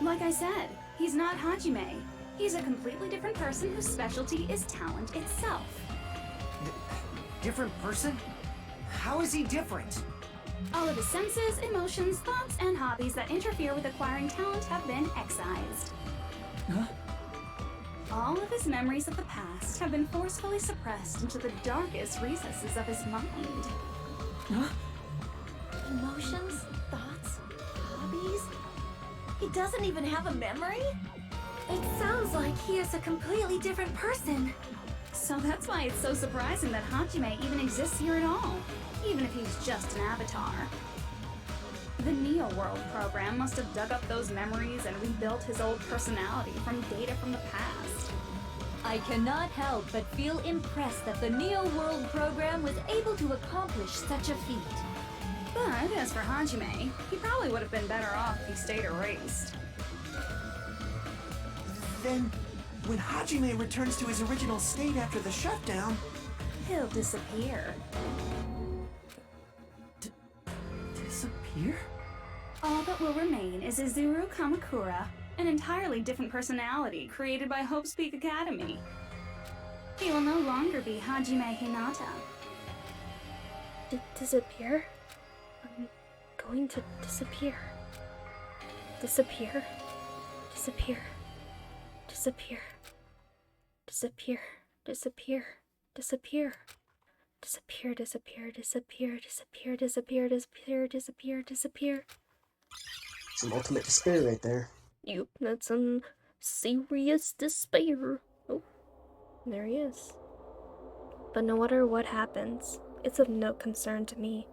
Like I said, he's not Hajime. He's a completely different person whose specialty is talent itself. Different person? How is he different? All of his senses, emotions, thoughts, and hobbies that interfere with acquiring talent have been excised. Huh? All of his memories of the past have been forcefully suppressed into the darkest recesses of his mind. Huh? Emotions, thoughts, hobbies? He doesn't even have a memory? It sounds like he is a completely different person. So that's why it's so surprising that Hajime even exists here at all, even if he's just an avatar. The Neo World program must have dug up those memories and rebuilt his old personality from data from the past. I cannot help but feel impressed that the Neo World program was able to accomplish such a feat. But as for Hajime, he probably would have been better off if he stayed erased. Then, when Hajime returns to his original state after the shutdown, He'll disappear. Disappear? All that will remain is Izuru Kamakura, an entirely different personality created by Hope's Peak Academy. He will no longer be Hajime Hinata. Disappear? I'm going to disappear. Disappear. Disappear. Disappear. Disappear. Disappear. Disappear. Disappear, disappear, disappear, disappear, disappear, disappear, disappear, disappear. Some ultimate despair right there. Yep, that's some serious despair. Oh, there he is. But no matter what happens, it's of no concern to me.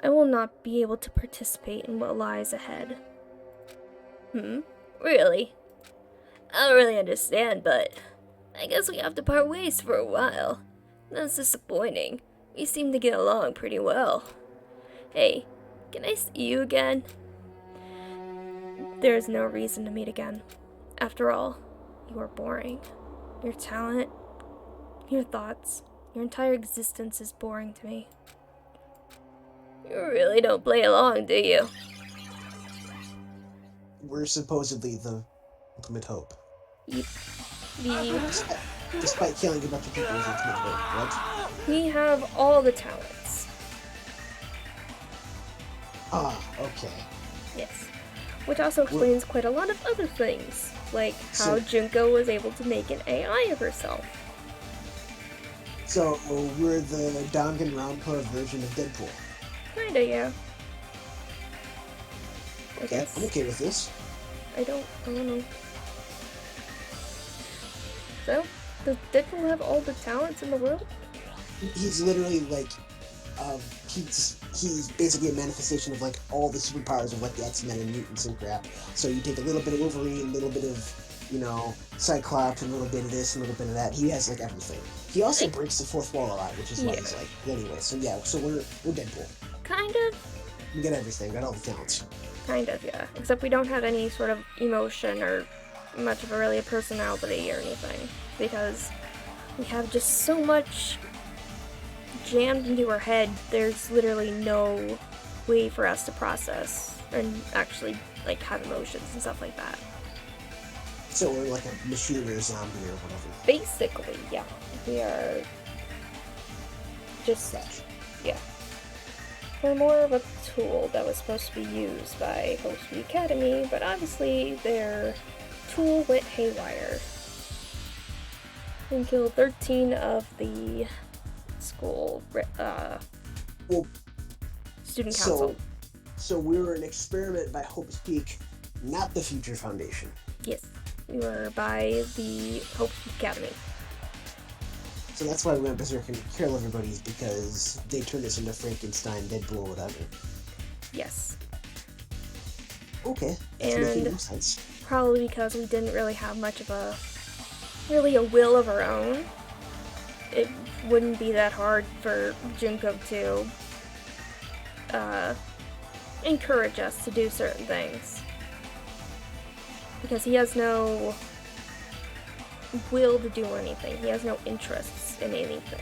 I will not be able to participate in what lies ahead. Really? I don't really understand, but I guess we have to part ways for a while. That's disappointing. We seem to get along pretty well. Hey, can I see you again? There is no reason to meet again. After all, you are boring. Your talent, your thoughts, your entire existence is boring to me. You really don't play along, do you? We're supposedly the ultimate hope. Despite killing a bunch of people with ultimate hope, right? We have all the talents. Ah, okay. Yes. Which also explains quite a lot of other things, like how Junko was able to make an AI of herself. So, we're the Danganronpa version of Deadpool. Kinda, yeah. Okay, I'm okay with this. I don't know. So, does Deadpool have all the talents in the world? He's literally like, he's basically a manifestation of like all the superpowers of what the X-Men and mutants and crap. So you take a little bit of Wolverine, a little bit of, you know, Cyclops, a little bit of this, a little bit of that. He has like everything. He also breaks the fourth wall a lot, which is why he's like, anyway. So yeah, so we're Deadpool. Kind of. We got everything, got all the talents. Kind of, yeah. Except we don't have any sort of emotion or much of a really a personality or anything. Because we have just so much jammed into our head, there's literally no way for us to process and actually like have emotions and stuff like that. So we're like a machine or a zombie or whatever. Basically, yeah. We are just yeah. We're more of a tool that was supposed to be used by Hope Speed Academy, but obviously their tool went haywire and killed 13 of the school student council. So we were an experiment by Hope's Peak, not the Future Foundation. Yes, we were by the Hope Academy. So that's why we went berserk and kill everybody, is because they turned us into Frankenstein, Deadpool, whatever. Yes. Okay, that's making no sense. Probably because we didn't really have much of a will of our own. It wouldn't be that hard for Junko to encourage us to do certain things. Because he has no will to do anything. He has no interests in anything.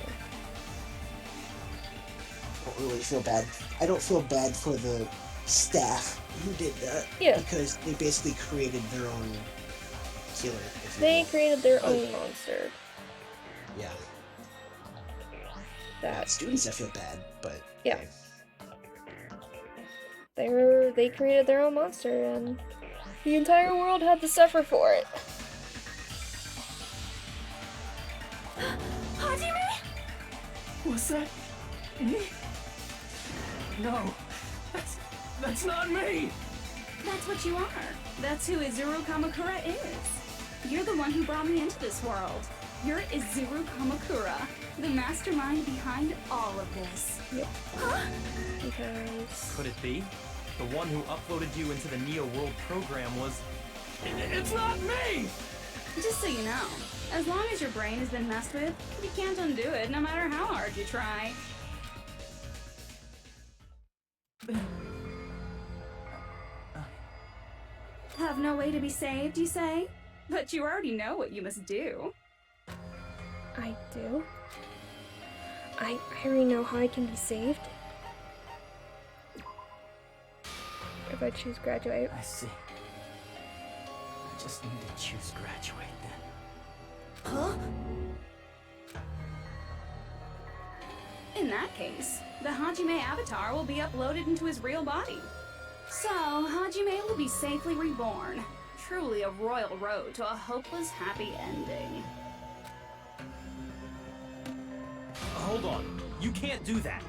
I don't really feel bad. I don't feel bad for the staff who did that. Yeah. Because they basically created their own killer. They created their own monster. Yeah. That students, I feel bad, but yeah. They created their own monster, and the entire world had to suffer for it. Hajime? Was that me? No, that's not me. That's what you are. That's who Izuru Kamakura is. You're the one who brought me into this world. You're Izuru Kamakura, the mastermind behind all of this. Yep. Huh? Because... Could it be? The one who uploaded you into the Neo World program was... It's not me! Just so you know, as long as your brain has been messed with, you can't undo it no matter how hard you try. Have no way to be saved, you say? But you already know what you must do. I do? I already know how I can be saved. If I choose graduate. I see. I just need to choose graduate then. Huh? In that case, the Hajime avatar will be uploaded into his real body. So, Hajime will be safely reborn. Truly a royal road to a hopeless, happy ending. Hold on. You can't do that.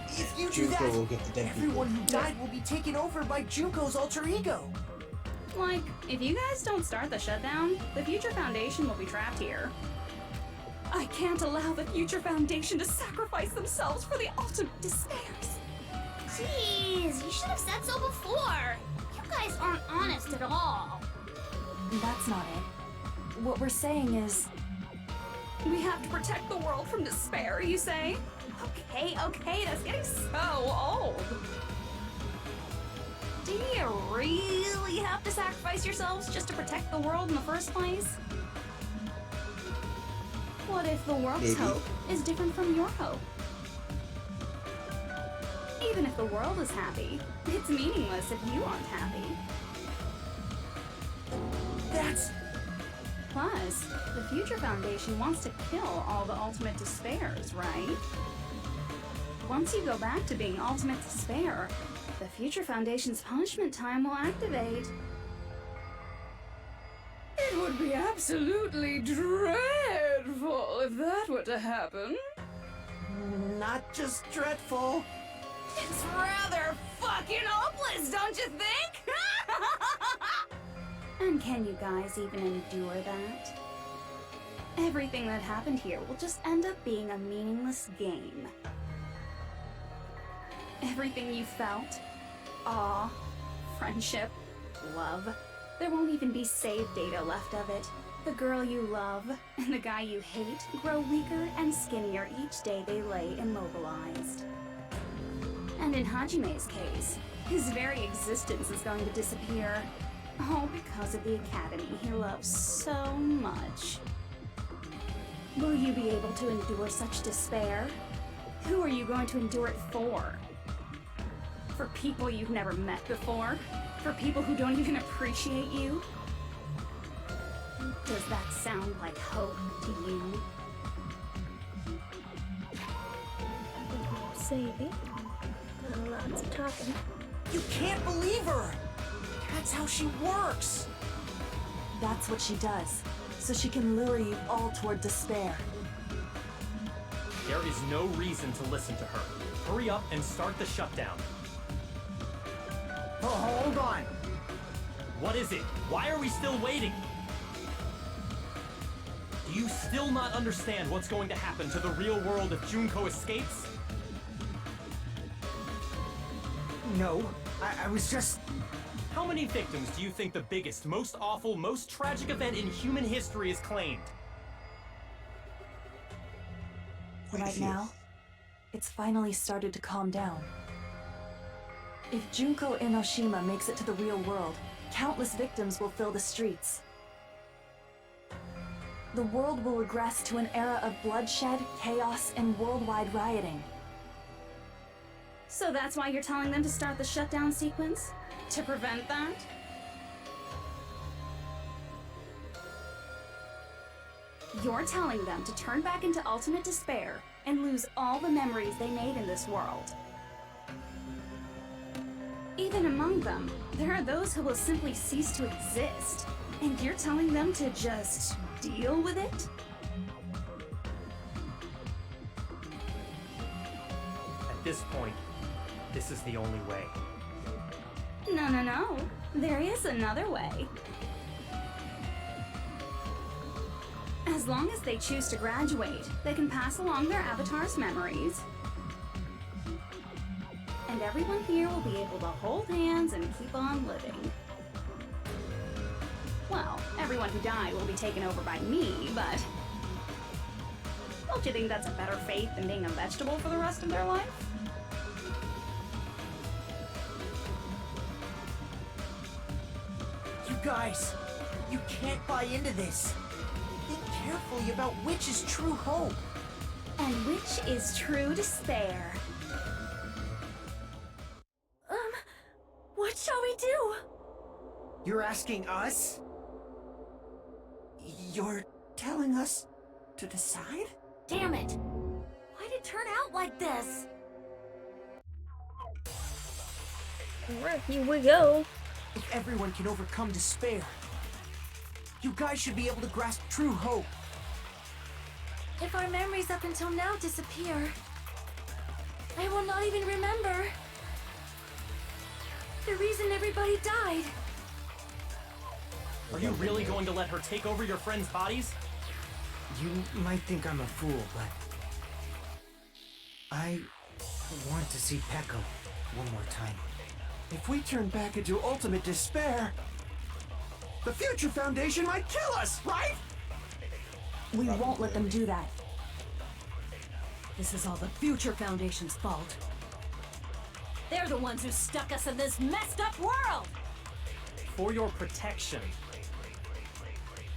If you do Junko that, will get the dead everyone people. who died will be taken over by Junko's alter ego. Like, if you guys don't start the shutdown, the Future Foundation will be trapped here. I can't allow the Future Foundation to sacrifice themselves for the ultimate despairs. Jeez, you should have said so before. You guys aren't honest at all. That's not it. What we're saying is... We have to protect the world from despair, you say? Okay, that's getting so old. Do you really have to sacrifice yourselves just to protect the world in the first place? What if the world's hope is different from your hope? Even if the world is happy, it's meaningless if you aren't happy. That's... Plus, the Future Foundation wants to kill all the ultimate despairs, right? Once you go back to being ultimate despair, the Future Foundation's punishment time will activate. It would be absolutely dreadful if that were to happen. Not just dreadful. It's rather fucking hopeless, don't you think? And can you guys even endure that? Everything that happened here will just end up being a meaningless game. Everything you felt, awe, friendship, love, there won't even be save data left of it. The girl you love and the guy you hate grow weaker and skinnier each day they lay immobilized. And in Hajime's case, his very existence is going to disappear. All because of the academy he loves so much. Will you be able to endure such despair? Who are you going to endure it for? For people you've never met before? For people who don't even appreciate you? Does that sound like hope to you? Sadie. Lots of talking. You can't believe her! That's how she works! That's what she does, so she can lure you all toward despair. There is no reason to listen to her. Hurry up and start the shutdown. Oh, hold on! What is it? Why are we still waiting? Do you still not understand what's going to happen to the real world if Junko escapes? No, I was just... How many victims do you think the biggest, most awful, most tragic event in human history has claimed? Right now, it's finally started to calm down. If Junko Enoshima makes it to the real world, countless victims will fill the streets. The world will regress to an era of bloodshed, chaos, and worldwide rioting. So that's why you're telling them to start the shutdown sequence? To prevent that? You're telling them to turn back into ultimate despair and lose all the memories they made in this world. Even among them, there are those who will simply cease to exist. And you're telling them to just deal with it? At this point, this is the only way. No. There is another way. As long as they choose to graduate, they can pass along their avatar's memories. And everyone here will be able to hold hands and keep on living. Well, everyone who died will be taken over by me, but... Don't you think that's a better fate than being a vegetable for the rest of their life? You guys, you can't buy into this. Think carefully about which is true hope. And which is true despair. What shall we do? You're asking us? You're telling us to decide? Damn it! Why'd it turn out like this? Alright, here we go. If everyone can overcome despair, you guys should be able to grasp true hope. If our memories up until now disappear, I will not even remember the reason everybody died. Are you really going to let her take over your friends' bodies? You might think I'm a fool, but... I want to see Peko one more time. If we turn back into ultimate despair, the Future Foundation might kill us, right? We won't let them do that. This is all the Future Foundation's fault. They're the ones who stuck us in this messed up world! For your protection.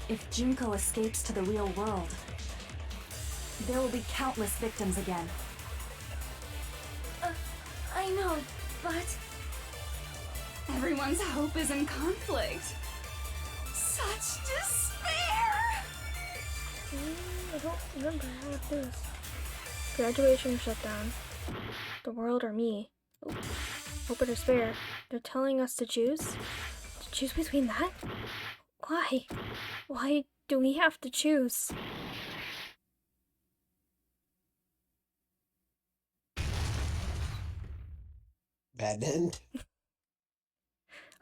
If Junko escapes to the real world, there will be countless victims again. I know, but... Everyone's hope is in conflict. Such despair! I don't remember how it is. Graduation or shutdown. The world or me. Ooh. Hope or despair. They're telling us to choose? To choose between that? Why? Why do we have to choose? Bad end.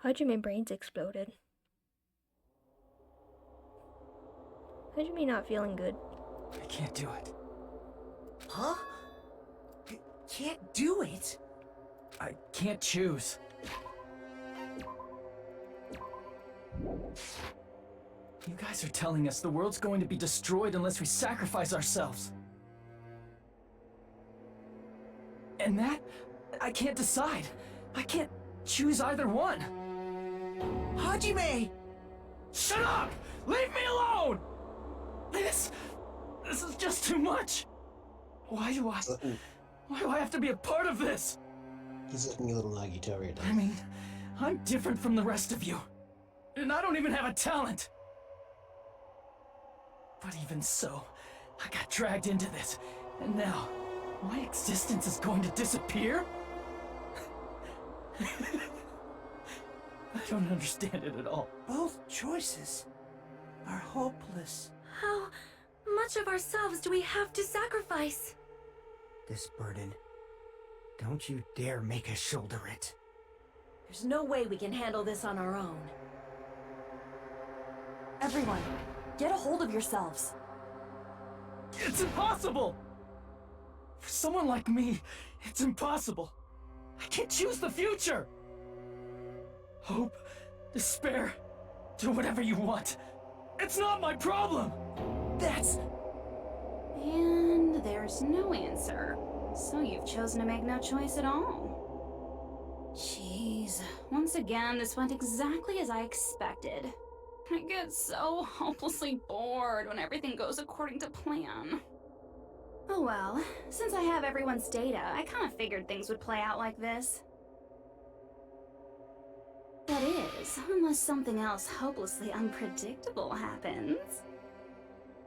Hajime brains exploded. Hajime not feeling good. I can't do it. Huh? You can't do it? I can't choose. You guys are telling us the world's going to be destroyed unless we sacrifice ourselves. And that, I can't decide. I can't choose either one. Hajime! Shut up! Leave me alone! This This is just too much. Why do I have to be a part of this? He's looking a little Nagito right now. I mean, I'm different from the rest of you. And I don't even have a talent. But even so, I got dragged into this. And now, my existence is going to disappear? I don't understand it at all. Both choices are hopeless. How much of ourselves do we have to sacrifice? This burden, don't you dare make us shoulder it. There's no way we can handle this on our own. Everyone, get a hold of yourselves. It's impossible! For someone like me, it's impossible. I can't choose the future! Hope, despair, do whatever you want. It's not my problem! That's... And there's no answer. So you've chosen to make no choice at all. Jeez. Once again, this went exactly as I expected. I get so hopelessly bored when everything goes according to plan. Oh well, since I have everyone's data, I kind of figured things would play out like this. That is, unless something else hopelessly unpredictable happens.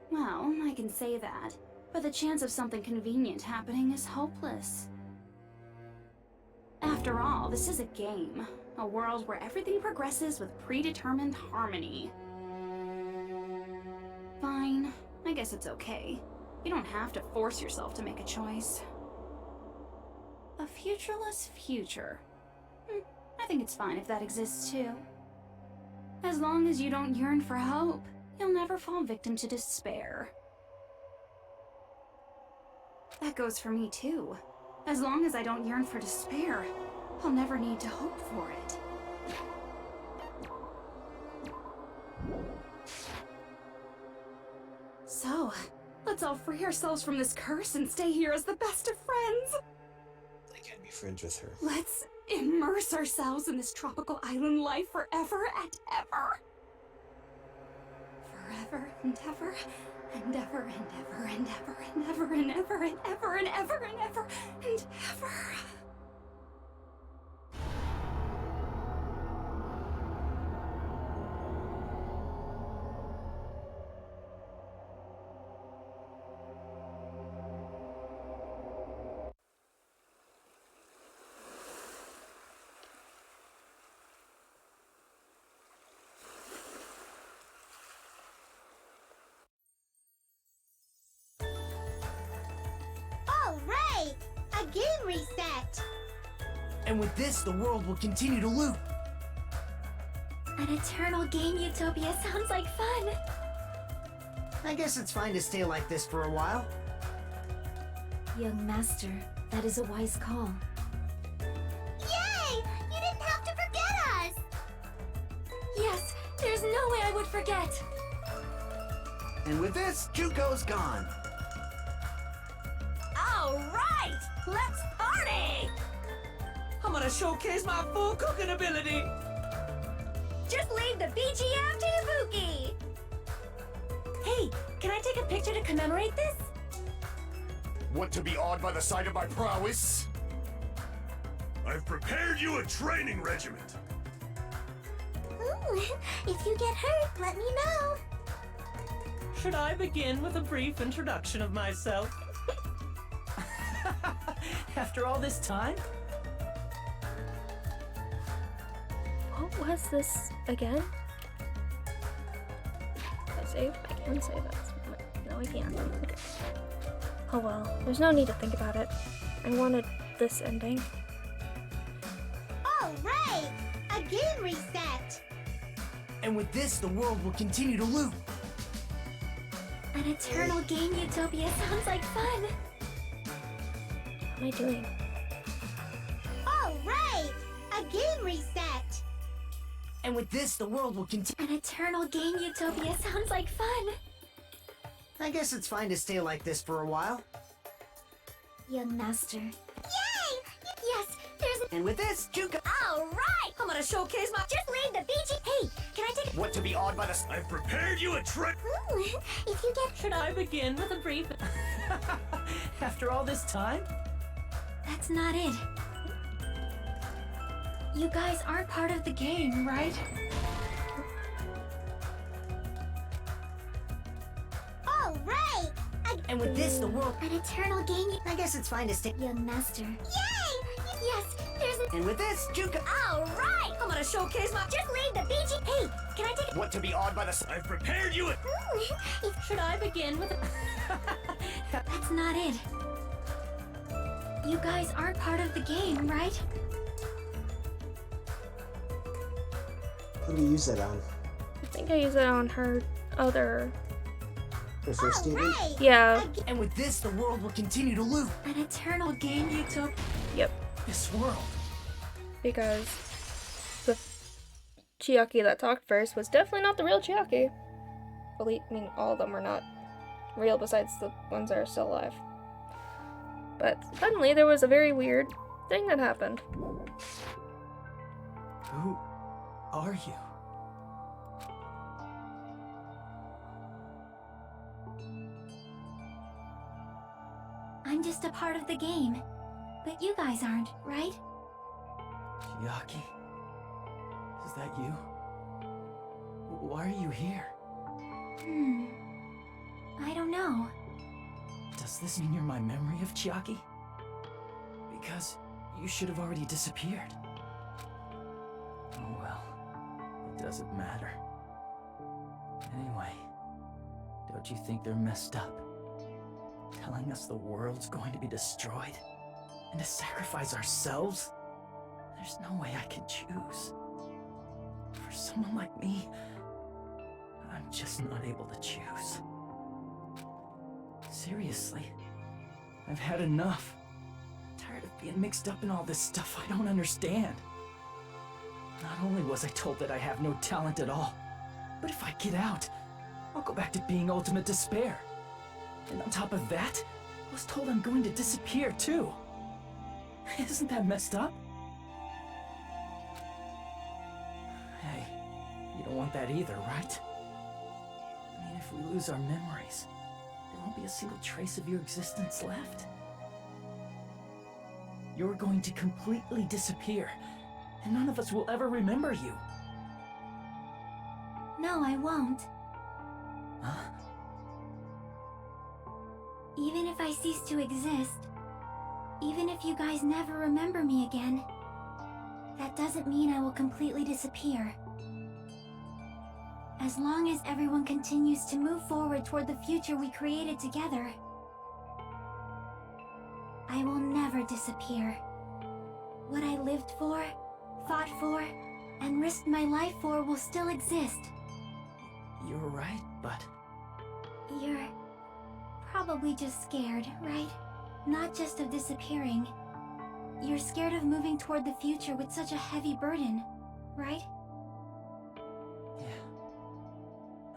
Well, I can say that, but the chance of something convenient happening is hopeless. After all, this is a game. A world where everything progresses with predetermined harmony. Fine. I guess it's okay. You don't have to force yourself to make a choice. A futureless future. I think it's fine if that exists too. As long as you don't yearn for hope, you'll never fall victim to despair. That goes for me too. As long as I don't yearn for despair, I'll never need to hope for it. So, let's all free ourselves from this curse and stay here as the best of friends. I can't be friends with her. Let's immerse ourselves in this tropical island life forever and ever. Forever and ever and ever and ever and ever and ever and ever and ever and ever and ever and ever. All right! A game reset! And with this, the world will continue to loop. An eternal game utopia sounds like fun. I guess it's fine to stay like this for a while. Young master, that is a wise call. Yay! You didn't have to forget us! Yes, there's no way I would forget. And with this, Junko's gone. All right! Let's party! I'm gonna showcase my full cooking ability. Just leave the BGM to Ibuki. Hey, can I take a picture to commemorate this? Want to be awed by the sight of my prowess? I've prepared you a training regiment. Ooh, if you get hurt, let me know. Should I begin with a brief introduction of myself? After all this time? What was this again? Can I save? I can save it. No, I can't. Okay. Oh well, there's no need to think about it. I wanted this ending. All right! A game reset! And with this, the world will continue to loop. An eternal game utopia sounds like fun. What am I doing? All right! A game reset! And with this, the world will continue. An eternal game utopia sounds like fun. I guess it's fine to stay like this for a while. Young master. Yay! Yes, there's And with this, Junko. Alright! I'm gonna showcase my. Just leave the BG. Hey, can I take What to be awed by the... I've prepared you a trick. If you get. Should I begin with a brief? After all this time? That's not it. You guys aren't part of the game, right? Alright! And with this, the world. An eternal game. I guess it's fine to stick. Young master. Yay! Yes, there's And with this, Junko. Alright! I'm gonna showcase my. Just leave the BG. Hey, can I take. What to be awed by the... I've prepared you a... Should I begin with a... That's not it. You guys aren't part of the game, right? What do you use that on? I think I use it on her other. Her first statement? Yeah. And with this, the world will continue to loop. An eternal game you took. Yep. This world. Because the Chiaki that talked first was definitely not the real Chiaki. I mean, all of them were not real besides the ones that are still alive. But suddenly there was a very weird thing that happened. Who are you? I'm just a part of the game. But you guys aren't, right? Chiaki? Is that you? Why are you here? I don't know. Does this mean you're my memory of Chiaki? Because you should have already disappeared. Oh well, it doesn't matter. Anyway, don't you think they're messed up? Telling us the world's going to be destroyed? And to sacrifice ourselves? There's no way I can choose. For someone like me, I'm just not able to choose. Seriously, I've had enough. I'm tired of being mixed up in all this stuff I don't understand. Not only was I told that I have no talent at all, but if I get out, I'll go back to being ultimate despair. And on top of that, I was told I'm going to disappear too. Isn't that messed up? Hey, you don't want that either, right? I mean, if we lose our memories, there won't be a single trace of your existence left. You're going to completely disappear, and none of us will ever remember you. No, I won't. Huh? Even if I cease to exist, even if you guys never remember me again, that doesn't mean I will completely disappear. As long as everyone continues to move forward toward the future we created together, I will never disappear. What I lived for, fought for, and risked my life for will still exist. You're right, but... You're probably just scared, right? Not just of disappearing. You're scared of moving toward the future with such a heavy burden, right? Yeah.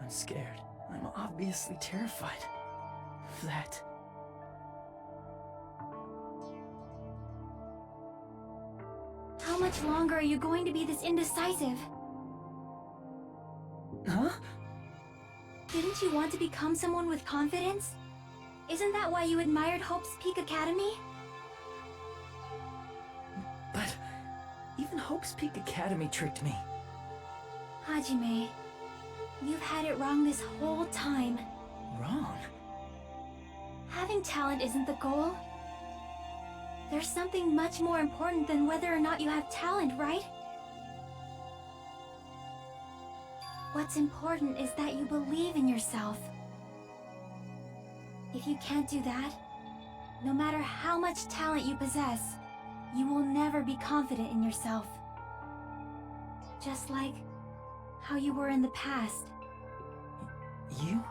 I'm scared. I'm obviously terrified of that. How much longer are you going to be this indecisive? Huh? Didn't you want to become someone with confidence? Isn't that why you admired Hope's Peak Academy? But even Hope's Peak Academy tricked me. Hajime, you've had it wrong this whole time. Wrong? Having talent isn't the goal. There's something much more important than whether or not you have talent, right? What's important is that you believe in yourself. If you can't do that, no matter how much talent you possess, you will never be confident in yourself. Just like how you were in the past. You?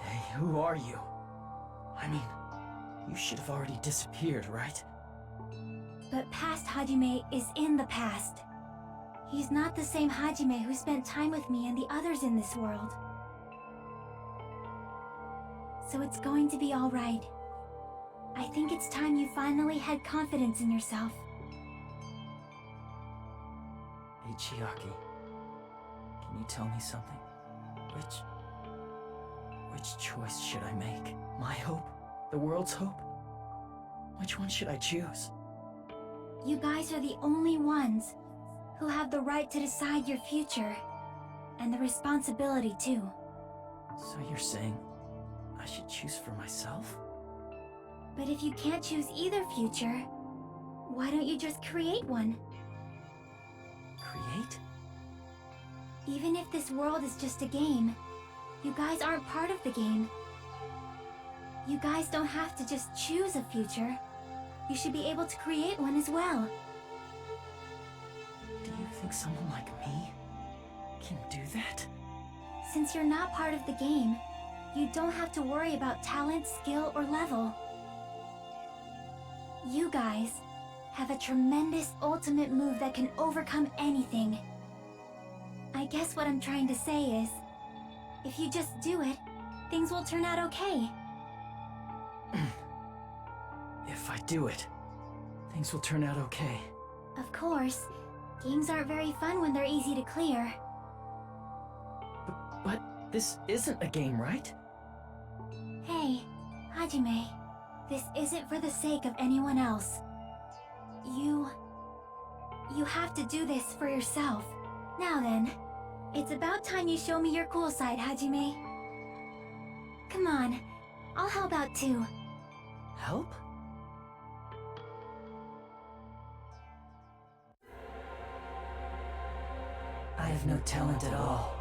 Hey, who are you? I mean, you should have already disappeared, right? But past Hajime is in the past. He's not the same Hajime who spent time with me and the others in this world. So it's going to be alright. I think it's time you finally had confidence in yourself. Chiaki, can you tell me something? Which choice should I make? My hope? The world's hope? Which one should I choose? You guys are the only ones who have the right to decide your future. And the responsibility, too. So you're saying I should choose for myself? But if you can't choose either future, why don't you just create one? Create? Even if this world is just a game, you guys aren't part of the game. You guys don't have to just choose a future. You should be able to create one as well. Do you think someone like me can do that? Since you're not part of the game, you don't have to worry about talent, skill, or level. You guys have a tremendous ultimate move that can overcome anything. I guess what I'm trying to say is, if you just do it, things will turn out okay. If I do it, things will turn out okay. Of course, games aren't very fun when they're easy to clear. But this isn't a game, right? Hey, Hajime, this isn't for the sake of anyone else. You have to do this for yourself. Now then, it's about time you show me your cool side, Hajime. Come on, I'll help out too. Help? I have no talent at all.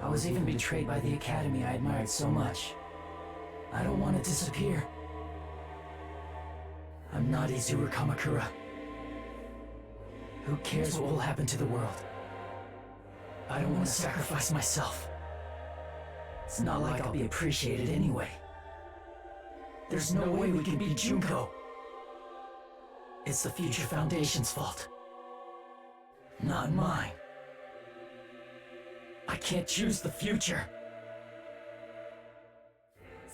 I was even betrayed by the academy I admired so much. I don't want to disappear. I'm not Izuru Kamakura. Who cares what will happen to the world? I don't want to sacrifice myself. It's not like I'll be appreciated anyway. There's no way we can beat Junko. It's the Future Foundation's fault. Not mine. I can't choose the future.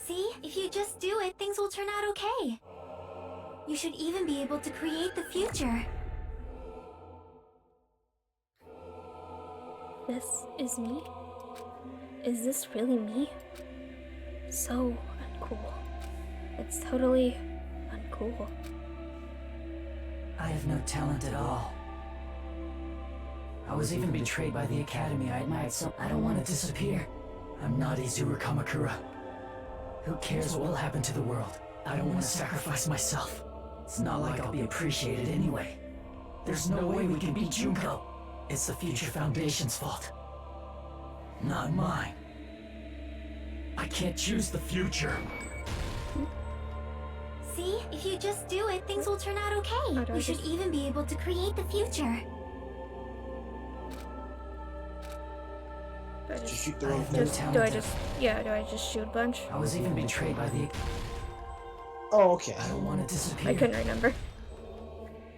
See, if you just do it, things will turn out okay. You should even be able to create the future. This is me? Is this really me? So uncool. It's totally uncool. I have no talent at all. I was even betrayed by the academy I admired so I don't want to disappear. I'm not Izuru Kamakura. Who cares what will happen to the world? I don't want to sacrifice myself. It's not like I'll be appreciated anyway. There's no way we can beat Junko. It's the Future Foundation's fault. Not mine. I can't choose the future. See, if you just do it, things will turn out okay. You should even be able to create the future. Do I Just shoot the I wrong have no thing. talent. do I just shoot a bunch? I was even betrayed by the... Oh, okay. I don't want to disappear. I couldn't remember.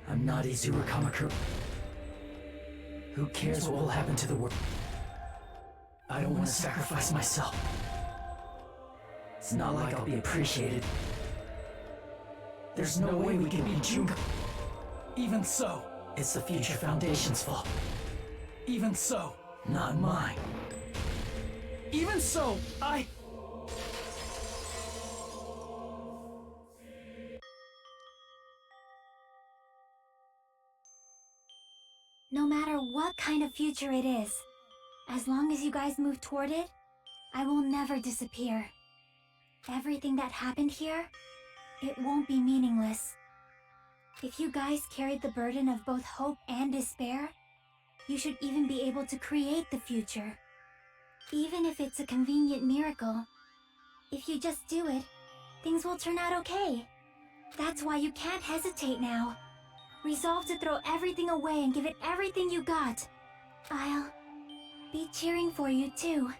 I'm not Izuru Kamakura. Who cares what will happen to the world? I don't want to sacrifice myself. It's not like I'll be appreciated. There's no way we can beat Junko. Even so, it's the Future Foundation's fault. Even so, not mine. Even so, No matter what kind of future it is, as long as you guys move toward it, I will never disappear. Everything that happened here, it won't be meaningless. If you guys carried the burden of both hope and despair, you should even be able to create the future. Even if it's a convenient miracle, if you just do it, things will turn out okay. That's why you can't hesitate now. Resolve to throw everything away and give it everything you got. I'll be cheering for you too.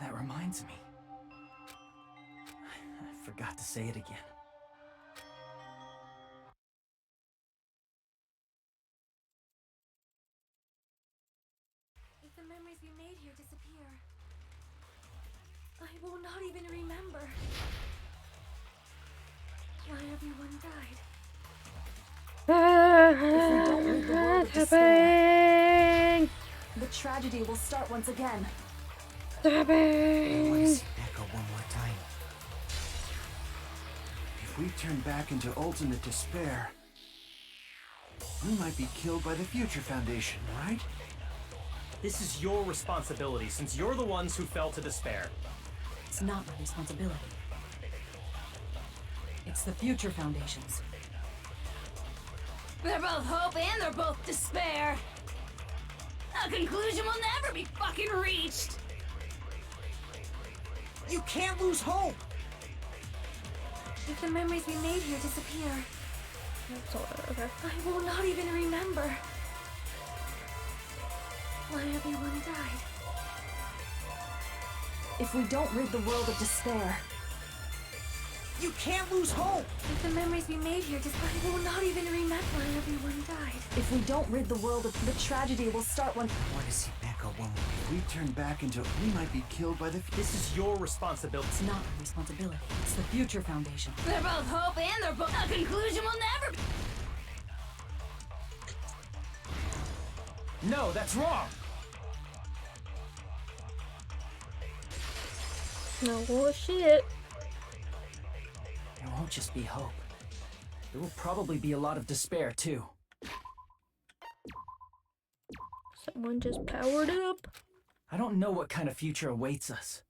That reminds me. I forgot to say it again. If the memories we made here disappear, I will not even remember why everyone died. despair. The tragedy will start once again. I want to see Echo one more time. If we turn back into ultimate despair, we might be killed by the Future Foundation, right? This is your responsibility, since you're the ones who fell to despair. It's not my responsibility. It's the Future Foundation's. They're both hope and they're both despair. A conclusion will never be fucking reached. You can't lose hope! If the memories we made here disappear, Okay. I will not even remember why everyone died. If we don't rid the world of despair, You can't lose hope! If the memories we made here disappear, I will not even remember why everyone died. if we don't rid the world of the tragedy will start when. I want to see Echo one more. If we turn back into, we might be killed by the. This is your responsibility. It's not my responsibility. It's the Future Foundation. They're both hope and they're both. A conclusion will never be. No, that's wrong! No bullshit. There won't just be hope. There will probably be a lot of despair, too. Someone just powered up. I don't know what kind of future awaits us.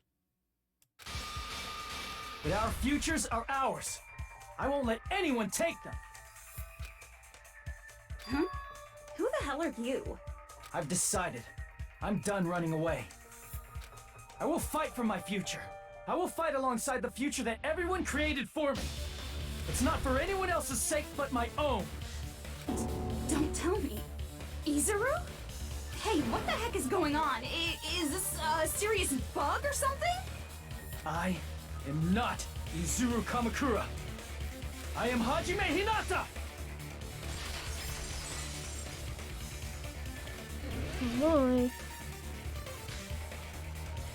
But our futures are ours. I won't let anyone take them. Huh? Who the hell are you? I've decided. I'm done running away. I will fight for my future. I will fight alongside the future that everyone created for me. It's not for anyone else's sake but my own. Don't tell me. Izuru? Hey, what the heck is going on? Is this a serious bug or something? I am not Izuru Kamakura. I am Hajime Hinata! Why?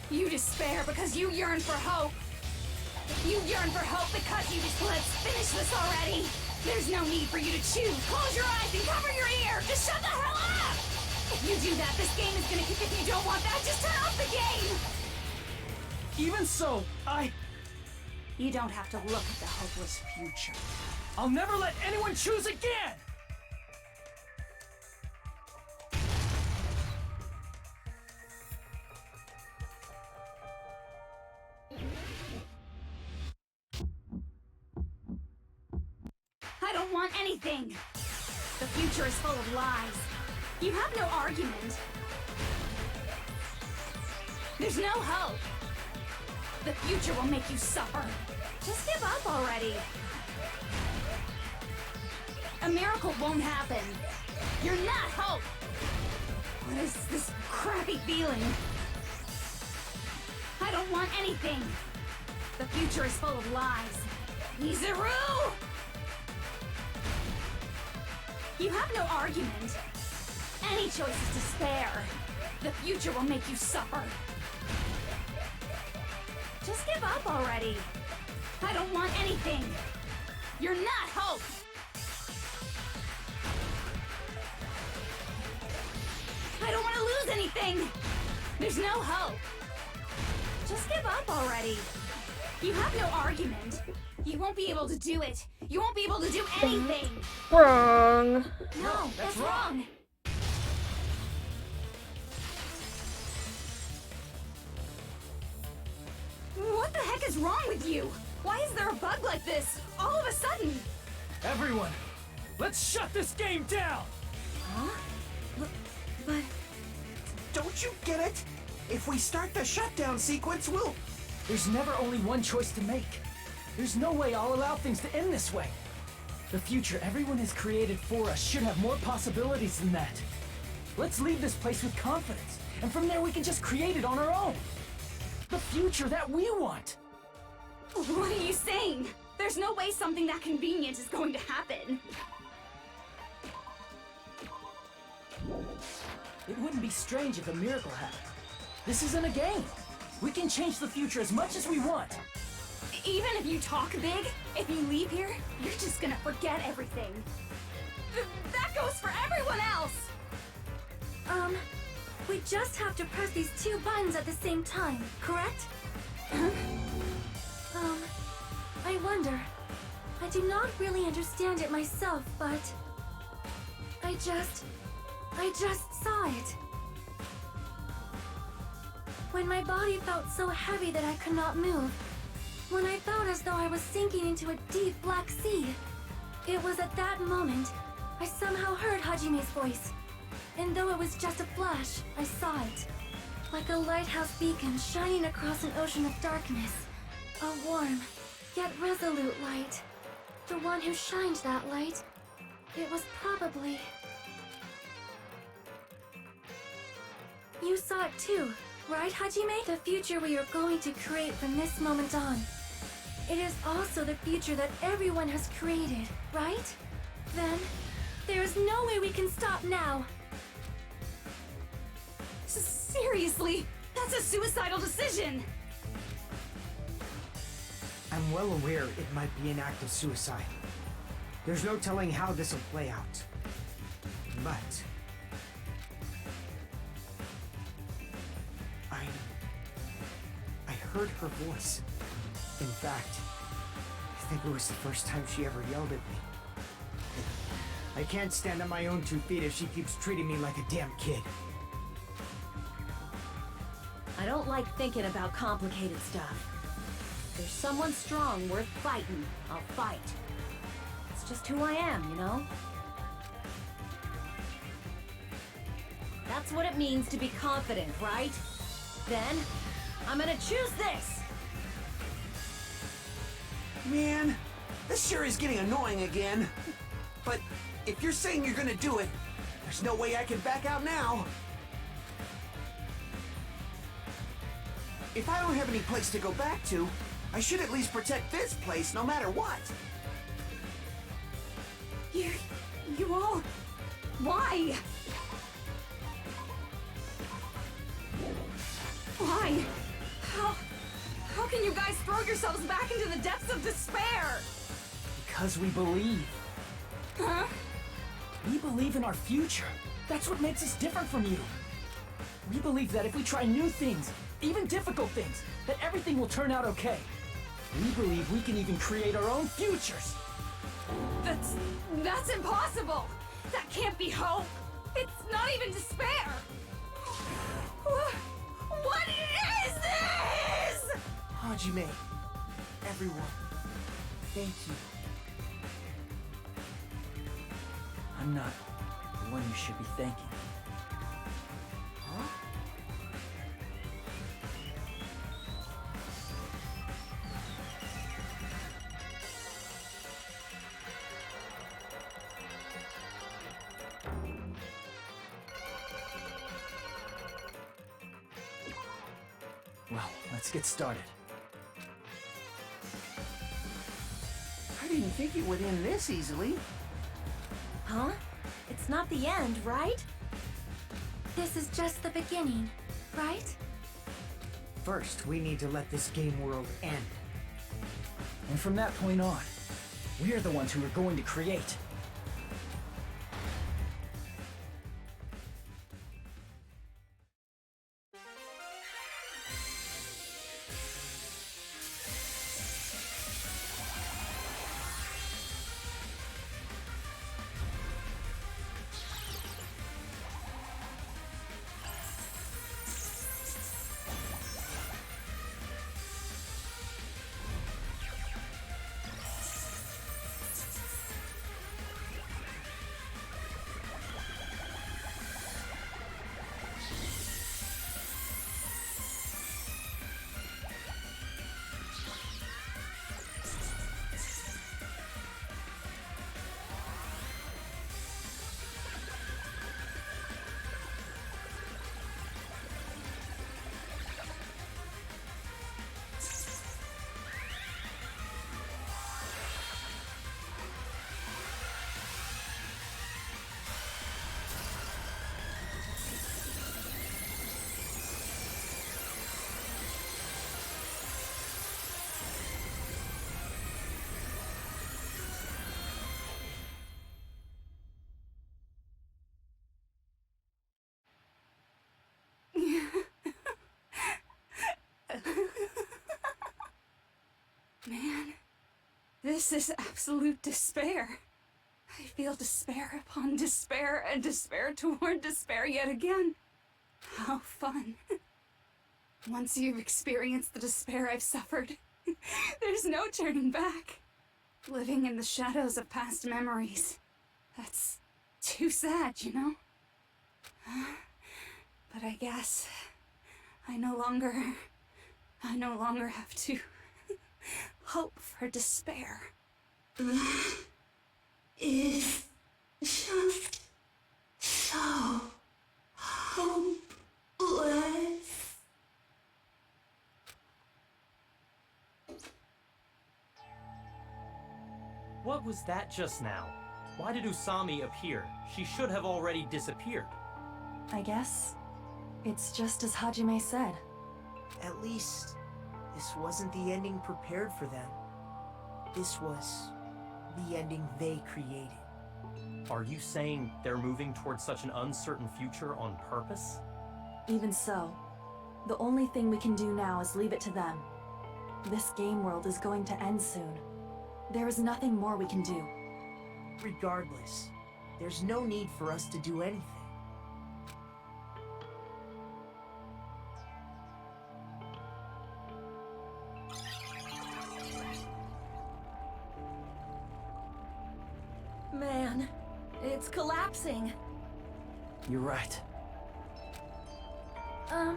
You despair because you yearn for hope. You yearn for hope because you just let's finish this already. There's no need for you to choose. Close your eyes and cover your ear. Just shut the hell up. If you do that, this game is gonna kick. If you don't want that, just turn off the game. Even so, You don't have to look at the hopeless future. I'll never let anyone choose again! I don't want anything. The future is full of lies. You have no argument. There's no hope. The future will make you suffer. Just give up already. A miracle won't happen. You're not hope. What is this crappy feeling? I don't want anything. The future is full of lies. Izuru! You have no argument. Any choice is despair. The future will make you suffer. Just give up already. I don't want anything. You're not hope. I don't want to lose anything. There's no hope. Just give up already. You have no argument. You won't be able to do it. You won't be able to do anything. Wrong. No, that's wrong. What the heck is wrong with you? Why is there a bug like this, all of a sudden? Everyone, let's shut this game down! Huh? But... Don't you get it? If we start the shutdown sequence, we'll... There's never only one choice to make. There's no way I'll allow things to end this way. The future everyone has created for us should have more possibilities than that. Let's leave this place with confidence, and from there we can just create it on our own. The future that we want. What are you saying? There's no way something that convenient is going to happen. It wouldn't be strange if a miracle happened. This isn't a game. We can change the future as much as we want. Even if you talk big, if you leave here, you're just gonna forget everything. That goes for everyone else! We just have to press these 2 buttons at the same time, correct? I wonder. I do not really understand it myself, but I just saw it. When my body felt so heavy that I could not move, when I felt as though I was sinking into a deep black sea, it was at that moment I somehow heard Hajime's voice. And though it was just a flash, I saw it. Like a lighthouse beacon shining across an ocean of darkness. A warm, yet resolute light. The one who shined that light, it was probably... You saw it too, right, Hajime? The future we are going to create from this moment on. It is also the future that everyone has created, right? Then, there is no way we can stop now. Seriously, that's a suicidal decision! I'm well aware it might be an act of suicide. There's no telling how this will play out. But... I heard her voice. In fact, I think it was the first time she ever yelled at me. I can't stand on my own 2 feet if she keeps treating me like a damn kid. I don't like thinking about complicated stuff. If there's someone strong worth fighting, I'll fight. It's just who I am, you know? That's what it means to be confident, right? Then, I'm gonna choose this! Man, this sure is getting annoying again. But if you're saying you're gonna do it, there's no way I can back out now. If I don't have any place to go back to, I should at least protect this place no matter what. You all... Why? Why? How can you guys throw yourselves back into the depths of despair? Because we believe. Huh? We believe in our future. That's what makes us different from you. We believe that if we try new things, even difficult things, that everything will turn out okay. We believe we can even create our own futures. That's impossible! That can't be hope! It's not even despair! What is this?! Hajime, everyone, thank you. I'm not the one you should be thanking. Huh? Well, let's get started. I didn't think it would end this easily. Huh? It's not the end, right? This is just the beginning, right? First, we need to let this game world end. And from that point on, we're the ones who are going to create. This is absolute despair. I feel despair upon despair and despair toward despair yet again. How fun. Once you've experienced the despair I've suffered, there's no turning back. Living in the shadows of past memories. That's too sad, you know? But I guess I no longer have to hope for despair. Is just so hopeless. What was that just now? Why did Usami appear? She should have already disappeared. I guess it's just as Hajime said. At least, this wasn't the ending prepared for them. This was the ending they created. Are you saying they're moving towards such an uncertain future on purpose? Even so, the only thing we can do now is leave it to them. This game world is going to end soon. There is nothing more we can do. Regardless, there's no need for us to do anything. Man, it's collapsing. You're right. I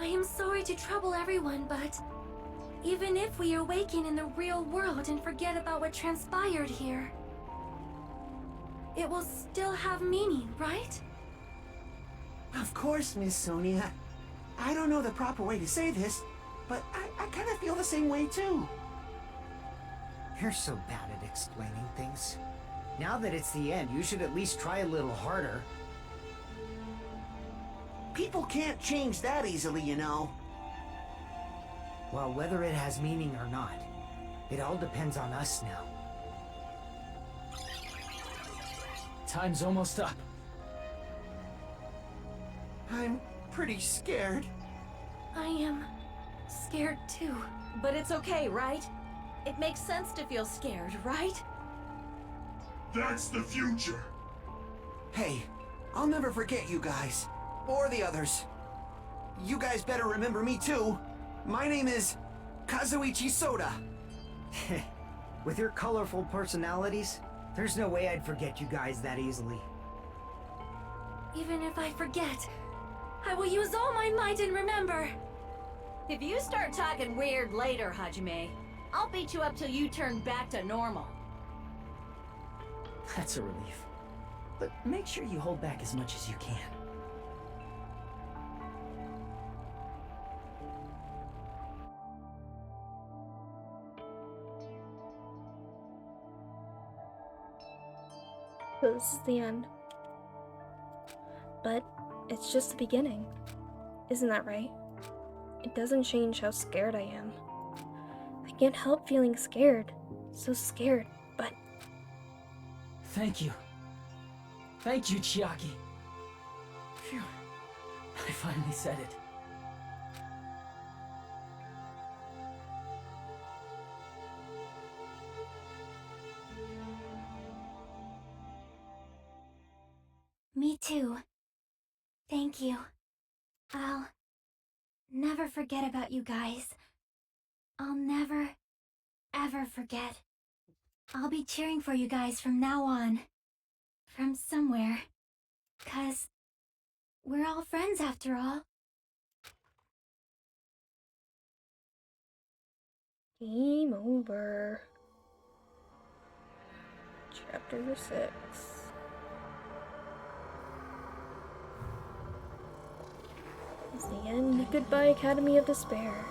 am sorry to trouble everyone, but even if we awaken in the real world and forget about what transpired here, it will still have meaning, right? Of course, Miss Sonia. I don't know the proper way to say this, but I kind of feel the same way too. You're so bad at explaining things. Now that it's the end, you should at least try a little harder. People can't change that easily, you know. Well, whether it has meaning or not, it all depends on us now. Time's almost up. I'm pretty scared. I am scared too. But it's okay, right? It makes sense to feel scared, right? That's the future. Hey, I'll never forget you guys. Or the others. You guys better remember me too. My name is Kazuichi Soda. With your colorful personalities, there's no way I'd forget you guys that easily. Even if I forget, I will use all my might and remember. If you start talking weird later, Hajime, I'll beat you up till you turn back to normal. That's a relief. But make sure you hold back as much as you can. So this is the end. But it's just the beginning. Isn't that right? It doesn't change how scared I am. I can't help feeling scared. So scared, but... Thank you. Thank you, Chiaki. Phew. I finally said it. Me too. Thank you. I'll never forget about you guys. I'll never, ever forget. I'll be cheering for you guys from now on. From somewhere. 'Cause we're all friends after all. Game over. Chapter 6. It's the end. Goodbye, Academy of Despair.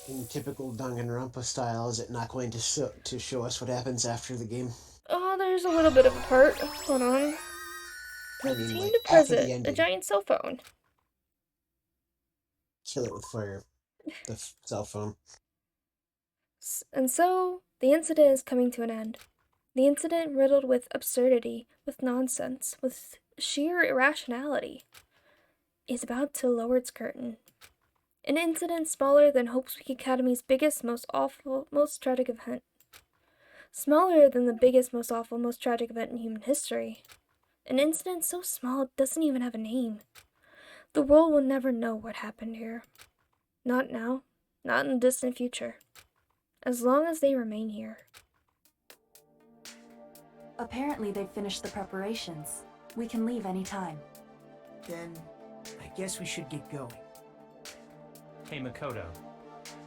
In typical Danganronpa style, is it not going to show us what happens after the game? Oh, there's a little bit of a part. Hold on. I mean, Team like, to after press the it. A ending. giant cell phone. Kill it with fire. The cell phone. And so, the incident is coming to an end. The incident riddled with absurdity, with nonsense, with sheer irrationality, is about to lower its curtain. An incident smaller than Hope's Week Academy's biggest, most awful, most tragic event. Smaller than the biggest, most awful, most tragic event in human history. An incident so small it doesn't even have a name. The world will never know what happened here. Not now, not in the distant future. As long as they remain here. Apparently they've finished the preparations. We can leave any time. Then, I guess we should get going. Hey Makoto,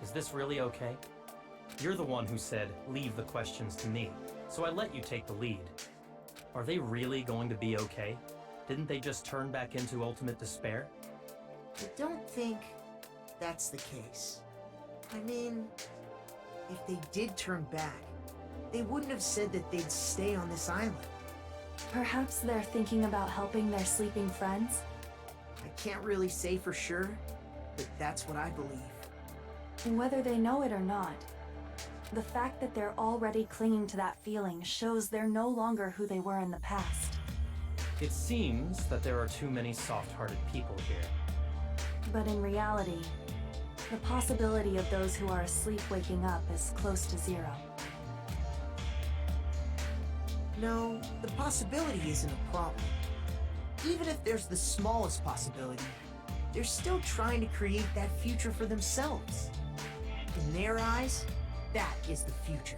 is this really okay? You're the one who said, leave the questions to me, so I let you take the lead. Are they really going to be okay? Didn't they just turn back into ultimate despair? I don't think that's the case. I mean, if they did turn back, they wouldn't have said that they'd stay on this island. Perhaps they're thinking about helping their sleeping friends? I can't really say for sure, but that's what I believe. And whether they know it or not, the fact that they're already clinging to that feeling shows they're no longer who they were in the past. It seems that there are too many soft-hearted people here. But in reality, the possibility of those who are asleep waking up is close to zero. No, the possibility isn't a problem. Even if there's the smallest possibility, they're still trying to create that future for themselves. In their eyes, that is the future.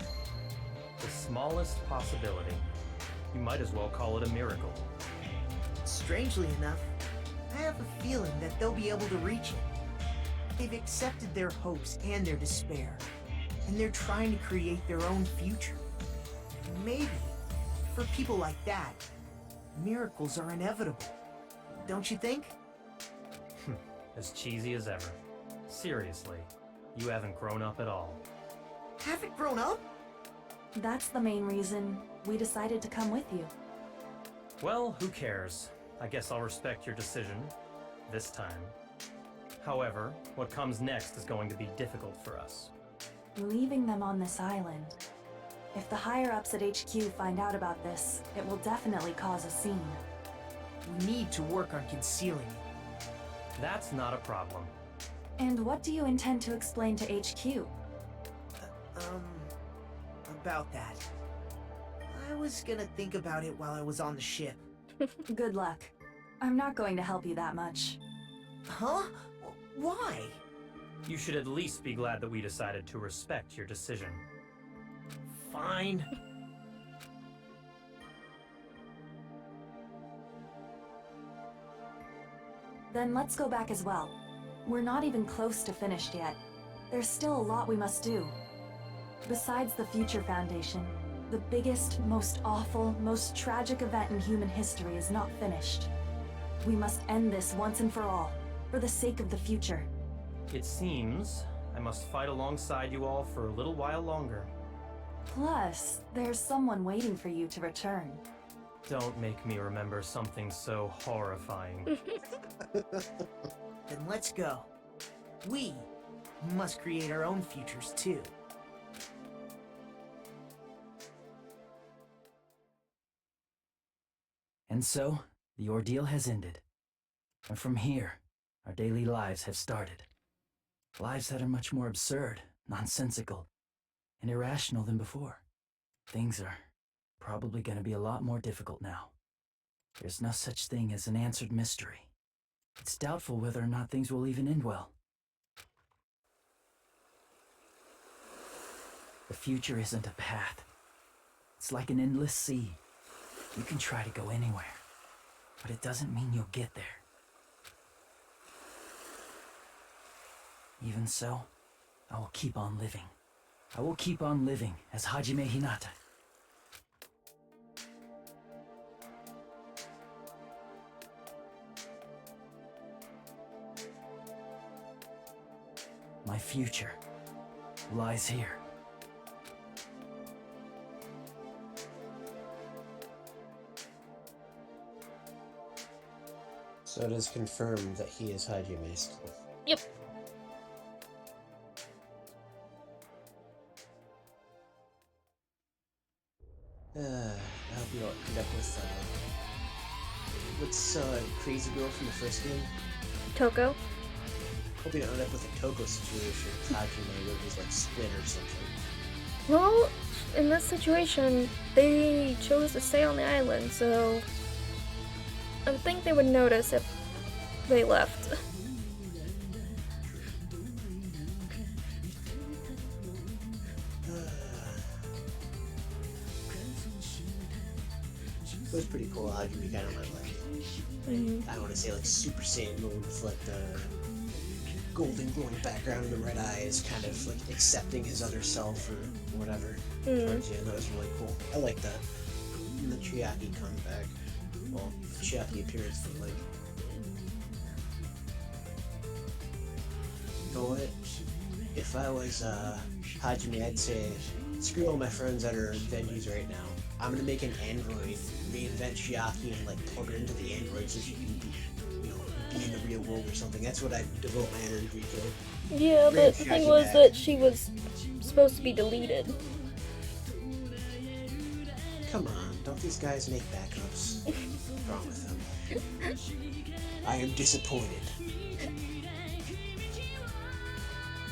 The smallest possibility. You might as well call it a miracle. Strangely enough, I have a feeling that they'll be able to reach it. They've accepted their hopes and their despair, and they're trying to create their own future. Maybe, for people like that, miracles are inevitable. Don't you think? As cheesy as ever. Seriously, you haven't grown up at all. Haven't grown up? That's the main reason we decided to come with you. Well, who cares? I guess I'll respect your decision. This time. However, what comes next is going to be difficult for us. Leaving them on this island. If the higher-ups at HQ find out about this, it will definitely cause a scene. We need to work on concealing it. That's not a problem. And what do you intend to explain to HQ? About that. I was gonna think about it while I was on the ship. Good luck. I'm not going to help you that much. Huh? Why? You should at least be glad that we decided to respect your decision. Fine. Then let's go back as well. We're not even close to finished yet. There's still a lot we must do. Besides the Future Foundation, the biggest, most awful, most tragic event in human history is not finished. We must end this once and for all, for the sake of the future. It seems I must fight alongside you all for a little while longer. Plus, there's someone waiting for you to return. Don't make me remember something so horrifying. Then let's go. We must create our own futures too. And so, the ordeal has ended. And from here, our daily lives have started. Lives that are much more absurd, nonsensical, and irrational than before. Things are probably going to be a lot more difficult now. There's no such thing as an answered mystery. It's doubtful whether or not things will even end well. The future isn't a path. It's like an endless sea. You can try to go anywhere, but it doesn't mean you'll get there. Even so, I will keep on living. I will keep on living as Hajime Hinata. My future lies here. So it is confirmed that he is Hajime still. Yep. I hope you don't end up with, what's, crazy girl from the first game? Toko? Hope you don't end up with a Toko situation. Hajime would just like split or something. Well, in this situation, they chose to stay on the island, so I would think they would notice if they left. It was pretty cool how you can be kind of like, I don't want to say like Super Saiyan mode with like the golden glowing background and the red eyes, kind of like accepting his other self or whatever. Towards the end, that was really cool. I like that. And the Chiaki comes back. Well, the Chiaki appearance, but like, you know what? If I was Hajime, I'd say, screw all my friends that are Veggies right now. I'm gonna make an android, reinvent Chiaki, and like plug her into the android so she can be, you know, be in the real world or something. That's what I'd devote my energy to. Yeah, but the thing was that she was supposed to be deleted. Come on, don't these guys make backups? What's wrong with them? I am disappointed.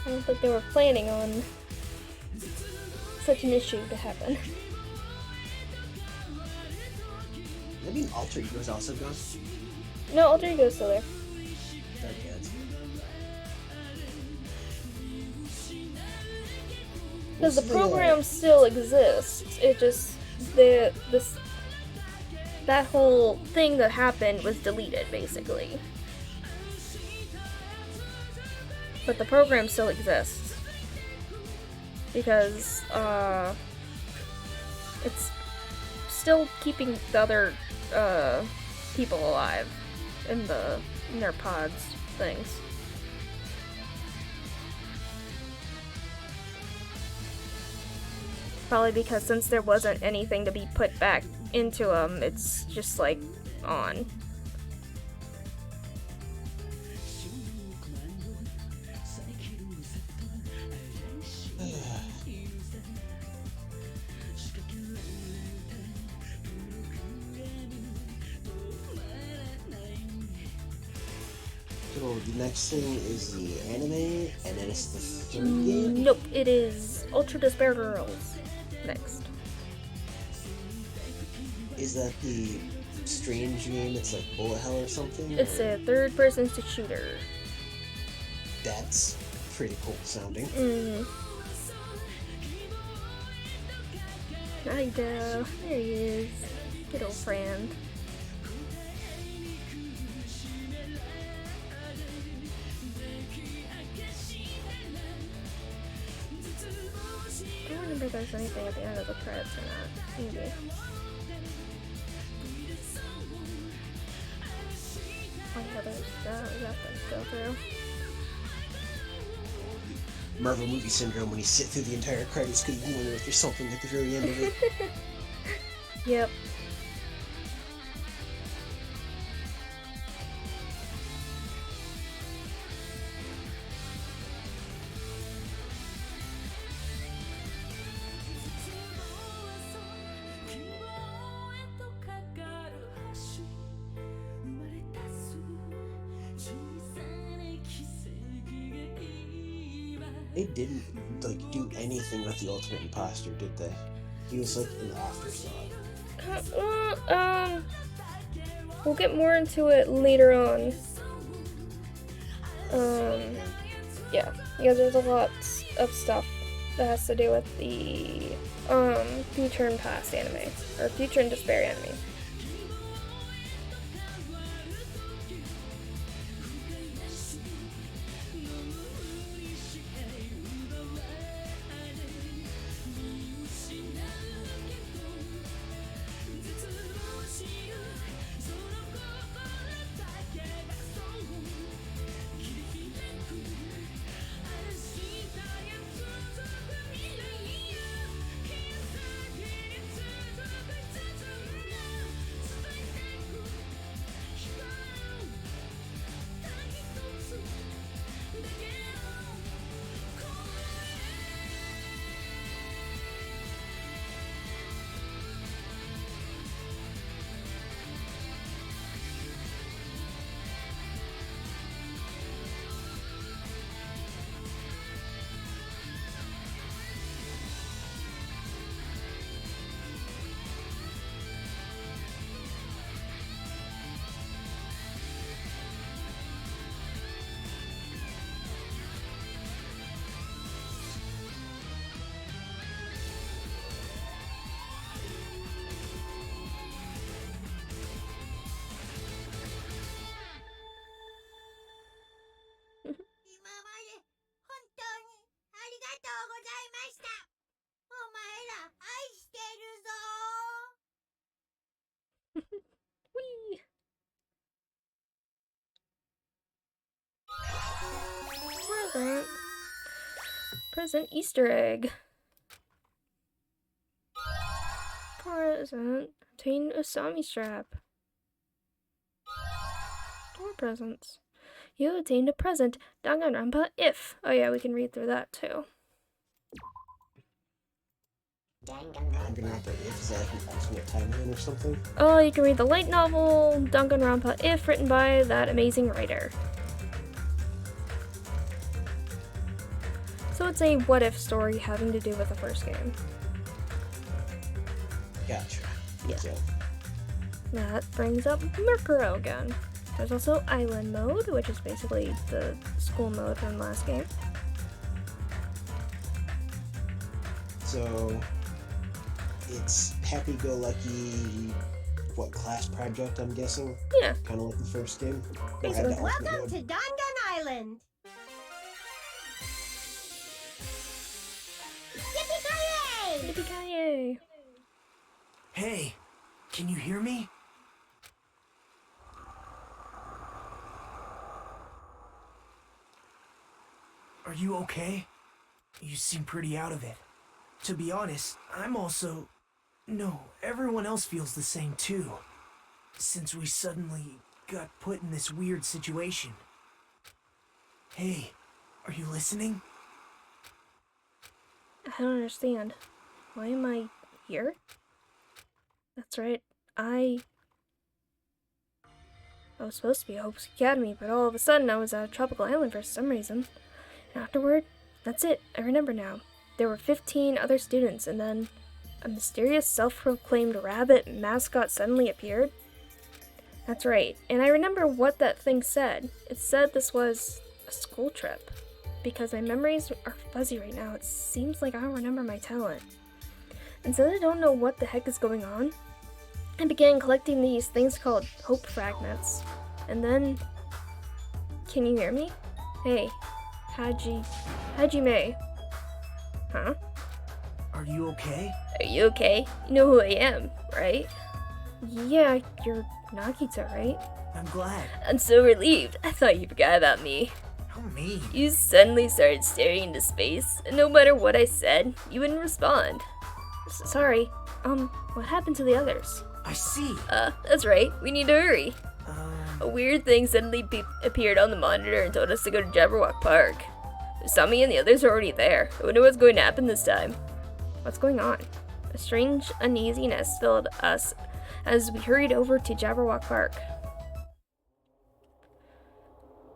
I don't think they were planning on such an issue to happen. Does that mean Alter Ego's also gone? No, Alter Ego's still there. Okay, because the program still exists. It just that whole thing that happened was deleted, basically. But the program still exists because it's still keeping the other people alive in their pods things. Probably because since there wasn't anything to be put back into them, it's just like on. So the next thing is the anime, and then it's the third game? Nope, it is Ultra Despair Girls next. Is that the strange game that's like bullet hell or something? It's a third-person shooter. That's pretty cool sounding. Ida, there he is. Good old friend. I don't remember if there's anything at the end of the credits or not. Maybe. Oh yeah, there's that. We got that to go through. Marvel movie syndrome when you sit through the entire credits because you wonder if there's something at the very end of it. Yep. They didn't like do anything with the Ultimate Imposter, did they? He was like an afterthought. We'll get more into it later on. Yeah, because there's a lot of stuff that has to do with the Future and Past anime, or Future and Despair anime. Whee! Present. Present Easter egg. Present. Obtain a Sami strap. More presents. You obtained a present. Danganronpa if. Oh yeah, we can read through that too. Danganronpa if, is that like an alternate timeline or something? Oh, you can read the light novel Danganronpa if, written by that amazing writer. So it's a what-if story having to do with the first game. Gotcha. Yeah. So, That brings up Murkuro again. There's also Island mode, which is basically the school mode from the last game. so it's happy-go-lucky, what, class project, I'm guessing? Yeah. Kind of like the first game? Or had Basically. the alternate Welcome mode? to Dangan Island. Yippee-ki-yay! Yippee-ki-yay! Hey, can you hear me? Are you okay? You seem pretty out of it. To be honest, I'm also... No, everyone else feels the same too. Since we suddenly got put in this weird situation. Hey, are you listening? I don't understand. Why am I here? That's right, I was supposed to be at Hope's Academy, but all of a sudden I was at a tropical island for some reason. And afterward, that's it, I remember now. There were 15 other students, and then a mysterious self-proclaimed rabbit mascot suddenly appeared. That's right, and I remember what that thing said. It said this was a school trip. Because my memories are fuzzy right now, it seems like I don't remember my talent. And since I don't know what the heck is going on, I began collecting these things called hope fragments. And then... Can you hear me? Hey, Hajime. Huh? Are you okay? Are you okay? You know who I am, right? Yeah, you're Nagita, right? I'm glad. I'm so relieved. I thought you forgot about me. How mean. You suddenly started staring into space, and no matter what I said, you wouldn't respond. Sorry, what happened to the others? I see. That's right, we need to hurry. A weird thing suddenly appeared on the monitor and told us to go to Jabberwock Park. Sami and the others are already there. I wonder what's going to happen this time. What's going on? A strange uneasiness filled us as we hurried over to Jabberwock Park.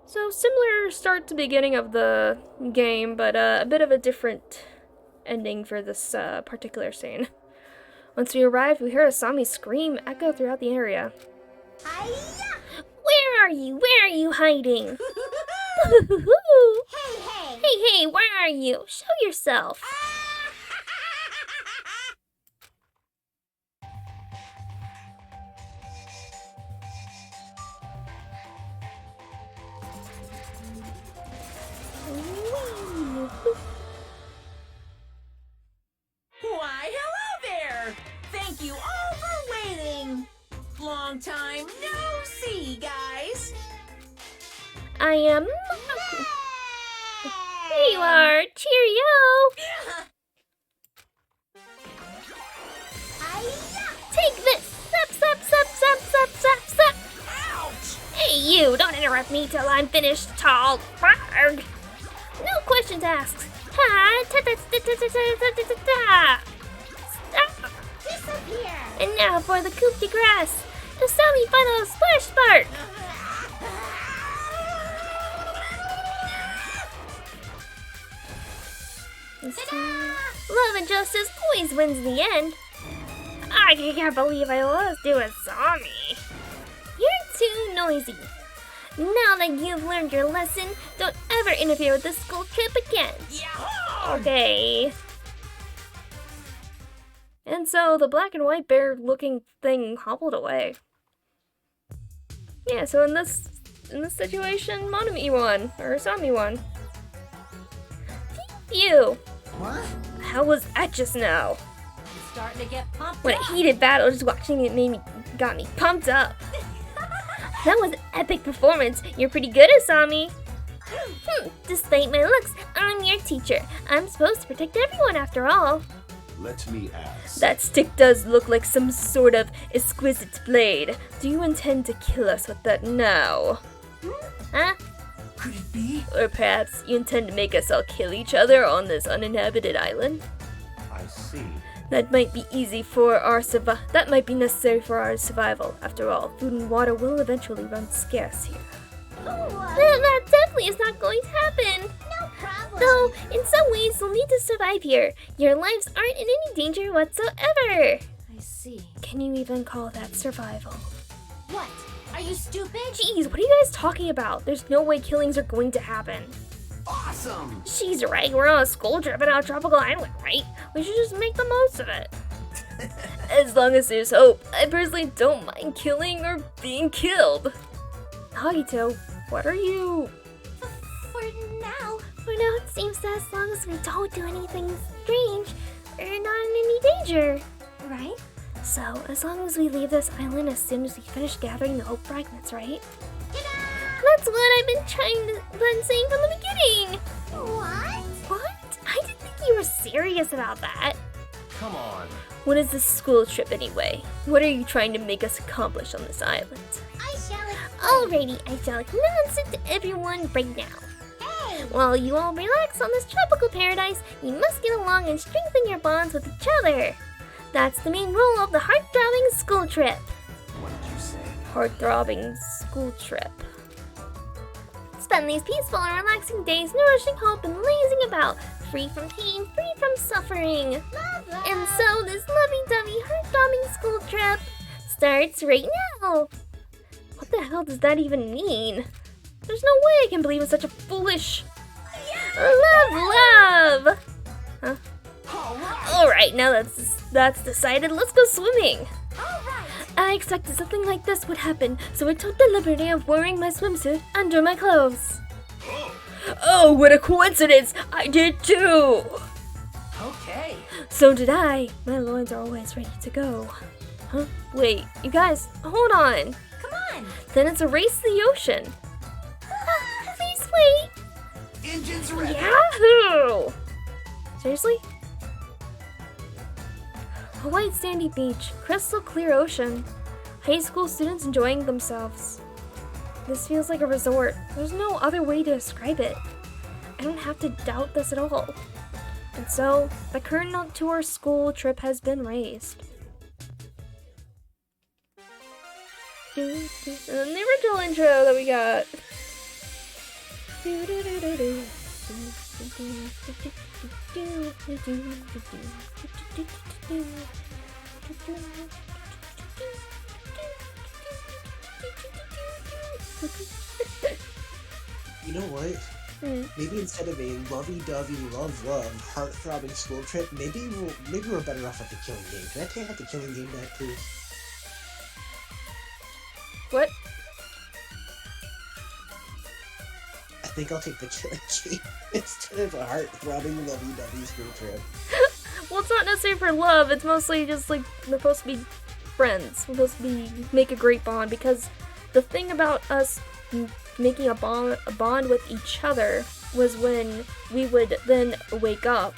So, similar start to beginning of the game, but a bit of a different ending for this particular scene. Once we arrived, we heard a Sami scream echo throughout the area. Hi-ya! Where are you? Where are you hiding? Hey! Hey, where are you? Show yourself. Why, hello there! Thank you all for waiting! Long time no see, guys! I am... There you are! Cheerio! Take this! Sup! Ouch! Hey you! Don't interrupt me till I'm finished, tall. Barg! No questions asked. Disappear! And now for the coup de grace. The Sami final splash spark! Love and justice always wins in the end. I can't believe I lost to a Sami. You're too noisy. Now that you've learned your lesson, don't ever interfere with the school trip again. Yahoo! Okay. And so the black and white bear looking thing hobbled away. Yeah, so in this situation, Monami won, or Sami won. Phew! What? How was that just now? It's starting to get pumped When up. a heated battle, just watching it got me pumped up. That was an epic performance. You're pretty good, Asami. Despite my looks, I'm your teacher. I'm supposed to protect everyone after all. Let me ask. That stick does look like some sort of exquisite blade. Do you intend to kill us with that now? Huh? Could it be? Or perhaps you intend to make us all kill each other on this uninhabited island? I see. That might be easy for our that might be necessary for our survival. After all, food and water will eventually run scarce here. That definitely is not going to happen. No problem. Though, in some ways, you'll need to survive here. Your lives aren't in any danger whatsoever. I see. Can you even call that survival? What? Are you stupid? Jeez, what are you guys talking about? There's no way killings are going to happen. Awesome! She's right, we're on a school trip on a tropical island, right? We should just make the most of it. As long as there's hope, I personally don't mind killing or being killed. Hagito, what are you... For now, it seems that as long as we don't do anything strange, we're not in any danger, right? So, as long as we leave this island as soon as we finish gathering the hope fragments, right? That's what I've been saying from the beginning! What? I didn't think you were serious about that. Come on. What is this school trip anyway? What are you trying to make us accomplish on this island? I shall Alrighty, I shall announce it to everyone right now. Hey! While you all relax on this tropical paradise, you must get along and strengthen your bonds with each other. That's the main rule of the heart-throbbing school trip. What did you say? Heart-throbbing school trip. Spend these peaceful and relaxing days nourishing hope and lazing about, free from pain, free from suffering. And so this lovey-dovey heart-throbbing school trip starts right now. What the hell does that even mean? There's no way I can believe in such a foolish... Love! Huh? Alright, now that's decided, let's go swimming! I expected something like this would happen, so I took the liberty of wearing my swimsuit under my clothes. Oh, what a coincidence! I did too! Okay. So did I. My loins are always ready to go. Huh? Wait, you guys, hold on. Come on! Then it's a race to the ocean. Please wait! Engines ready! Yahoo! Seriously? A white sandy beach, crystal clear ocean, high school students enjoying themselves. This feels like a resort. There's no other way to describe it. I don't have to doubt this at all. And so, the curtain to our school trip has been raised. And then the original intro that we got. You know what? Maybe instead of a lovey-dovey, love, heart-throbbing school trip, maybe we're better off at the killing game. Can I take out the killing game back, please? What? I think I'll take the killing game instead of a heart-throbbing, lovey-dovey school trip. Well, it's not necessary for love. It's mostly just like we're supposed to be friends. We're supposed to make a great bond, because the thing about us making a bond with each other was when we would then wake up,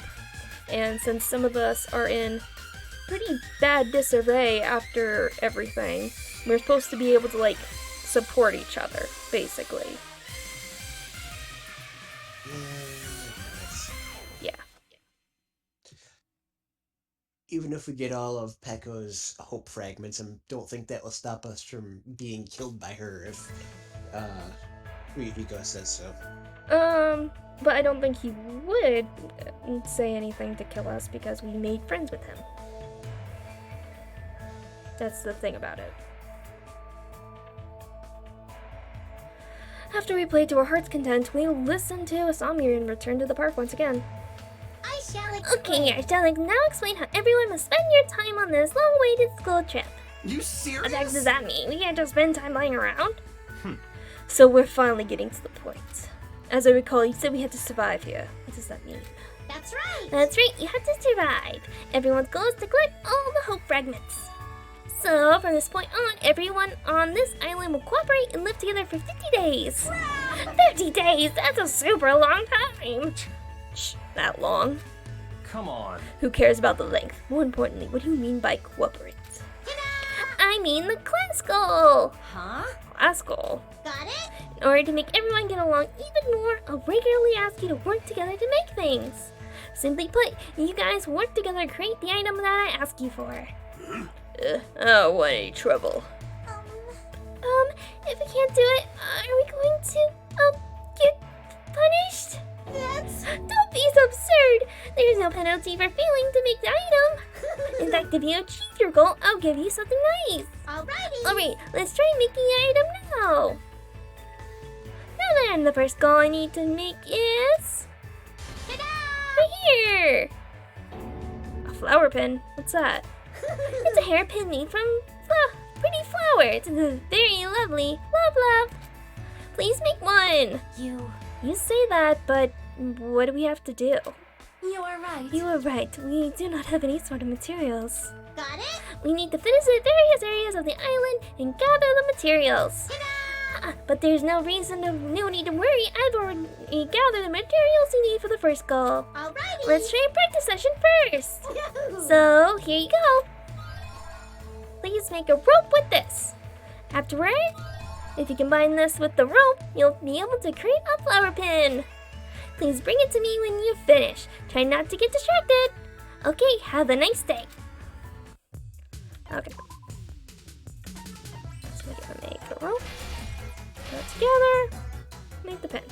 and since some of us are in pretty bad disarray after everything, we're supposed to be able to like support each other, basically. Yeah. Even if we get all of Pekko's hope fragments, I don't think that will stop us from being killed by her if Ryuhiko says so. But I don't think he would say anything to kill us because we made friends with him. That's the thing about it. After we played to our heart's content, we listened to Asami and returned to the park once again. I shall explain. Okay, I shall now explain how everyone must spend your time on this long-awaited school trip. You serious? What the heck does that mean? We can't just spend time lying around? So we're finally getting to the point. As I recall, you said we had to survive here. What does that mean? That's right. That's right, you have to survive. Everyone's goal is to collect all the hope fragments. So, from this point on, everyone on this island will cooperate and live together for 50 days. 50 days? That's a super long time. Shh, that long. Come on. Who cares about the length? More importantly, what do you mean by cooperate? I mean the class goal. Huh? Class goal. Got it? In order to make everyone get along even more, I'll regularly ask you to work together to make things. Simply put, you guys work together to create the item that I ask you for. I don't want any trouble. If we can't do it, are we going to, get punished? Don't be so absurd! There's no penalty for failing to make the item. In fact, if you achieve your goal, I'll give you something nice. Alrighty. Alright, let's try making the item now. Now then, the first goal I need to make is... right here! A flower pin? What's that? It's a hairpin made from pretty flowers. It's very lovely. Love. Please make one. You say that, but what do we have to do? You are right. You are right. We do not have any sort of materials. Got it? We need to visit various areas of the island and gather the materials. But there's no need to worry. I've already gathered the materials you need for the first goal. Alrighty. Let's try a practice session first. So, here you go. Please make a rope with this. Afterward, if you combine this with the rope, you'll be able to create a flower pin. Please bring it to me when you finish. Try not to get distracted. Okay, have a nice day. Okay. So we're gonna make a rope. Put it together. Make the pin.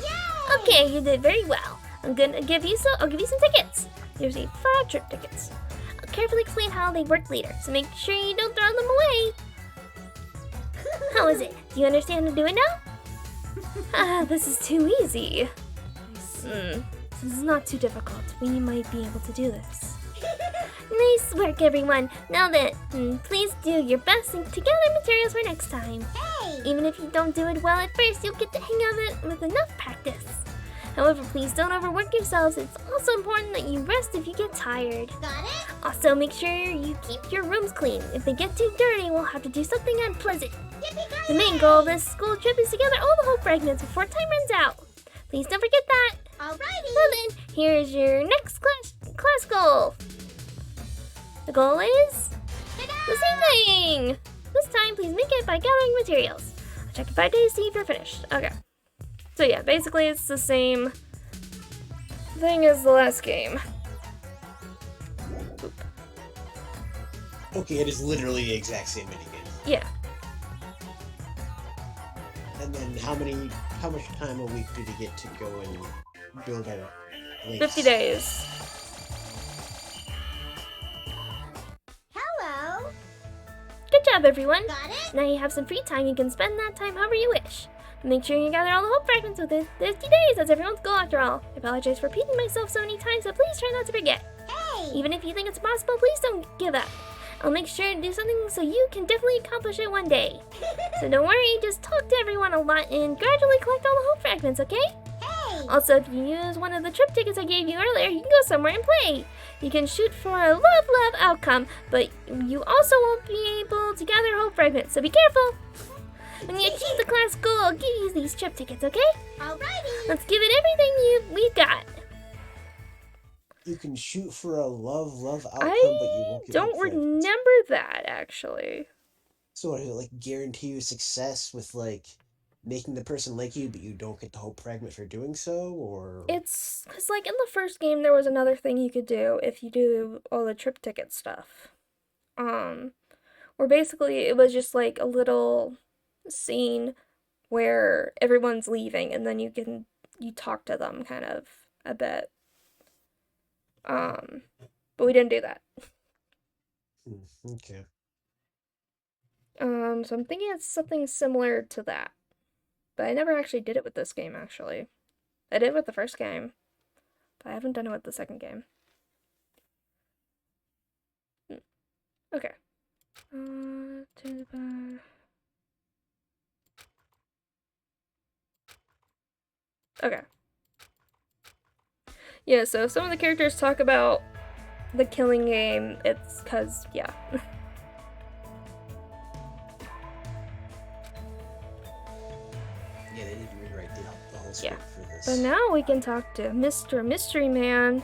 Yay! Okay, you did very well. I'll give you some tickets. Here's 5 trip tickets. I'll carefully explain how they work later, so make sure you don't throw them away. How is it? Do you understand how to do it now? This is too easy. This is not too difficult. We might be able to do this. Nice work, everyone. Now then, please do your best and to gather materials for next time. Hey! Even if you don't do it well at first, you'll get the hang of it with enough practice. However, please don't overwork yourselves. It's also important that you rest if you get tired. Got it? Also, make sure you keep your rooms clean. If they get too dirty, we'll have to do something unpleasant. Yippee-ki-yay! The main goal of this school trip is to gather all the hope fragments before time runs out. Please don't forget that. Alrighty. Well then, here's your next class goal. The goal is the same thing. This time, please make it by gathering materials. I'll check in 5 days to see if you're finished. Okay. So yeah, basically it's the same thing as the last game. Oop. Okay, it is literally the exact same minigame. Yeah. And then how much time a week did we get to go and build our links? 50 days. Hello. Good job, everyone. Got it? Now you have some free time. You can spend that time however you wish. Make sure you gather all the hope fragments within 50 days. That's everyone's goal after all. I apologize for repeating myself so many times, so please try not to forget. Hey! Even if you think it's possible, please don't give up. I'll make sure to do something so you can definitely accomplish it one day. So don't worry, just talk to everyone a lot and gradually collect all the hope fragments, okay? Hey! Also, if you use one of the trip tickets I gave you earlier, you can go somewhere and play. You can shoot for a love outcome, but you also won't be able to gather hope fragments, so be careful. When you achieve the class goal, I'll give you these trip tickets, okay? Alrighty. Let's give it everything we've got. You can shoot for a love outcome, but you won't get don't hope fragments. remember that, actually. So what, like guarantee you success with like making the person like you, but you don't get the hope fragment for doing so, or It's because like in the first game there was another thing you could do if you do all the trip ticket stuff. Where basically it was just like a little scene where everyone's leaving and then you talk to them kind of a bit. But we didn't do that. Okay. So I'm thinking it's something similar to that. But I never actually did it with this game, actually. I did it with the first game, but I haven't done it with the second game. Okay. To the bar. Okay. Yeah, so if some of the characters talk about the killing game, it's because, yeah. Yeah, they need to rewrite the whole script for this. But now we can talk to Mr. Mystery Man.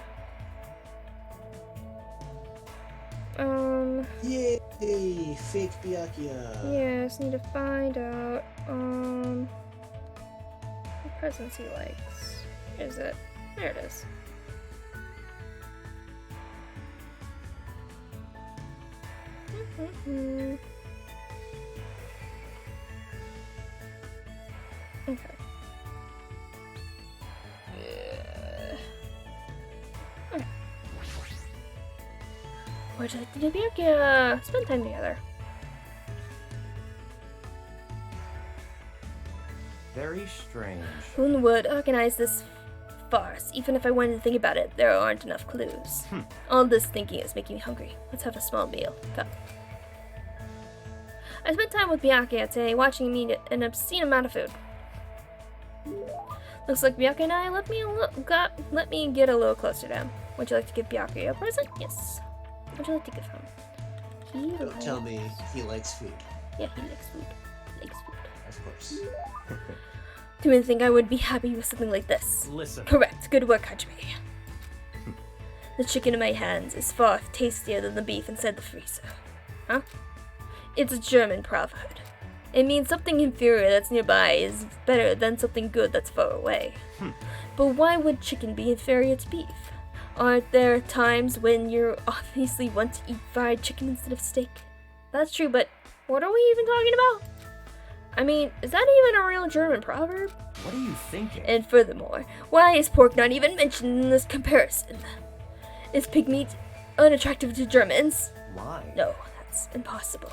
Yay! Fake Byakuya! Yeah, just need to find out, what presents he likes. Is it? There it is. Okay. Okay. Would you like to do Byakuya? Spend time together. Very strange. Who would organize this farce? Even if I wanted to think about it, there aren't enough clues. All this thinking is making me hungry. Let's have a small meal. Come. I spent time with Byakuya today, watching him eat an obscene amount of food. Looks like Byakuya and I let me get a little closer to him. Would you like to give Byakuya a present? Yes. Would you like to give him? Don't tell me he likes food. Yeah, he likes food. Of course. Do you think I would be happy with something like this? Listen. Correct. Good work, Hajime. The chicken in my hands is far tastier than the beef inside the freezer. Huh? It's a German proverb. It means something inferior that's nearby is better than something good that's far away. But why would chicken be inferior to beef? Aren't there times when you obviously want to eat fried chicken instead of steak? That's true, but what are we even talking about? I mean, is that even a real German proverb? What are you thinking? And furthermore, why is pork not even mentioned in this comparison? Is pig meat unattractive to Germans? Why? No, that's impossible.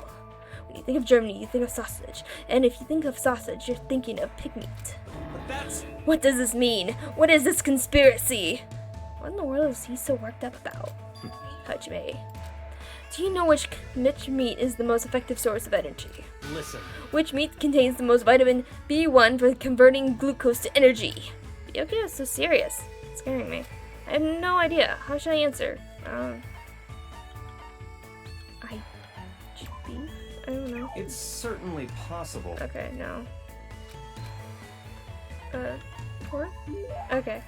When you think of Germany, you think of sausage. And if you think of sausage, you're thinking of pig meat. But that's... What does this mean? What is this conspiracy? What in the world is he so worked up about? Hajime, do you know which meat is the most effective source of energy? Listen. Which meat contains the most vitamin B1 for converting glucose to energy? Byakuya is so serious. It's scaring me. I have no idea. How should I answer? Beef? I don't know. It's certainly possible. Okay, no. Pork? Okay.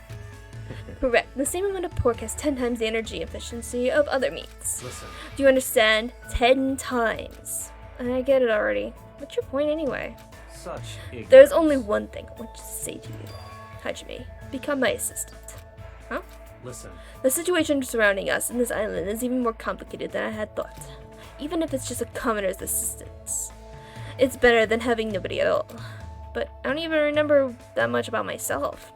Correct. The same amount of pork has 10 times the energy efficiency of other meats. Listen. Do you understand? 10 times. I get it already. What's your point anyway? Such ignorance. There's only one thing I want to say to you. Hajime, become my assistant. Huh? Listen. The situation surrounding us in this island is even more complicated than I had thought. Even if it's just a commoner's assistant. It's better than having nobody at all. But I don't even remember that much about myself.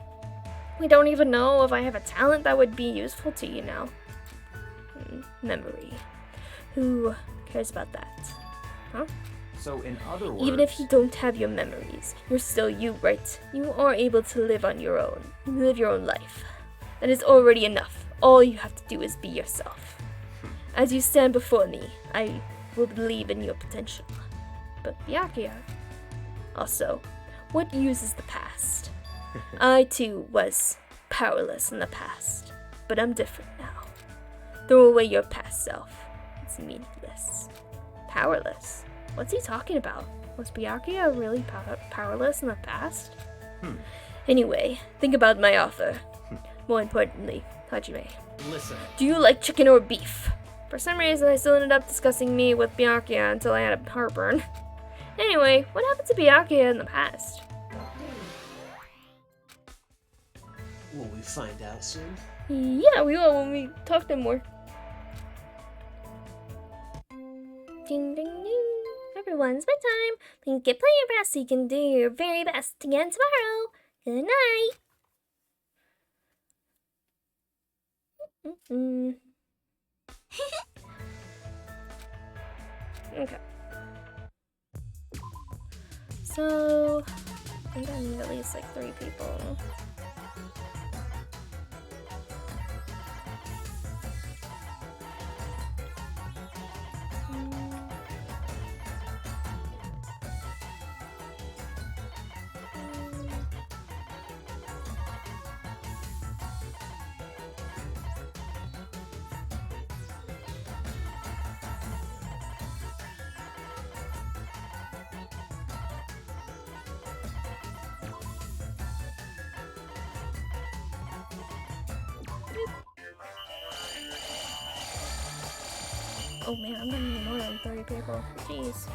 We don't even know if I have a talent that would be useful to you now. Memory. Who cares about that? Huh? So in other words... Even if you don't have your memories, you're still you, right? You are able to live on your own. Live your own life. That is already enough. All you have to do is be yourself. As you stand before me, I will believe in your potential. But Byakuya... Also, what use is the past? I too was powerless in the past, but I'm different now. Throw away your past self. It's meaningless. Powerless? What's he talking about? Was Byakuya really powerless in the past? Anyway, think about my offer. More importantly, Hajime. Listen. Do you like chicken or beef? For some reason, I still ended up discussing me with Byakuya until I had a heartburn. Anyway, what happened to Byakuya in the past? Will we find out soon? Yeah, we will when we talk to him more. Ding ding ding. Everyone's bedtime. Please get plenty of rest so you can do your very best again tomorrow. Good night. Okay. So, I think I need at least like 3 people. Oh man, I'm gonna need more than 30 people. Jeez.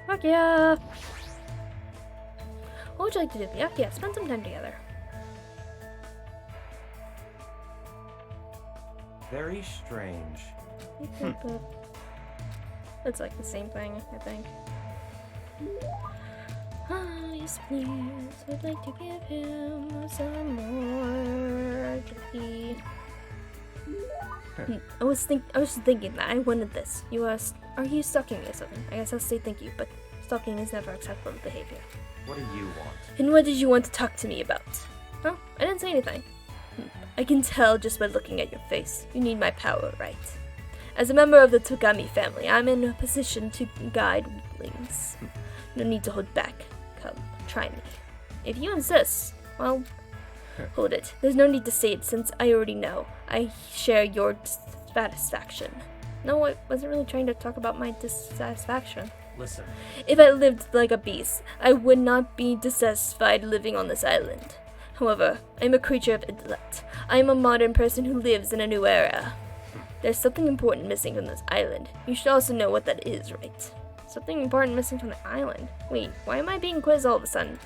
Fuck yeah! What would you like to do? Yeah, spend some time together. Very strange. It's like the same thing, I think. Ah, yes, please. I'd like to give him some more turkey. I was just thinking that I wanted this. You asked, are you stalking me or something? I guess I'll say thank you, but stalking is never acceptable behavior. What do you want? And what did you want to talk to me about? Huh? I didn't say anything. I can tell just by looking at your face. You need my power, right? As a member of the Togami family, I'm in a position to guide weaklings. No need to hold back. Come, try me. If you insist, well, hold it. There's no need to say it since I already know. I share your dissatisfaction. No, I wasn't really trying to talk about my dissatisfaction. Listen. If I lived like a beast, I would not be dissatisfied living on this island. However, I am a creature of intellect. I am a modern person who lives in a new era. There's something important missing from this island. You should also know what that is, right? Something important missing from the island? Wait, why am I being quizzed all of a sudden?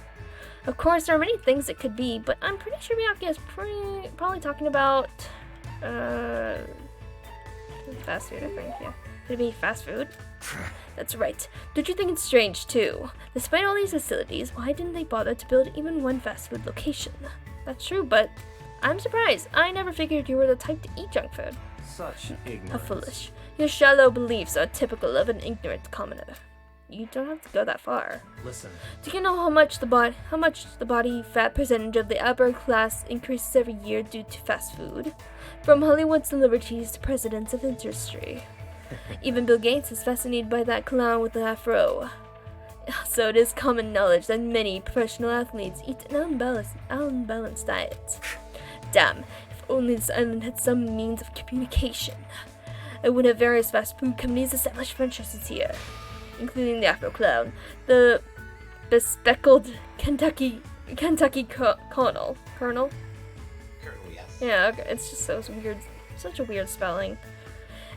Of course, there are many things it could be, but I'm pretty sure Miyake is probably talking about, fast food, I think, yeah. Could it be fast food? That's right. Don't you think it's strange, too? Despite all these facilities, why didn't they bother to build even one fast food location? That's true, but I'm surprised. I never figured you were the type to eat junk food. Such ignorance. How foolish. Your shallow beliefs are typical of an ignorant commoner. You don't have to go that far. Listen. Do you know how much the body fat percentage of the upper class increases every year due to fast food? From Hollywood celebrities to presidents of industry. Even Bill Gates is fascinated by that clown with the afro. So it is common knowledge that many professional athletes eat an unbalanced diet. Damn, if only this island had some means of communication. I would have various fast food companies establish franchises here, including the Afro Clown, the bespectacled Kentucky Colonel. Colonel, yes. Yeah, okay. It's just so weird, such a weird spelling.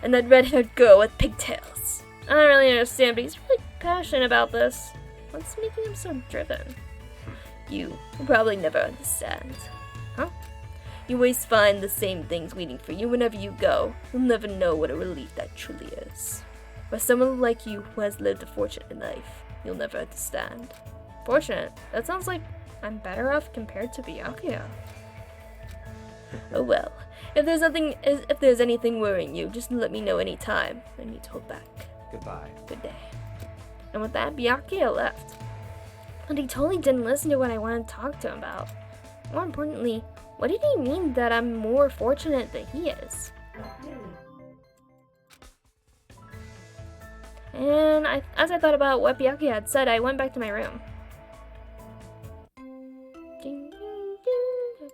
And that red-haired girl with pigtails. I don't really understand, but he's really passionate about this. What's making him so driven? You will probably never understand. Huh? You always find the same things waiting for you whenever you go. You'll never know what a relief that truly is. For someone like you who has lived a fortunate life, you'll never understand. Fortunate? That sounds like I'm better off compared to Byakuya. Oh well. If there's anything worrying you, just let me know anytime. I need to hold back. Goodbye. Good day. And with that, Byakuya left. And he totally didn't listen to what I wanted to talk to him about. More importantly, what did he mean that I'm more fortunate than he is? And as I thought about what Byakuya had said, I went back to my room. Ding, ding, ding.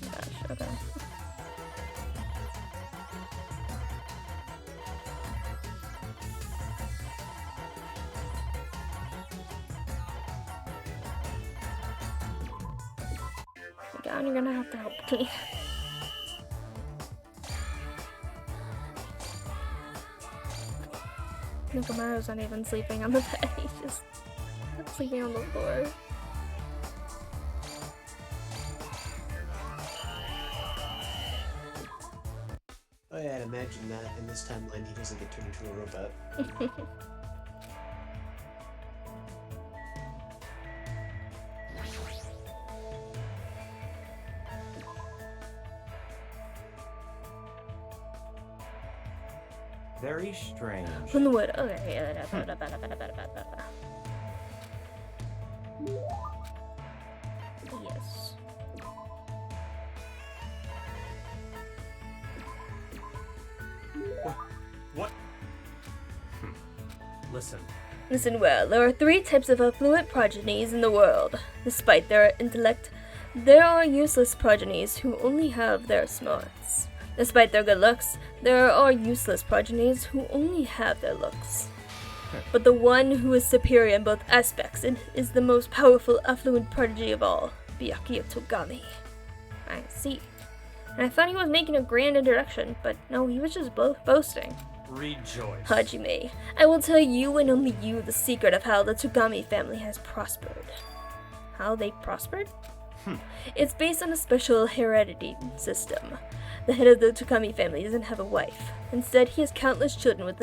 Gosh, okay. God, you're gonna have to help me. Nukumaru's not even sleeping on the bed, he's just sleeping on the floor. Oh yeah, I'd imagine that in this timeline he doesn't get turned into a robot. Very strange. From the wood. Okay. Yes. What? Listen. Listen well. There are 3 types of affluent progenies in the world. Despite their intellect, There are useless progenies who only have their smarts. Despite their good looks, there are useless progenies who only have their looks. But the one who is superior in both aspects and is the most powerful affluent prodigy of all, Byakuya Togami. I see. And I thought he was making a grand introduction, but no, he was just boasting. Rejoice. Hajime, I will tell you and only you the secret of how the Togami family has prospered. How they prospered? It's based on a special heredity system. The head of the Togami family doesn't have a wife. Instead, he has countless children with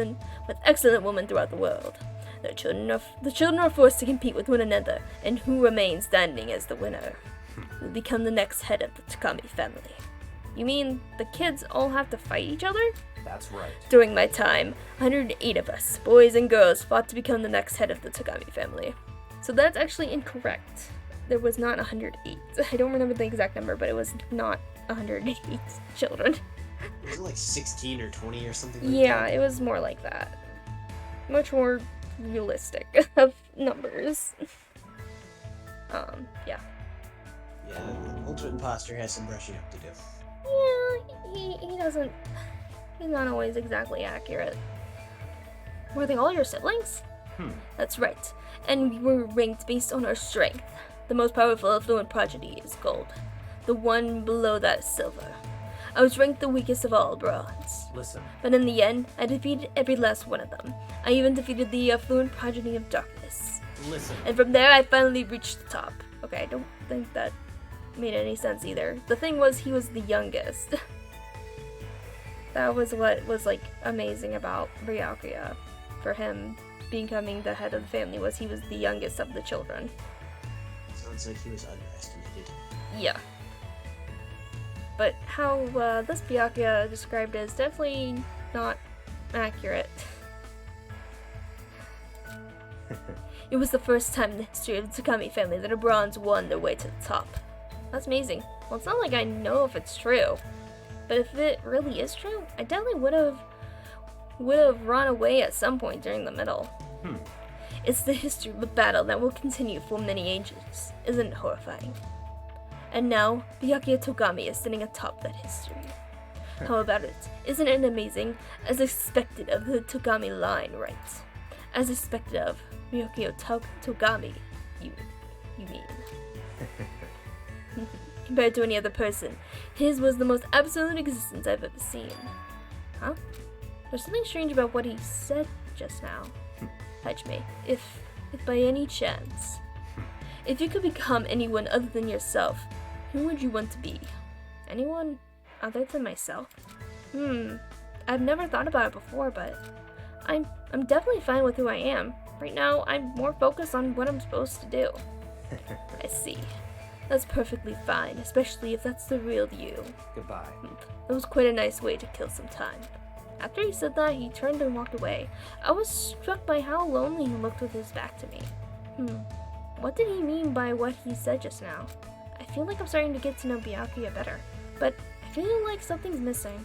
excellent women throughout the world. The children are forced to compete with one another, and who remains standing as the winner will become the next head of the Togami family. You mean the kids all have to fight each other? That's right. During my time, 108 of us, boys and girls, fought to become the next head of the Togami family. So that's actually incorrect. There was not 108. I don't remember the exact number, but it was not 108 children. Was it like 16 or 20 or something like Yeah, that? it was more like that. Much more realistic of numbers. Yeah. Yeah, Ultimate Imposter has some brushing up to do. Yeah, he doesn't... He's not always exactly accurate. Were they all your siblings? That's right. And we were ranked based on our strength. The most powerful affluent progeny is gold. The one below that is silver. I was ranked the weakest of all, bronze. Listen. But in the end, I defeated every last one of them. I even defeated the affluent progeny of darkness. Listen. And from there, I finally reached the top. Okay, I don't think that made any sense either. The thing was, he was the youngest. That was what was, like, amazing about Byakuya. For him becoming the head of the family was he was the youngest of the children. Sounds like he was underestimated. Yeah. But how this Byakuya described is definitely not accurate. It was the first time in the history of the Togami family that a bronze won their way to the top. That's amazing. Well, it's not like I know if it's true. But if it really is true, I definitely would have run away at some point during the middle. It's the history of a battle that will continue for many ages. Isn't it horrifying? And now, Byakuya Togami is sitting atop that history. How about it? Isn't it amazing? As expected of the Togami line, right? As expected of Byakuya Togami, you mean. Compared to any other person, his was the most absolute existence I've ever seen. Huh? There's something strange about what he said just now. Hajime, if by any chance, if you could become anyone other than yourself, who would you want to be? Anyone other than myself? I've never thought about it before, but I'm definitely fine with who I am. Right now, I'm more focused on what I'm supposed to do. I see. That's perfectly fine, especially if that's the real you. Goodbye. That was quite a nice way to kill some time. After he said that, he turned and walked away. I was struck by how lonely he looked with his back to me. What did he mean by what he said just now? I feel like I'm starting to get to know Byakuya better, but I feel like something's missing.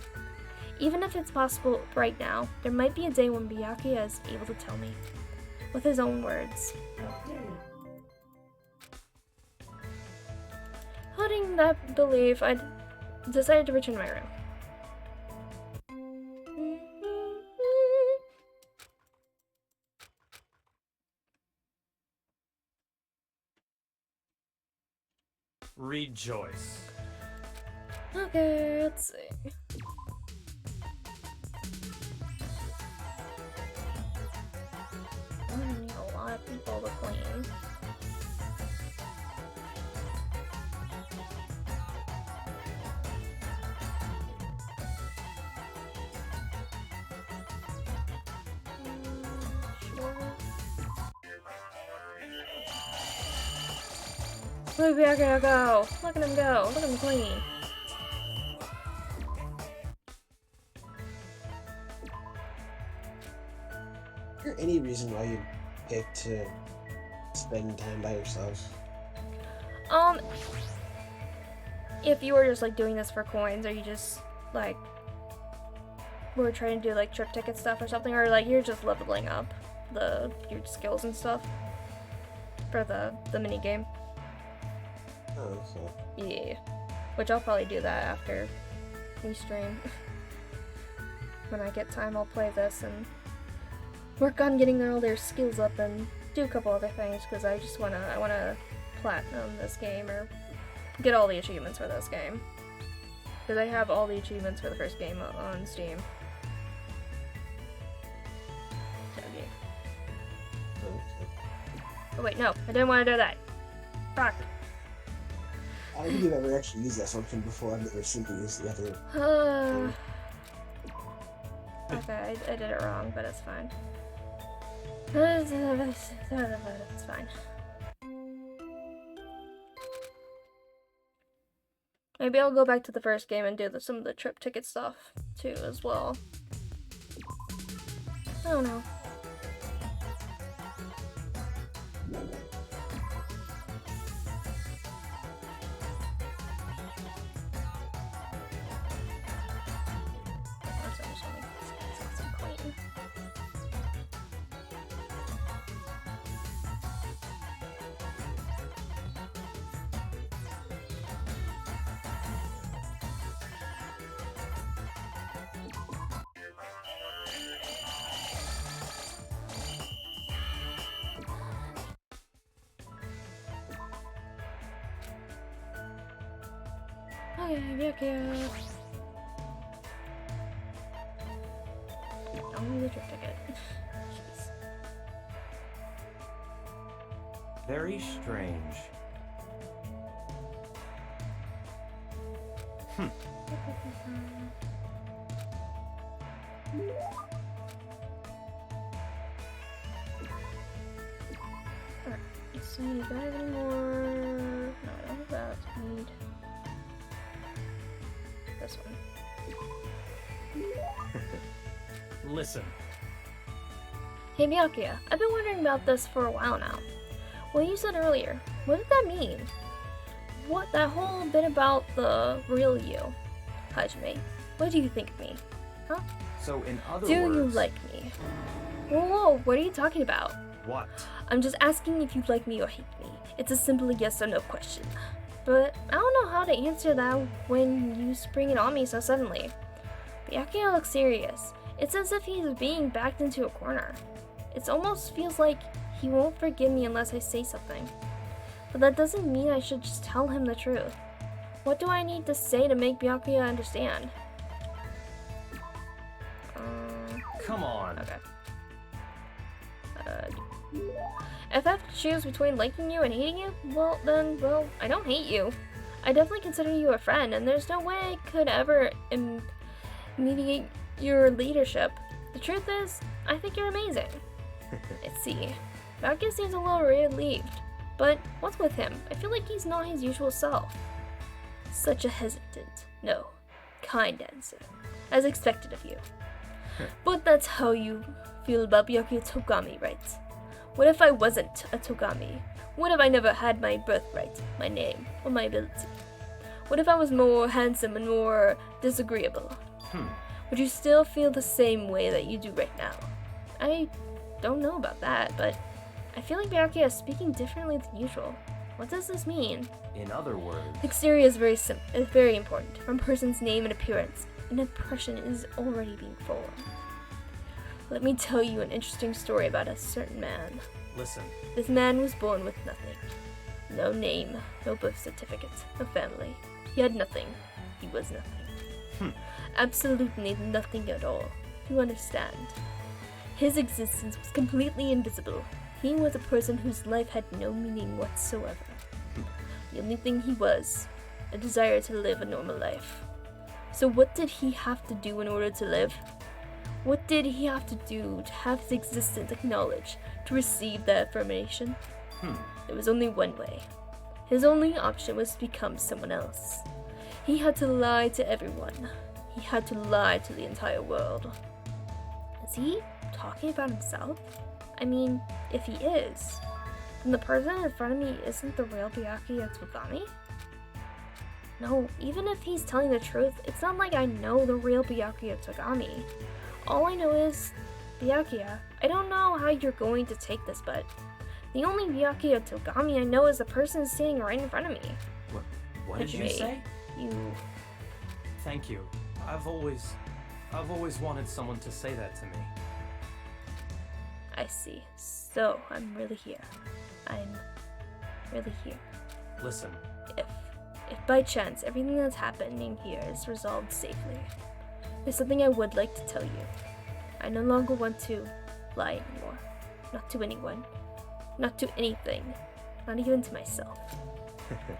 Even if it's possible right now, there might be a day when Byakuya is able to tell me, with his own words. Putting that belief, I decided to return to my room. Rejoice. Okay, let's see. I'm gonna need a lot of people to clean. Look, Byakuya, go! Look at him go! Look at him clean! Is there any reason why you picked to spend time by yourself? If you were just like doing this for coins, or you just like were trying to do like trip ticket stuff or something, or like you're just leveling up your skills and stuff for the mini game. Oh, okay. Yeah. Which I'll probably do that after we stream. When I get time, I'll play this and work on getting all their skills up and do a couple other things, because I wanna platinum this game, or get all the achievements for this game. Because I have all the achievements for the first game on Steam. Okay. Oh wait, no, I didn't want to do that. Fuck. I don't think you've ever actually used that function before. I've never seen you use the other. Okay, I did it wrong, but it's fine. It's fine. Maybe I'll go back to the first game and do some of the trip ticket stuff too as well. I don't know. Okay. Only the trip ticket. Jeez. Very strange. Alright, let's see, do I have any more? No, I don't have that. I need this one. Listen. Hey Byakuya, I've been wondering about this for a while now. What you said earlier, what did that mean? What, that whole bit about the real you? Hajime, what do you think of me? Huh? So in other Do words... you like me? Whoa, what are you talking about? What? I'm just asking if you like me or hate me. It's a simple yes or no question. But I don't know how to answer that when you spring it on me so suddenly. Byakuya looks serious. It's as if he's being backed into a corner. It almost feels like he won't forgive me unless I say something. But that doesn't mean I should just tell him the truth. What do I need to say to make Byakuya understand? Come on. Okay. If I have to choose between liking you and hating you, well, I don't hate you. I definitely consider you a friend, and there's no way I could ever mediate your leadership. The truth is, I think you're amazing. Let's see. Byakuya seems a little relieved, but what's with him? I feel like he's not his usual self. Such a hesitant, no, kind answer, as expected of you. But that's how you feel about Byakuya Togami, right? What if I wasn't a Togami? What if I never had my birthright, my name, or my ability? What if I was more handsome and more disagreeable? Would you still feel the same way that you do right now? I don't know about that, but I feel like Byakuya is speaking differently than usual. What does this mean? In other words... Exterior is very important. From a person's name and appearance, an impression is already being formed. Let me tell you an interesting story about a certain man. Listen. This man was born with nothing. No name, no birth certificate, no family. He had nothing. He was nothing. Absolutely nothing at all. You understand? His existence was completely invisible. He was a person whose life had no meaning whatsoever. The only thing he was, a desire to live a normal life. So what did he have to do in order to live? What did he have to do to have his existence acknowledged, to receive that affirmation? There was only one way. His only option was to become someone else. He had to lie to everyone. He had to lie to the entire world. Is he talking about himself? I mean, if he is, then the person in front of me isn't the real Byakuya Togami? No, even if he's telling the truth, it's not like I know the real Byakuya Togami. All I know is, Byakuya, I don't know how you're going to take this, but the only Byakuya Togami I know is the person standing right in front of me. What did you Hajime, say? You... Thank you. I've always wanted someone to say that to me. I see. So, I'm really here. I'm really here. Listen. If by chance everything that's happening here is resolved safely, there's something I would like to tell you. I no longer want to lie anymore. Not to anyone. Not to anything. Not even to myself.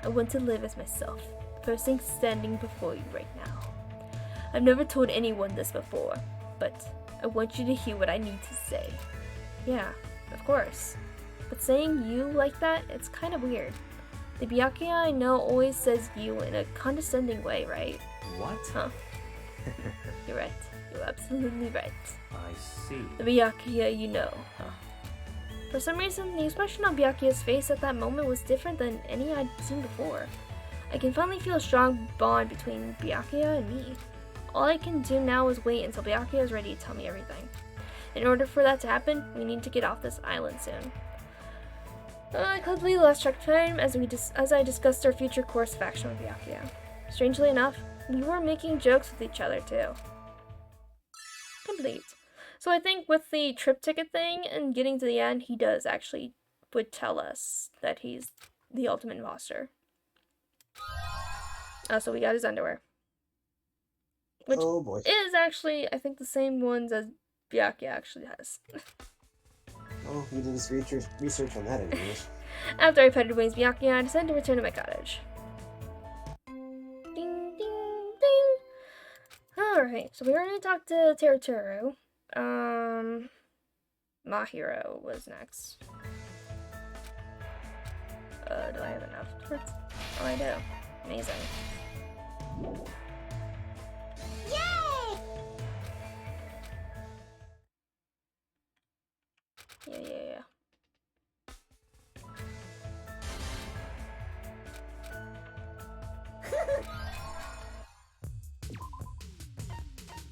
I want to live as myself. The person standing before you right now. I've never told anyone this before, but I want you to hear what I need to say. Yeah, of course. But saying you like that, it's kind of weird. The Byakuya I know always says you in a condescending way, right? What? Huh. You're right. You're absolutely right. I see. The Byakuya you know, huh? For some reason, the expression on Byakuya's face at that moment was different than any I'd seen before. I can finally feel a strong bond between Byakuya and me. All I can do now is wait until Byakuya is ready to tell me everything. In order for that to happen, we need to get off this island soon. I completely lost track of time as I discussed our future course of action with Byakuya. Strangely enough, we were making jokes with each other too. Complete. So I think with the trip ticket thing and getting to the end, he does actually would tell us that he's the ultimate imposter. So we got his underwear. Which is actually, I think, the same ones as Byakuya actually has. Oh, he did his research on that anyways. After I petted Wayne's Byakuya, I decided to return to my cottage. Ding, ding, ding! Alright, so we were going to talk to Terutoru. Mahiro was next. Do I have enough words? Oh, I do. Amazing. Yay! Yeah.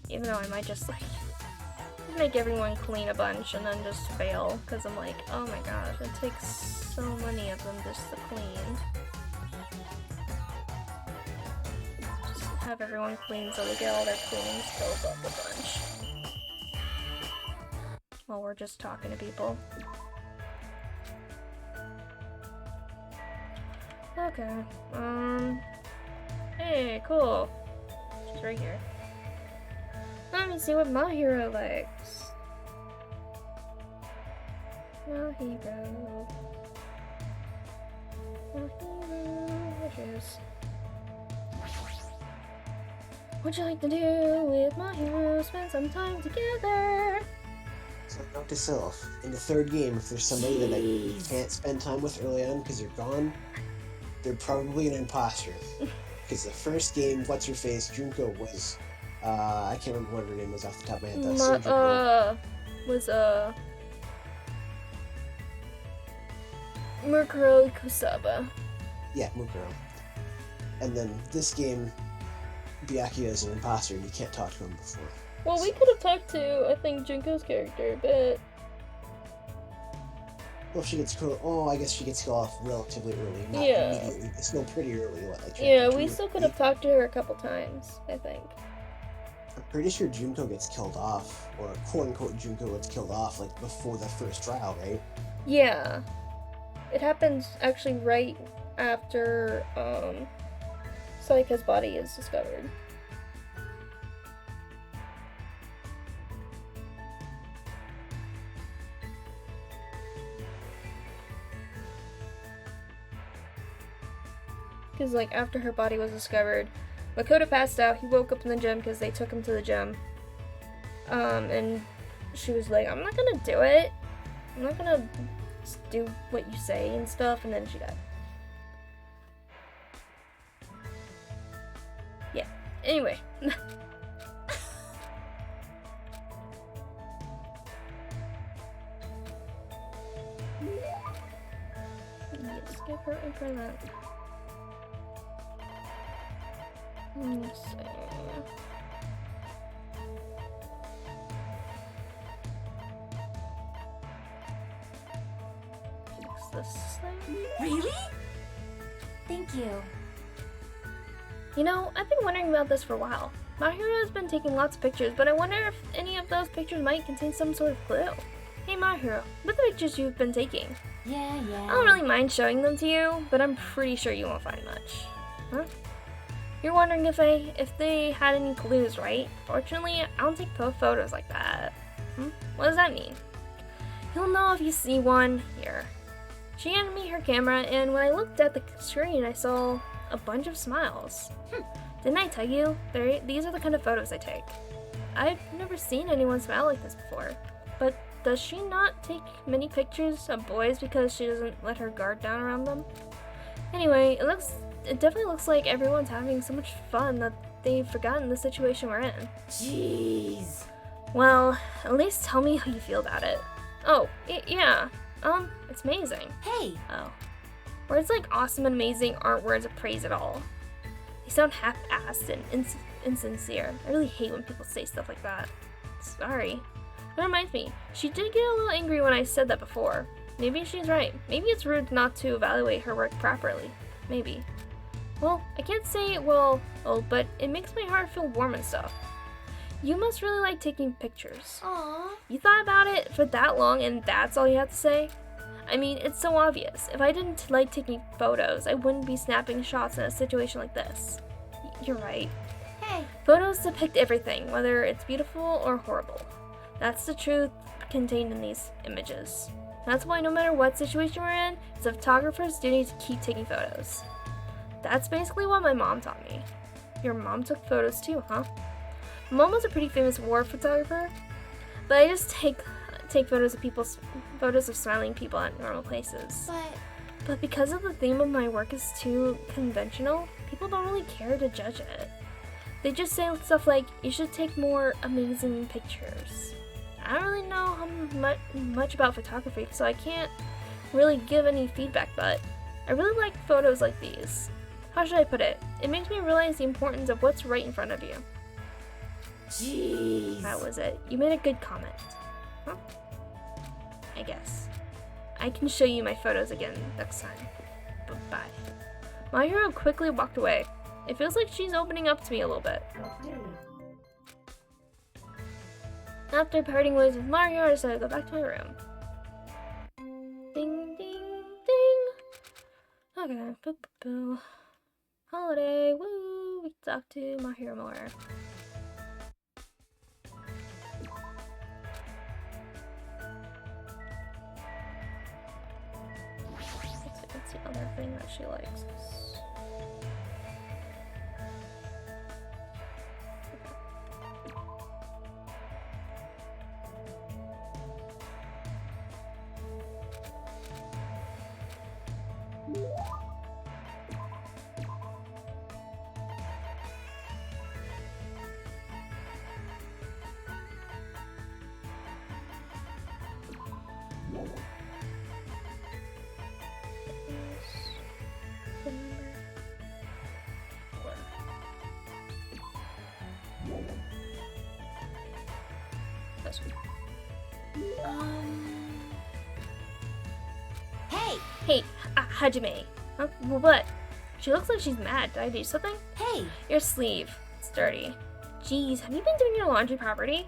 Even though I might just like make everyone clean a bunch and then just fail, because I'm like, oh my gosh, it takes so many of them just to clean. Just have everyone clean so we get all their cleaning skills up a bunch. While we're just talking to people. Okay, hey, cool. She's right here. Let me see what Mahiro likes. Mahiro. Wishes. What'd you like to do with Mahiro? Spend some time together. So note to self, in the third game, if there's somebody that I can't spend time with early on because they're gone, they're probably an imposter. Because the first game, what's-her-face, Junko was, I can't remember what her name was off the top of my head. That surgeon girl. Mukuro Kusaba. Yeah, Mukuro. And then this game, Byakuya is an imposter and you can't talk to him before. Well, we could have talked to, I think, Junko's character a bit. Well, she gets killed. Oh, I guess she gets killed off relatively early, not immediately. It's still pretty early. What, like yeah, we still could have talked to her a couple times, I think. I'm pretty sure Junko gets killed off, or quote-unquote Junko gets killed off, like, before the first trial, right? Yeah. It happens actually right after, Saika's body is discovered. Because, like, after her body was discovered, Makoto passed out. He woke up in the gym because they took him to the gym. And she was like, I'm not gonna do it. I'm not gonna do what you say and stuff. And then she died. Yeah. Anyway. Yes, give her a present. Let's see. Fix this thing. Really? Thank you. You know, I've been wondering about this for a while. Mahiro has been taking lots of pictures, but I wonder if any of those pictures might contain some sort of clue. Hey Mahiro, what are the pictures you've been taking? Yeah. I don't really mind showing them to you, but I'm pretty sure you won't find much. Huh? You're wondering if they had any clues, right? Fortunately, I don't take photos like that. What does that mean? You'll know if you see one. Here. She handed me her camera, and when I looked at the screen, I saw a bunch of smiles. Didn't I tell you? These are the kind of photos I take. I've never seen anyone smile like this before. But does she not take many pictures of boys because she doesn't let her guard down around them? Anyway, it definitely looks like everyone's having so much fun that they've forgotten the situation we're in. Jeez. Well, at least tell me how you feel about it. Oh, yeah. It's amazing. Hey. Oh. Words like awesome and amazing aren't words of praise at all. They sound half-assed and insincere. I really hate when people say stuff like that. Sorry. That reminds me, she did get a little angry when I said that before. Maybe she's right. Maybe it's rude not to evaluate her work properly. Maybe. Well, I can't say it will, but it makes my heart feel warm and stuff. You must really like taking pictures. Aww. You thought about it for that long and that's all you have to say? I mean, it's so obvious. If I didn't like taking photos, I wouldn't be snapping shots in a situation like this. You're right. Hey. Photos depict everything, whether it's beautiful or horrible. That's the truth contained in these images. That's why no matter what situation we're in, it's a photographer's duty to keep taking photos. That's basically what my mom taught me. Your mom took photos too, huh? Mom was a pretty famous war photographer, but I just take photos of smiling people at normal places. But because of the theme of my work is too conventional, people don't really care to judge it. They just say stuff like, you should take more amazing pictures. I don't really know how much about photography, so I can't really give any feedback, but I really like photos like these. How should I put it? It makes me realize the importance of what's right in front of you. Jeez. That was it. You made a good comment. Huh? I guess. I can show you my photos again next time. But bye. My hero quickly walked away. It feels like she's opening up to me a little bit. After parting ways with Mario, I decided to go back to my room. Ding, ding, ding. Okay, boo, boo, boo. Holiday, woo! We can talk to my hero more. What's the other thing that she likes? Hey, Hajime. Huh? What? She looks like she's mad. Did I do something? Hey! Your sleeve. It's dirty. Jeez, have you been doing your laundry properly?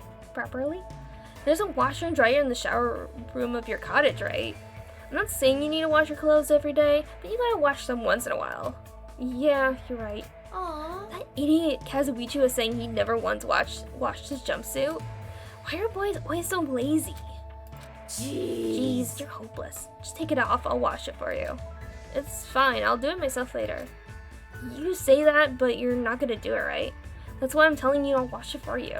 There's a washer and dryer in the shower room of your cottage, right? I'm not saying you need to wash your clothes every day, but you gotta wash them once in a while. Yeah, you're right. Aww. That idiot Kazuichi was saying he never once washed his jumpsuit. Why are boys always so lazy? Jeez, you're hopeless. Just take it off, I'll wash it for you. It's fine, I'll do it myself later. You say that, but you're not gonna do it, right? That's why I'm telling you I'll wash it for you.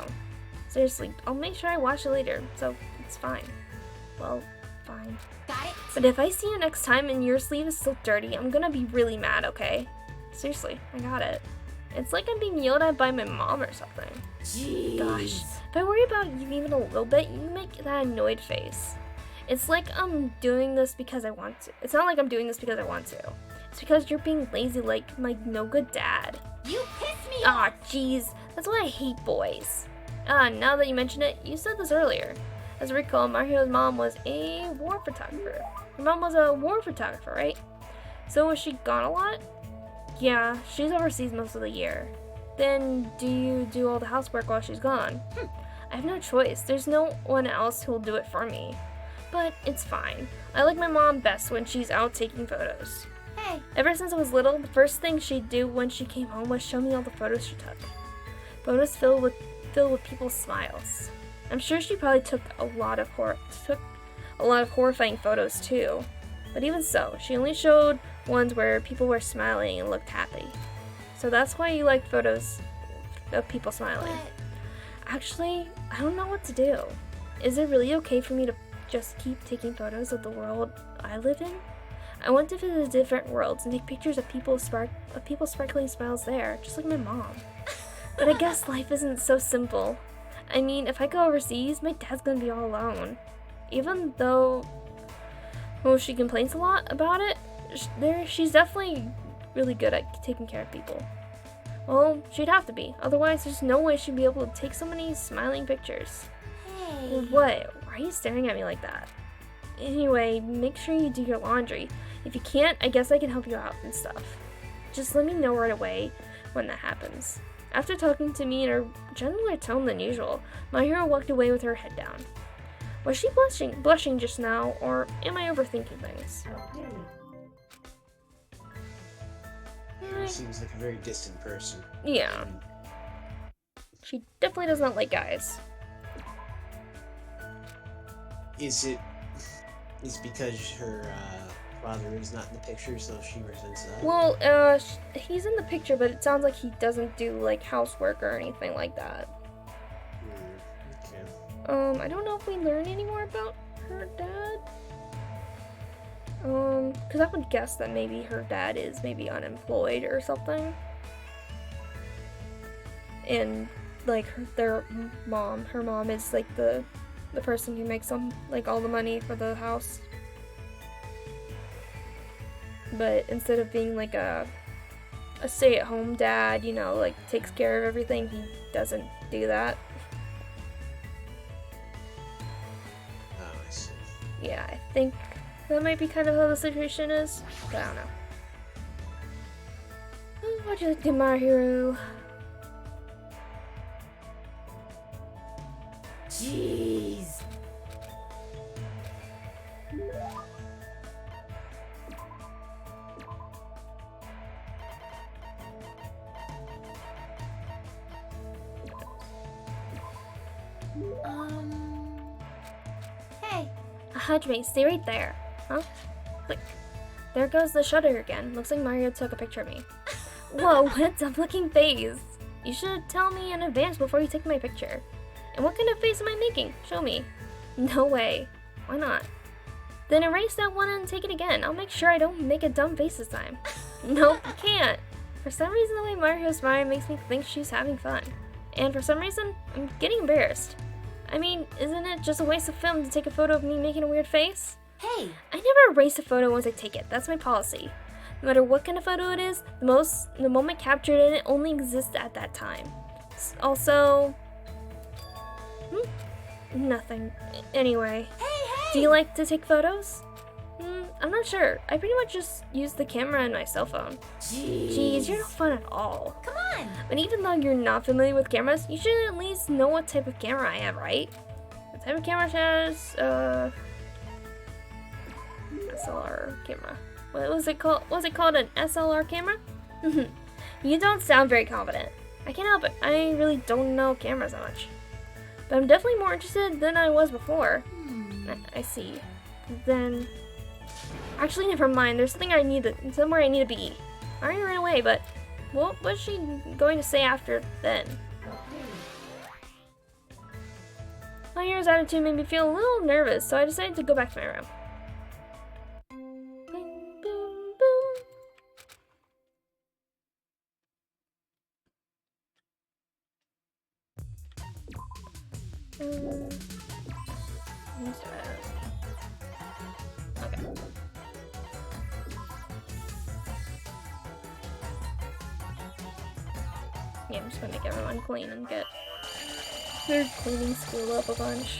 Seriously, I'll make sure I wash it later, so it's fine. Well, fine. Got it? But if I see you next time and your sleeve is still dirty, I'm gonna be really mad, okay? Seriously, I got it. It's like I'm being yelled at by my mom or something. Jeez. Gosh, if I worry about you even a little bit, you make that annoyed face. It's like I'm doing this because I want to. It's not like I'm doing this because I want to. It's because you're being lazy like my no-good dad. You piss me off! Aw, jeez. That's why I hate boys. Now that you mention it, you said this earlier. As I recall, Mario's mom was a war photographer. Your mom was a war photographer, right? So was she gone a lot? Yeah, she's overseas most of the year. Then do you do all the housework while she's gone? I have no choice. There's no one else who'll do it for me. But it's fine. I like my mom best when she's out taking photos. Hey. Ever since I was little, the first thing she'd do when she came home was show me all the photos she took. Photos filled with people's smiles. I'm sure she probably took a lot of horrifying photos too. But even so, she only showed ones where people were smiling and looked happy. So that's why you like photos of people smiling. Actually, I don't know what to do. Is it really okay for me to just keep taking photos of the world I live in? I want to visit different worlds and take pictures of people's sparkling smiles there, just like my mom. But I guess life isn't so simple. I mean, if I go overseas, my dad's gonna be all alone. Even though, well, she complains a lot about it, she's definitely really good at taking care of people. Well, she'd have to be. Otherwise, there's no way she'd be able to take so many smiling pictures. Hey. What? Why are you staring at me like that? Anyway, make sure you do your laundry. If you can't, I guess I can help you out and stuff. Just let me know right away when that happens. After talking to me in a gentler tone than usual, my hero walked away with her head down. Was she blushing just now, or am I overthinking things? She seems like a very distant person. Yeah. She definitely does not like guys. Is because her father is not in the picture, so she resents that? Well, he's in the picture, but it sounds like he doesn't do, like, housework or anything like that. Okay. I don't know if we learn any more about her dad. Because I would guess that maybe her dad is maybe unemployed or something. And, like, her mom is, like, the person who makes them, like, all the money for the house. But instead of being, like, a stay-at-home dad, you know, like, takes care of everything, he doesn't do that. Oh, I see. Yeah, I think that might be kind of how the situation is, but I don't know. What'd you think of My Hero? Jeez. Hey. Hajime, stay right there. Huh? Click. There goes the shutter again. Looks like Mario took a picture of me. Whoa, what a dumb-looking face. You should tell me in advance before you take my picture. And what kind of face am I making? Show me. No way. Why not? Then erase that one and take it again. I'll make sure I don't make a dumb face this time. Nope, you can't. For some reason, the way Mario's smiling makes me think she's having fun. And for some reason, I'm getting embarrassed. I mean, isn't it just a waste of film to take a photo of me making a weird face? Hey! I never erase a photo once I take it. That's my policy. No matter what kind of photo it is, the moment captured in it only exists at that time. Also... nothing. Anyway. Hey! Do you like to take photos? I'm not sure. I pretty much just use the camera and my cell phone. Jeez, you're not fun at all. Come on! But even though you're not familiar with cameras, you should at least know what type of camera I have, right? The type of camera has, SLR camera. What was it called? Was it called an SLR camera? You don't sound very confident. I can't help it. I really don't know cameras that much. But I'm definitely more interested than I was before. I see. Then... Actually, never mind. There's somewhere I need to be. I already ran away, but what was she going to say after then? My hero's attitude made me feel a little nervous, so I decided to go back to my room. Boom, boom, boom. Okay. Yeah, I'm just gonna make everyone clean and get their cleaning school up a bunch.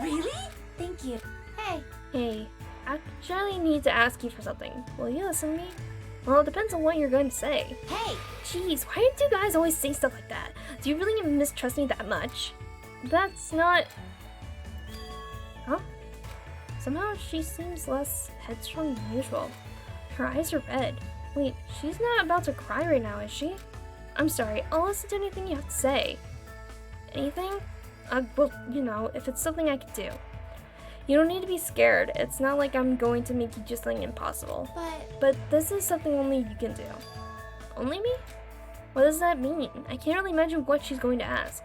Really? Thank you. Hey. Hey, I actually need to ask you for something. Will you listen to me? Well, it depends on what you're going to say. Hey! Jeez, why do you guys always say stuff like that? Do you really mistrust me that much? That's not... Huh? Somehow she seems less headstrong than usual. Her eyes are red. Wait, she's not about to cry right now, is she? I'm sorry, I'll listen to anything you have to say. Anything? Well, you know, if it's something I could do. You don't need to be scared. It's not like I'm going to make you do something impossible. But this is something only you can do. Only me? What does that mean? I can't really imagine what she's going to ask.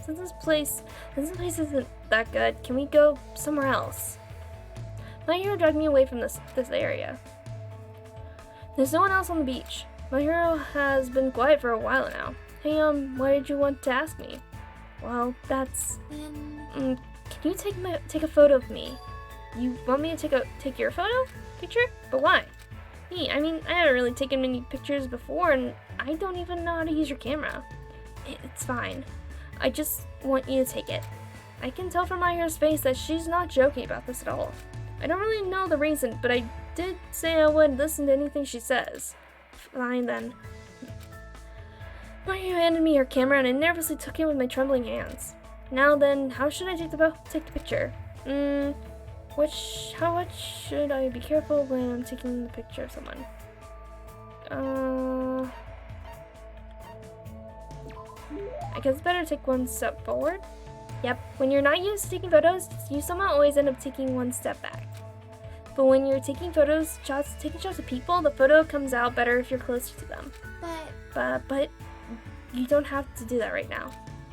Since this place isn't that good, can we go somewhere else? My hero dragged me away from this area. There's no one else on the beach. My hero has been quiet for a while now. Hey, why did you want to ask me? Well, that's... can you take a photo of me? You want me to take your picture? But why? Me, I mean, I haven't really taken many pictures before, and I don't even know how to use your camera. It's fine. I just want you to take it. I can tell from my hero's face that she's not joking about this at all. I don't really know the reason, but I did say I would listen to anything she says. Fine then. My hero handed me her camera and I nervously took it with my trembling hands. Now then, how should I take the picture? How much should I be careful when I'm taking the picture of someone? I guess it's better to take one step forward. Yep, when you're not used to taking photos, you somehow always end up taking one step back. But when you're taking taking shots of people, the photo comes out better if you're closer to them. But you don't have to do that right now.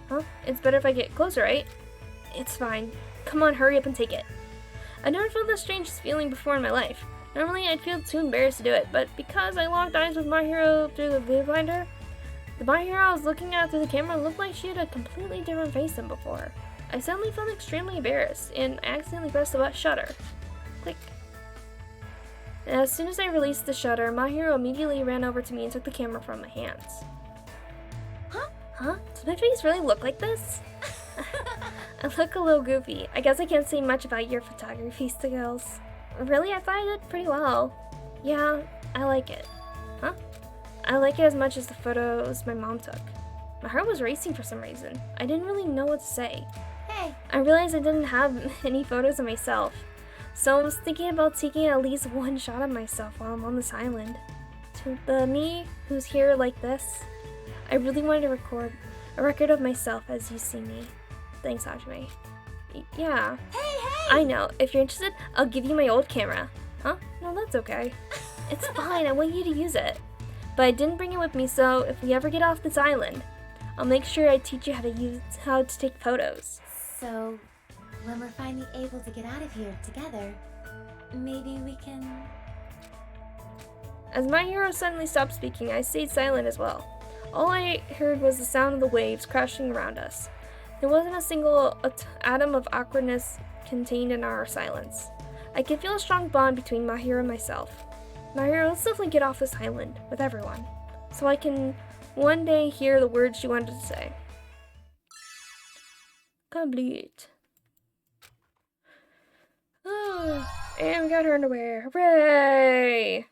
Huh? It's better if I get closer, right? It's fine. Come on, hurry up and take it. I never felt this strangest feeling before in my life. Normally, I'd feel too embarrassed to do it, but because I locked eyes with my hero through the viewfinder, the my hero I was looking at through the camera looked like she had a completely different face than before. I suddenly felt extremely embarrassed, and I accidentally pressed the shutter. Click. And as soon as I released the shutter, my hero immediately ran over to me and took the camera from my hands. Huh? Does my face really look like this? I look a little goofy. I guess I can't say much about your photography skills. Really? I thought I did pretty well. Yeah, I like it. Huh? I like it as much as the photos my mom took. My heart was racing for some reason. I didn't really know what to say. Hey! I realized I didn't have any photos of myself. So I was thinking about taking at least one shot of myself while I'm on this island. To the me who's here like this, I really wanted to record a record of myself as you see me. Thanks, Hajime. Yeah. Hey! I know. If you're interested, I'll give you my old camera. Huh? No, that's okay. It's fine. I want you to use it. But I didn't bring it with me, so if we ever get off this island, I'll make sure I teach you how to take photos. So, when we're finally able to get out of here together, maybe we can... As my hero suddenly stopped speaking, I stayed silent as well. All I heard was the sound of the waves crashing around us. There wasn't a single atom of awkwardness contained in our silence. I could feel a strong bond between my hero and myself. My hero, let's definitely get off this island with everyone, so I can one day hear the words she wanted to say. Complete. Oh, and we got her underwear. Hooray!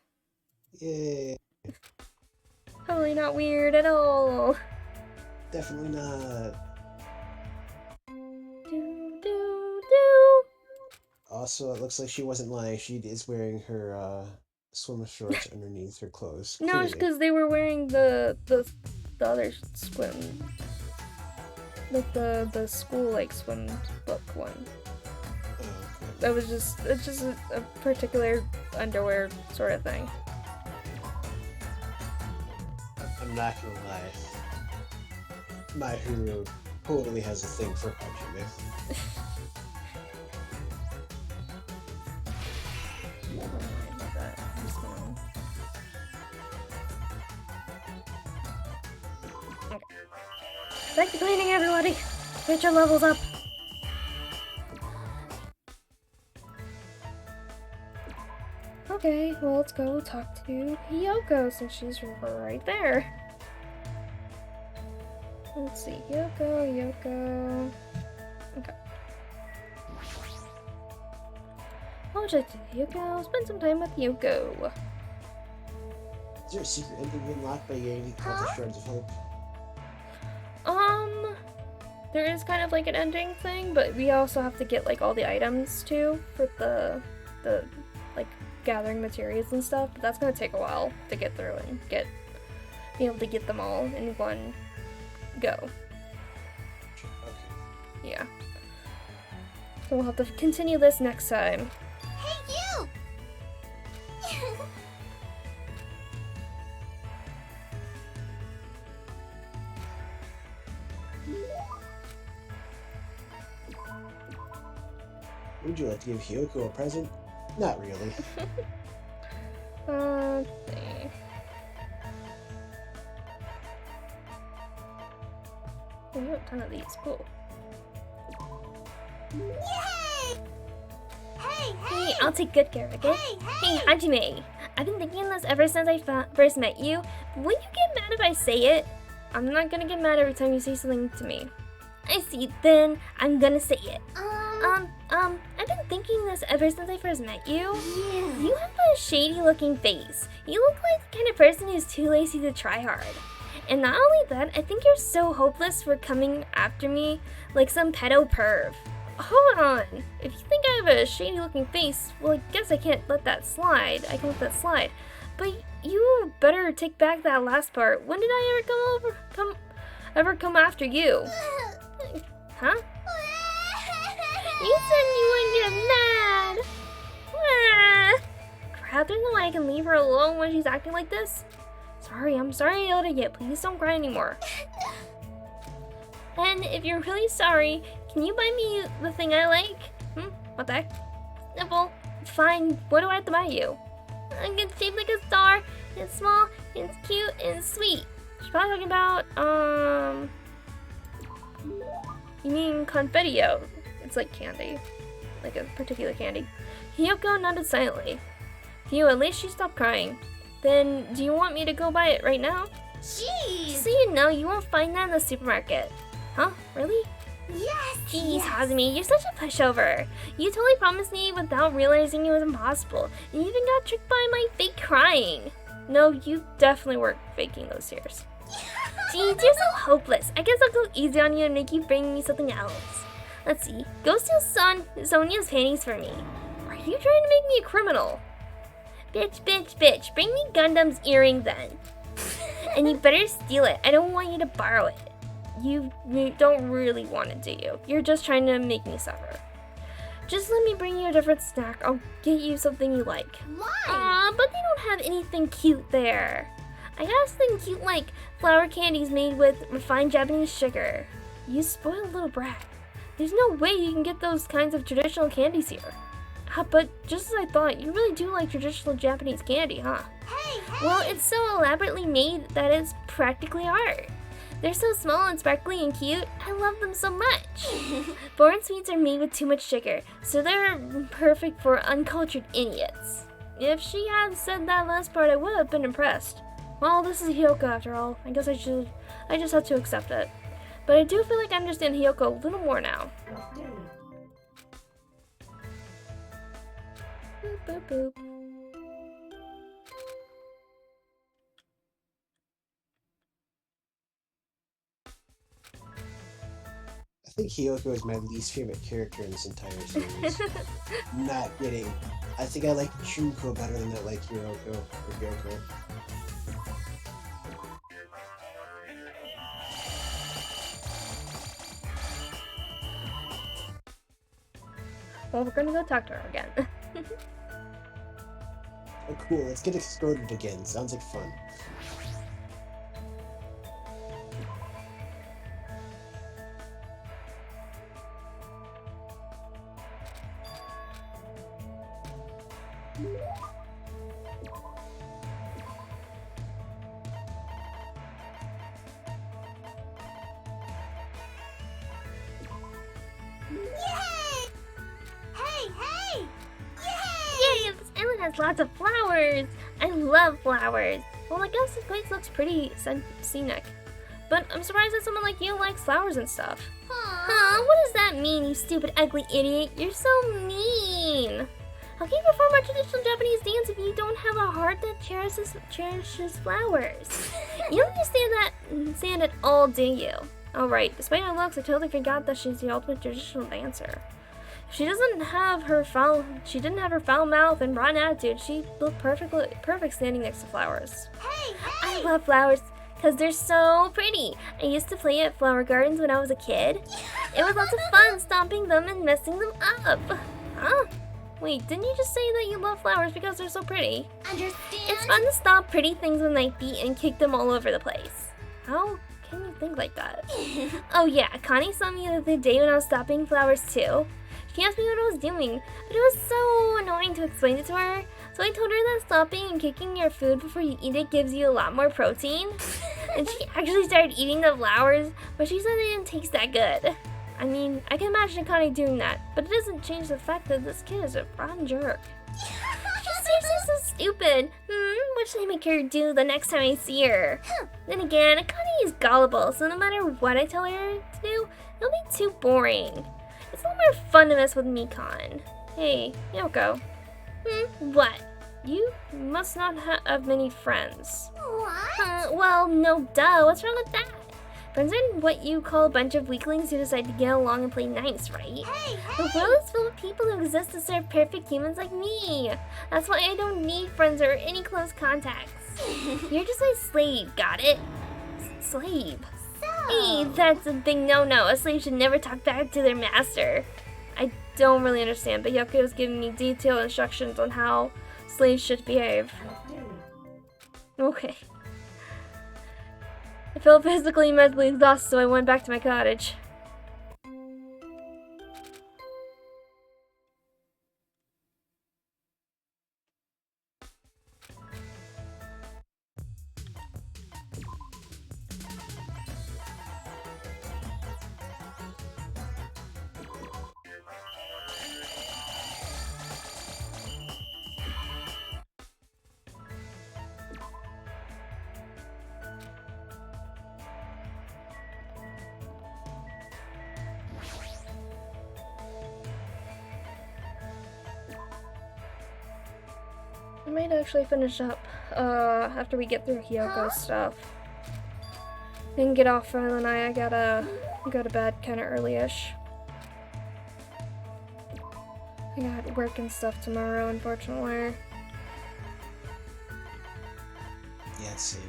Yay. Totally not weird at all. Definitely not. Also, it looks like she wasn't lying. She is wearing her swim shorts underneath her clothes. No, it's because they were wearing the other swim, like the school swim book one. Oh, okay. That was it's just a particular underwear sort of thing. I'm not gonna lie. My hero totally has a thing for Hajime. Back to cleaning, everybody! Get your levels up! Okay, well, let's go talk to Hiyoko since she's right there. Let's see, Hiyoko. Okay. I'll check to Hiyoko. Spend some time with Hiyoko. Is there a secret ending unlocked by getting all the shards of hope? There is kind of like an ending thing, but we also have to get like all the items too for the like gathering materials and stuff. But that's gonna take a while to get through and be able to get them all in one go. Yeah. So we'll have to continue this next time. Hey, you! Would you like to give Hiyoko a present? Not really. Let's see. Oh, you have a ton of these. Cool. Yay! Hey, Hey, I'll take good care of it, okay? Hey, Hajime. I've been thinking this ever since I first met you. Will you get mad if I say it? I'm not gonna get mad every time you say something to me. I see, then I'm gonna say it. I've been thinking this ever since I first met you. Yeah. You have a shady looking face. You look like the kind of person who's too lazy to try hard. And not only that, I think you're so hopeless for coming after me like some pedo perv. Hold on. If you think I have a shady looking face, well, I guess I can't let that slide. I can let that slide. But you better take back that last part. When did I ever come after you? Huh? You said you wouldn't get mad. Crap, there's no way I can leave her alone when she's acting like this. I'm sorry I yelled at you. Please don't cry anymore. And if you're really sorry, can you buy me the thing I like? What the heck? Well, fine. What do I have to buy you? It's shaped like a star. It's small. It's cute. And it's sweet. She's probably talking about, you mean confettio. It's like candy. Like a particular candy. Hiyoko nodded silently. Phew, at least she stopped crying. Then, do you want me to go buy it right now? Jeez! Just so you know, you won't find that in the supermarket. Huh? Really? Yes! Jeez, Hazumi, you're such a pushover. You totally promised me without realizing it was impossible. And you even got tricked by my fake crying. No, you definitely weren't faking those tears. Jeez, you're so hopeless. I guess I'll go easy on you and make you bring me something else. Let's see. Go steal Sonia's panties for me. Are you trying to make me a criminal? Bitch. Bring me Gundam's earring then. And you better steal it. I don't want you to borrow it. You don't really want it, do you? You're just trying to make me suffer. Just let me bring you a different snack. I'll get you something you like. Aw, but they don't have anything cute there. I got something cute like flour candies made with refined Japanese sugar. You spoiled little brat. There's no way you can get those kinds of traditional candies here. But just as I thought, you really do like traditional Japanese candy, huh? Hey! Well, it's so elaborately made that it's practically art. They're so small and sparkly and cute. I love them so much. Foreign sweets are made with too much sugar, so they're perfect for uncultured idiots. If she had said that last part, I would have been impressed. Well, this is Hiyoko after all. I guess I just have to accept it. But I do feel like I understand Hiyoko a little more now. Boop, boop, boop. I think Hiyoko is my least favorite character in this entire series. Not kidding. I think I like Junko better than I like Hiroko or Hyoko. Well, we're gonna go talk to her again. Oh cool, let's get exploded again. Sounds like fun. has lots of flowers. I love flowers. Well, I guess this place looks pretty scenic. But I'm surprised that someone like you likes flowers and stuff. Huh? What does that mean, you stupid, ugly idiot? You're so mean. How can you perform a traditional Japanese dance if you don't have a heart that cherishes flowers? You don't understand at all, do you? Alright, despite her looks, I totally forgot that she's the ultimate traditional dancer. If she didn't have her foul mouth and rotten attitude, she looked perfect standing next to flowers. Hey! I love flowers because they're so pretty. I used to play at flower gardens when I was a kid. It was lots of fun stomping them and messing them up. Huh? Wait, didn't you just say that you love flowers because they're so pretty? Understand? It's fun to stomp pretty things with my feet and kick them all over the place. How can you think like that? Oh yeah, Connie saw me the other day when I was stomping flowers too. She asked me what I was doing, but it was so annoying to explain it to her. So I told her that stopping and kicking your food before you eat it gives you a lot more protein. And she actually started eating the flowers, but she said they didn't taste that good. I mean, I can imagine Connie doing that, but it doesn't change the fact that this kid is a rotten jerk. She's seriously so stupid. What should I make her do the next time I see her? Then again, Connie is gullible, so no matter what I tell her to do, it'll be too boring. It's a lot more fun to mess with Mikon. Hey, Yoko. What? You must not have many friends. What? Well, no duh. What's wrong with that? Friends are what you call a bunch of weaklings who decide to get along and play nice, right? Hey! The world is full of people who exist to serve perfect humans like me. That's why I don't need friends or any close contacts. You're just my slave, got it? Slave. Hey, that's a big no-no. A slave should never talk back to their master. I don't really understand, but Yoko was giving me detailed instructions on how slaves should behave. Okay. I felt physically and mentally exhausted, so I went back to my cottage. I might actually finish up after we get through Hyoko's stuff. Then get off for the night. I gotta go to bed kind of early-ish. I got work and stuff tomorrow, unfortunately. Yeah, same.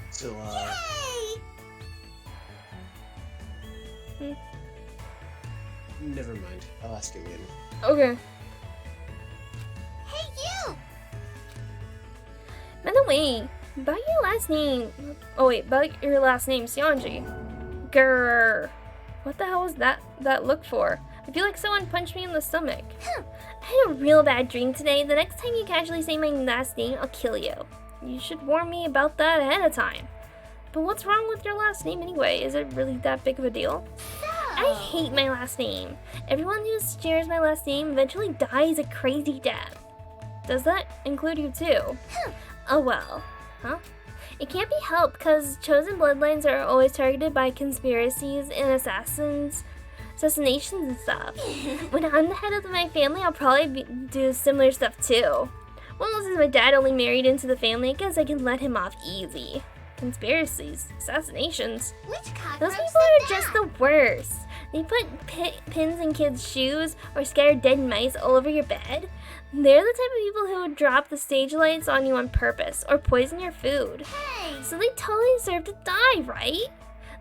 So, never mind. I'll ask you later. Okay. Hey, you! By the way, about your last name. Oh wait, about your last name, Seonji. Grrr. What the hell was that look for? I feel like someone punched me in the stomach. I had a real bad dream today. The next time you casually say my last name, I'll kill you. You should warn me about that ahead of time. But what's wrong with your last name anyway? Is it really that big of a deal? I hate my last name. Everyone who shares my last name eventually dies a crazy death. Does that include you too? Oh well. Huh? It can't be helped because chosen bloodlines are always targeted by conspiracies and assassinations and stuff. When I'm the head of my family, I'll probably do similar stuff too. Well, since my dad only married into the family, I guess I can let him off easy. Conspiracies, assassinations. Those people are just the worst. They put pins in kids' shoes or scatter dead mice all over your bed. They're the type of people who would drop the stage lights on you on purpose or poison your food. So they totally deserve to die, right?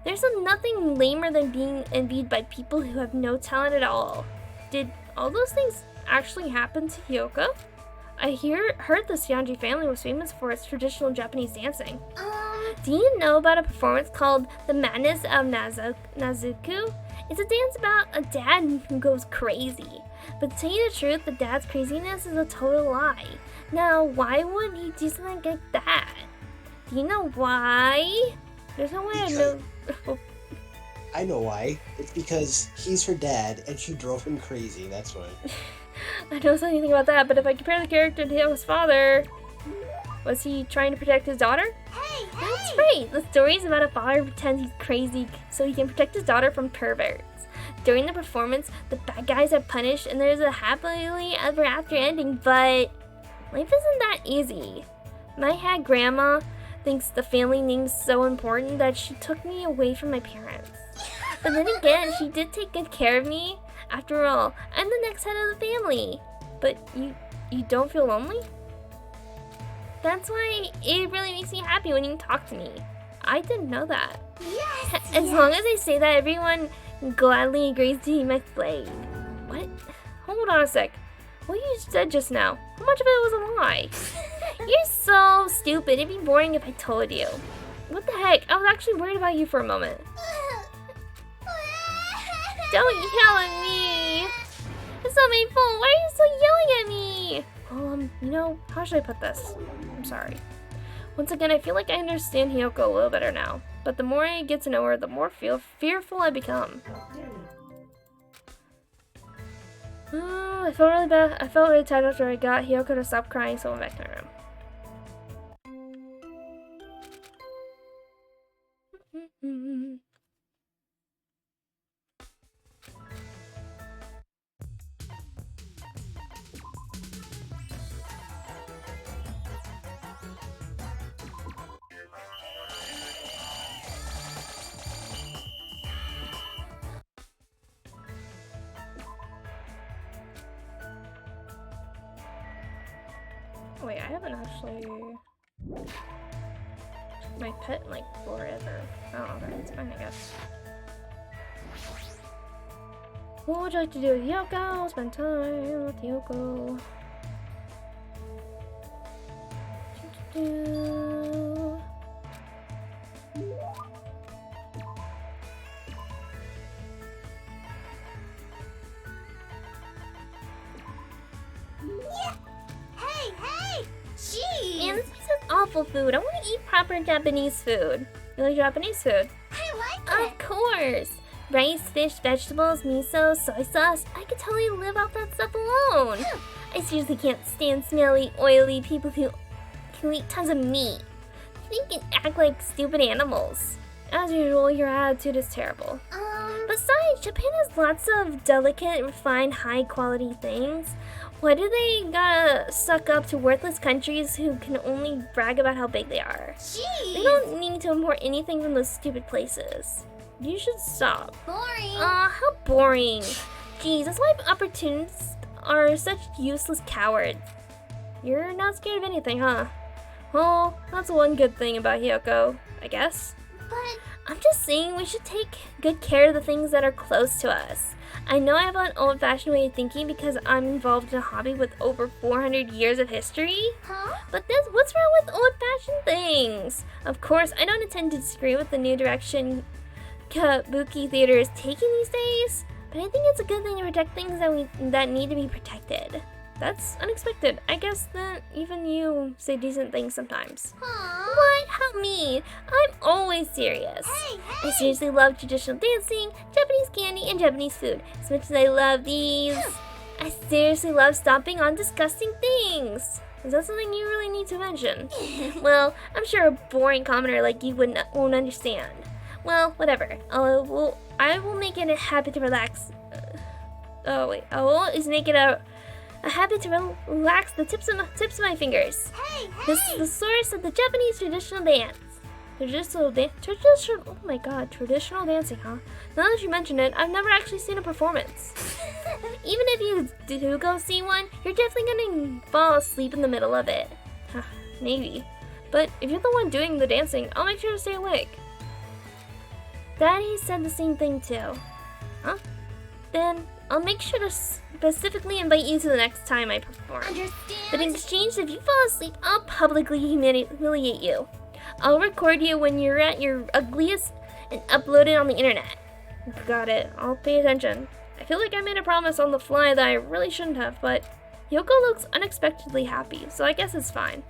There's nothing lamer than being envied by people who have no talent at all. Did all those things actually happen to Hyoko? I heard the Seonji family was famous for its traditional Japanese dancing. Do you know about a performance called The Madness of Nazuku? It's a dance about a dad who goes crazy. But to tell you the truth, the dad's craziness is a total lie. Now, why would he do something like that? Do you know why? There's no way I know. I know why. It's because he's her dad and she drove him crazy, that's why. I don't know anything about that, but if I compare the character to his father, was he trying to protect his daughter? Hey, That's right! The story is about a father who pretends he's crazy so he can protect his daughter from perverts. During the performance, the bad guys are punished and there's a happily ever after ending, but life isn't that easy. My head grandma thinks the family name's so important that she took me away from my parents. But then again, she did take good care of me. After all, I'm the next head of the family. But you don't feel lonely? That's why it really makes me happy when you talk to me. I didn't know that. Yes! As long as I say that, everyone gladly agrees to be my slave. What? Hold on a sec. What you said just now, how much of it was a lie? You're so stupid. It'd be boring if I told you. What the heck? I was actually worried about you for a moment. Don't yell at me! It's not my fault. Why are you still yelling at me? You know, how should I put this? I'm sorry. Once again, I feel like I understand Hiyoko a little better now. But the more I get to know her, the more fearful I become. Oh, I felt really bad. I felt really tired after I got Hiyoko to stop crying, so I went back to my room. Wait, I haven't actually my pet in like forever. Oh, that's fine, I guess. What would you like to do with Hiyoko? Spend time with Hiyoko. Hey! Jeez! Man, this place is awful food. I want to eat proper Japanese food. You like Japanese food? I like it! Of course! Rice, fish, vegetables, miso, soy sauce. I could totally live off that stuff alone. I seriously can't stand smelly, oily people who eat tons of meat. They can act like stupid animals. As usual, your attitude is terrible. Besides, Japan has lots of delicate, refined, high-quality things. Why do they gotta suck up to worthless countries who can only brag about how big they are? Jeez! They don't need to import anything from those stupid places. You should stop. Boring! Aw, how boring. Jeez, that's why opportunists are such useless cowards. You're not scared of anything, huh? Well, that's one good thing about Hiyoko, I guess. But I'm just saying we should take good care of the things that are close to us. I know I have an old-fashioned way of thinking because I'm involved in a hobby with over 400 years of history. Huh? But what's wrong with old-fashioned things? Of course, I don't intend to disagree with the new direction Kabuki theater is taking these days, but I think it's a good thing to protect things that need to be protected. That's unexpected. I guess that even you say decent things sometimes. Aww. What? How mean? I'm always serious. Hey! I seriously love traditional dancing, Japanese candy, and Japanese food. As much as I love these, I seriously love stomping on disgusting things. Is that something you really need to mention? Well, I'm sure a boring commenter like you won't understand. Well, whatever. I will make it a habit to relax. I will always make it a habit to relax the tips of my fingers. Hey! This is the source of the Japanese traditional dance. Traditional, oh my god, traditional dancing, huh? Now that you mention it, I've never actually seen a performance. Even if you do go see one, you're definitely gonna fall asleep in the middle of it. Maybe. But if you're the one doing the dancing, I'll make sure to stay awake. Daddy said the same thing too. Huh? Then I'll make sure to specifically invite you to the next time I perform. Understand? But in exchange, if you fall asleep, I'll publicly humiliate you. I'll record you when you're at your ugliest and upload it on the internet. Got it. I'll pay attention. I feel like I made a promise on the fly that I really shouldn't have, but Yoko looks unexpectedly happy, so I guess it's fine.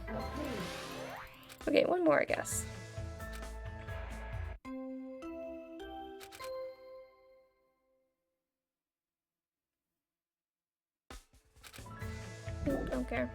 Okay, one more, I guess. Don't care.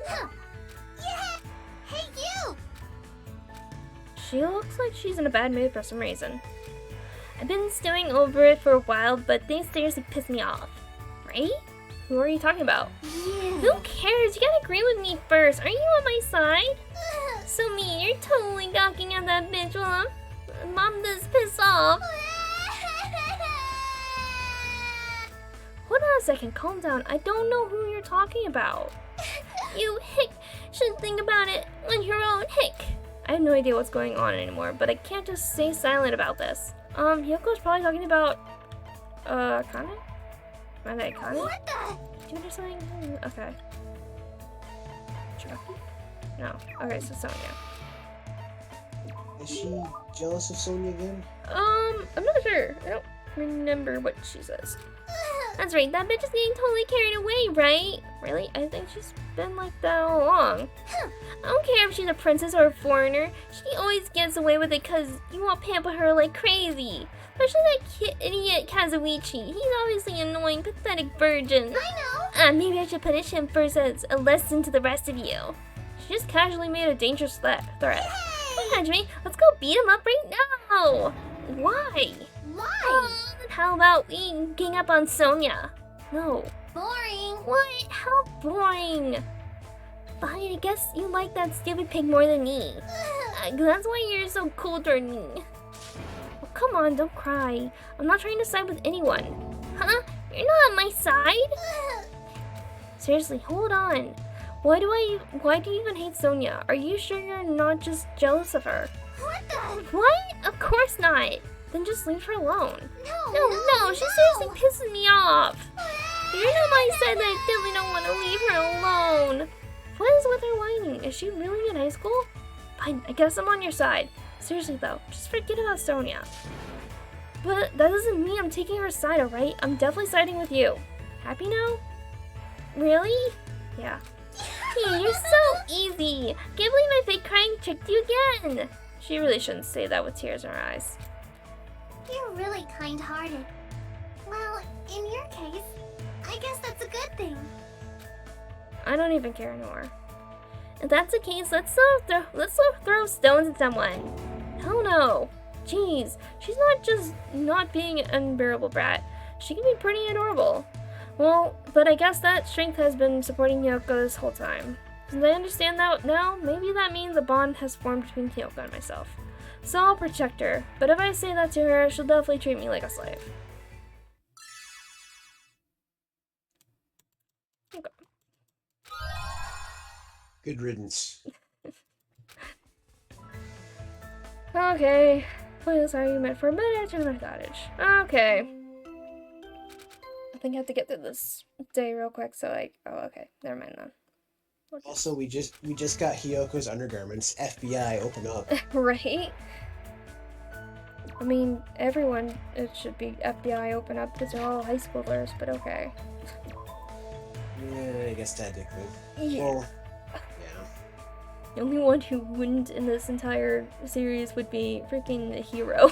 Huh. Yeah! Hey, you! She looks like she's in a bad mood for some reason. I've been stewing over it for a while, but they seriously piss me off. Right? Who are you talking about? Yeah. Who cares? You gotta agree with me first. Are you on my side? So me, you're totally gawking at that bitch while Mom does piss off. Hold on a second, calm down. I don't know who you're talking about. You hick should think about it on your own, hick. I have no idea what's going on anymore, but I can't just stay silent about this. Yoko's probably talking about, Akane? Am I Akane? What the? Do you understand? Okay. Chucky? No. Okay, so Sonia. Is she jealous of Sonia again? I'm not sure. I don't remember what she says. That's right, that bitch is getting totally carried away, right? Really? I think she's been like that all along. I don't care if she's a princess or a foreigner. She always gets away with it because you won't pamper her like crazy. Especially that idiot Kazuichi. He's obviously an annoying, pathetic virgin. I know! Maybe I should punish him first as a lesson to the rest of you. She just casually made a dangerous threat. Hey, Hajime, let's go beat him up right now! Why? Why? Then how about we gang up on Sonia? No. Boring. What? How boring? Fine, I guess you like that stupid pig more than me. That's why you're so cool toward me. Oh, come on, don't cry. I'm not trying to side with anyone. Huh? You're not on my side? Seriously, hold on. Why do you even hate Sonia? Are you sure you're not just jealous of her? What the? What? Of course not. Then just leave her alone. No, She seriously pisses me off. You're not my side that I definitely don't want to leave her alone. What is with her whining? Is she really in high school? Fine, I guess I'm on your side. Seriously though, just forget about Sonia. But that doesn't mean I'm taking her side, alright? I'm definitely siding with you. Happy now? Really? Yeah. Hey, you're so easy. Can't believe my fake crying tricked you again. She really shouldn't say that with tears in her eyes. You're really kind-hearted. Well, in your case, I guess that's a good thing. I don't even care anymore. If that's the case, let's throw stones at someone. Hell no. Jeez, she's not just not being an unbearable brat. She can be pretty adorable. Well, but I guess that strength has been supporting Kyoko this whole time. Since I understand that now, maybe that means a bond has formed between Kyoko and myself. So I'll protect her, but if I say that to her, she'll definitely treat me like a slave. Okay. Good riddance. Okay. Play this argument for a minute to my cottage. Okay. I think I have to get through this day real quick, so okay, never mind then. Also, we just got Hyoko's undergarments. FBI, open up. Right? I mean, everyone, it should be FBI open up because they're all high schoolers, but okay. Yeah, I guess technically. Yeah. Well, yeah. The only one who wouldn't in this entire series would be freaking the hero.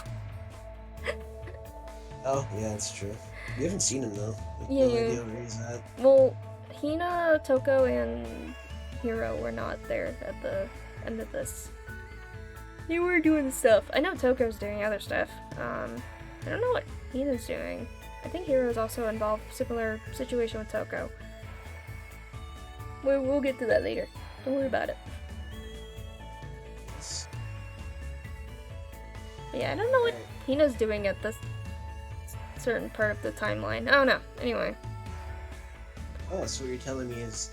Oh, yeah, that's true. You haven't seen him, though. Yeah. No idea where he's at. Well, Hina, Toko, and Hiro were not there at the end of this. They were doing stuff. I know Toko's doing other stuff. I don't know what Hina's doing. I think Hiro's also involved in a similar situation with Toko. We'll get to that later. Don't worry about it. But yeah, I don't know what Hina's doing at this certain part of the timeline. I don't know. Anyway. Oh, so what you're telling me is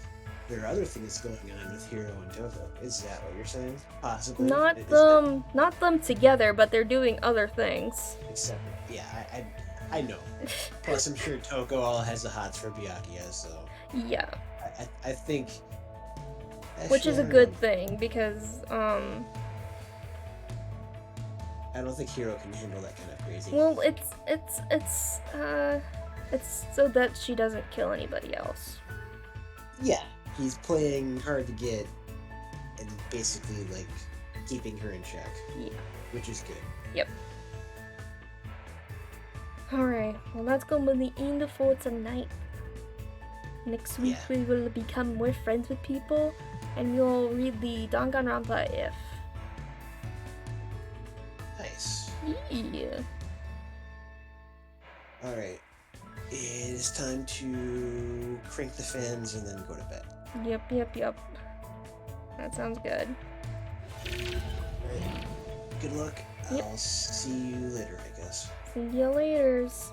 there are other things going on with Hiro and Toko. Is that what you're saying? Possibly. Not them together, but they're doing other things. Except, yeah, I know. Plus, I'm sure Toko all has the hots for Byakuya, so. Yeah. I think. Which is a good thing because I don't think Hiro can handle that kind of crazy. Well, it's so that she doesn't kill anybody else. Yeah, he's playing hard to get and basically like keeping her in check. Yeah. Which is good. Yep. Alright, well that's going to be the end for tonight. Next week we will become more friends with people and we'll read the Danganronpa if. Nice. Yeah. Alright. It is time to crank the fans and then go to bed. Yep. That sounds good. Alright. Good luck. Yep. I'll see you later, I guess. See you laters.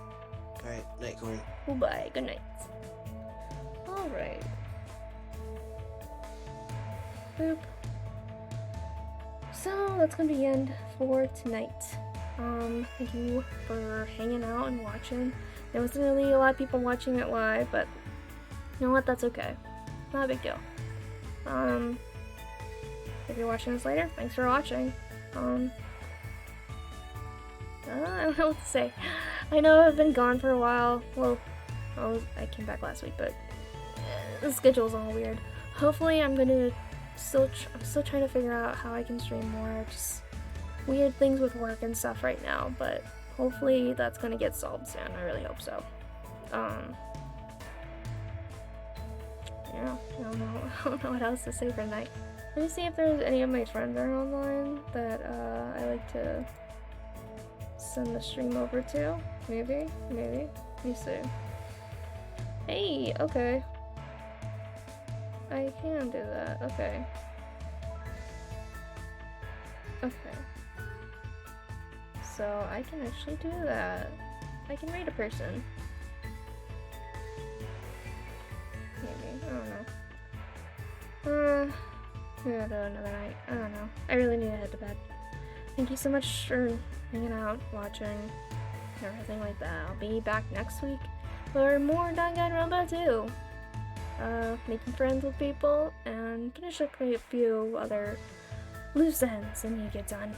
Alright, night, Corey. Bye. Good night. Alright. Boop. So that's gonna be the end for tonight. Thank you for hanging out and watching. There wasn't really a lot of people watching it live, but you know what? That's okay. Not a big deal. If you're watching this later, thanks for watching. I don't know what to say. I know I've been gone for a while. Well, I came back last week, but the schedule's all weird. Hopefully, I'm still trying to figure out how I can stream more. Just weird things with work and stuff right now, but hopefully that's gonna get solved soon. I really hope so. Yeah, I don't know what else to say for tonight. Let me see if there's any of my friends that are online that I like to send the stream over to. Maybe. Let me see. Hey, okay. I can do that. Okay. So I can actually do that. I can rate a person. Maybe. I don't know. Maybe I'll do another night. I don't know. I really need to head to bed. Thank you so much for hanging out, watching, and everything like that. I'll be back next week for more Danganronpa 2. Making friends with people and finish up a few other loose ends and you get done.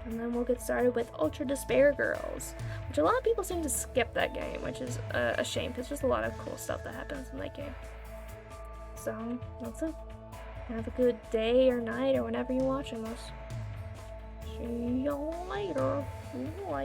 And then we'll get started with Ultra Despair Girls, which a lot of people seem to skip that game, which is a shame because there's just a lot of cool stuff that happens in that game. So that's it. Have a good day or night or whenever you're watching this. See you later. Bye.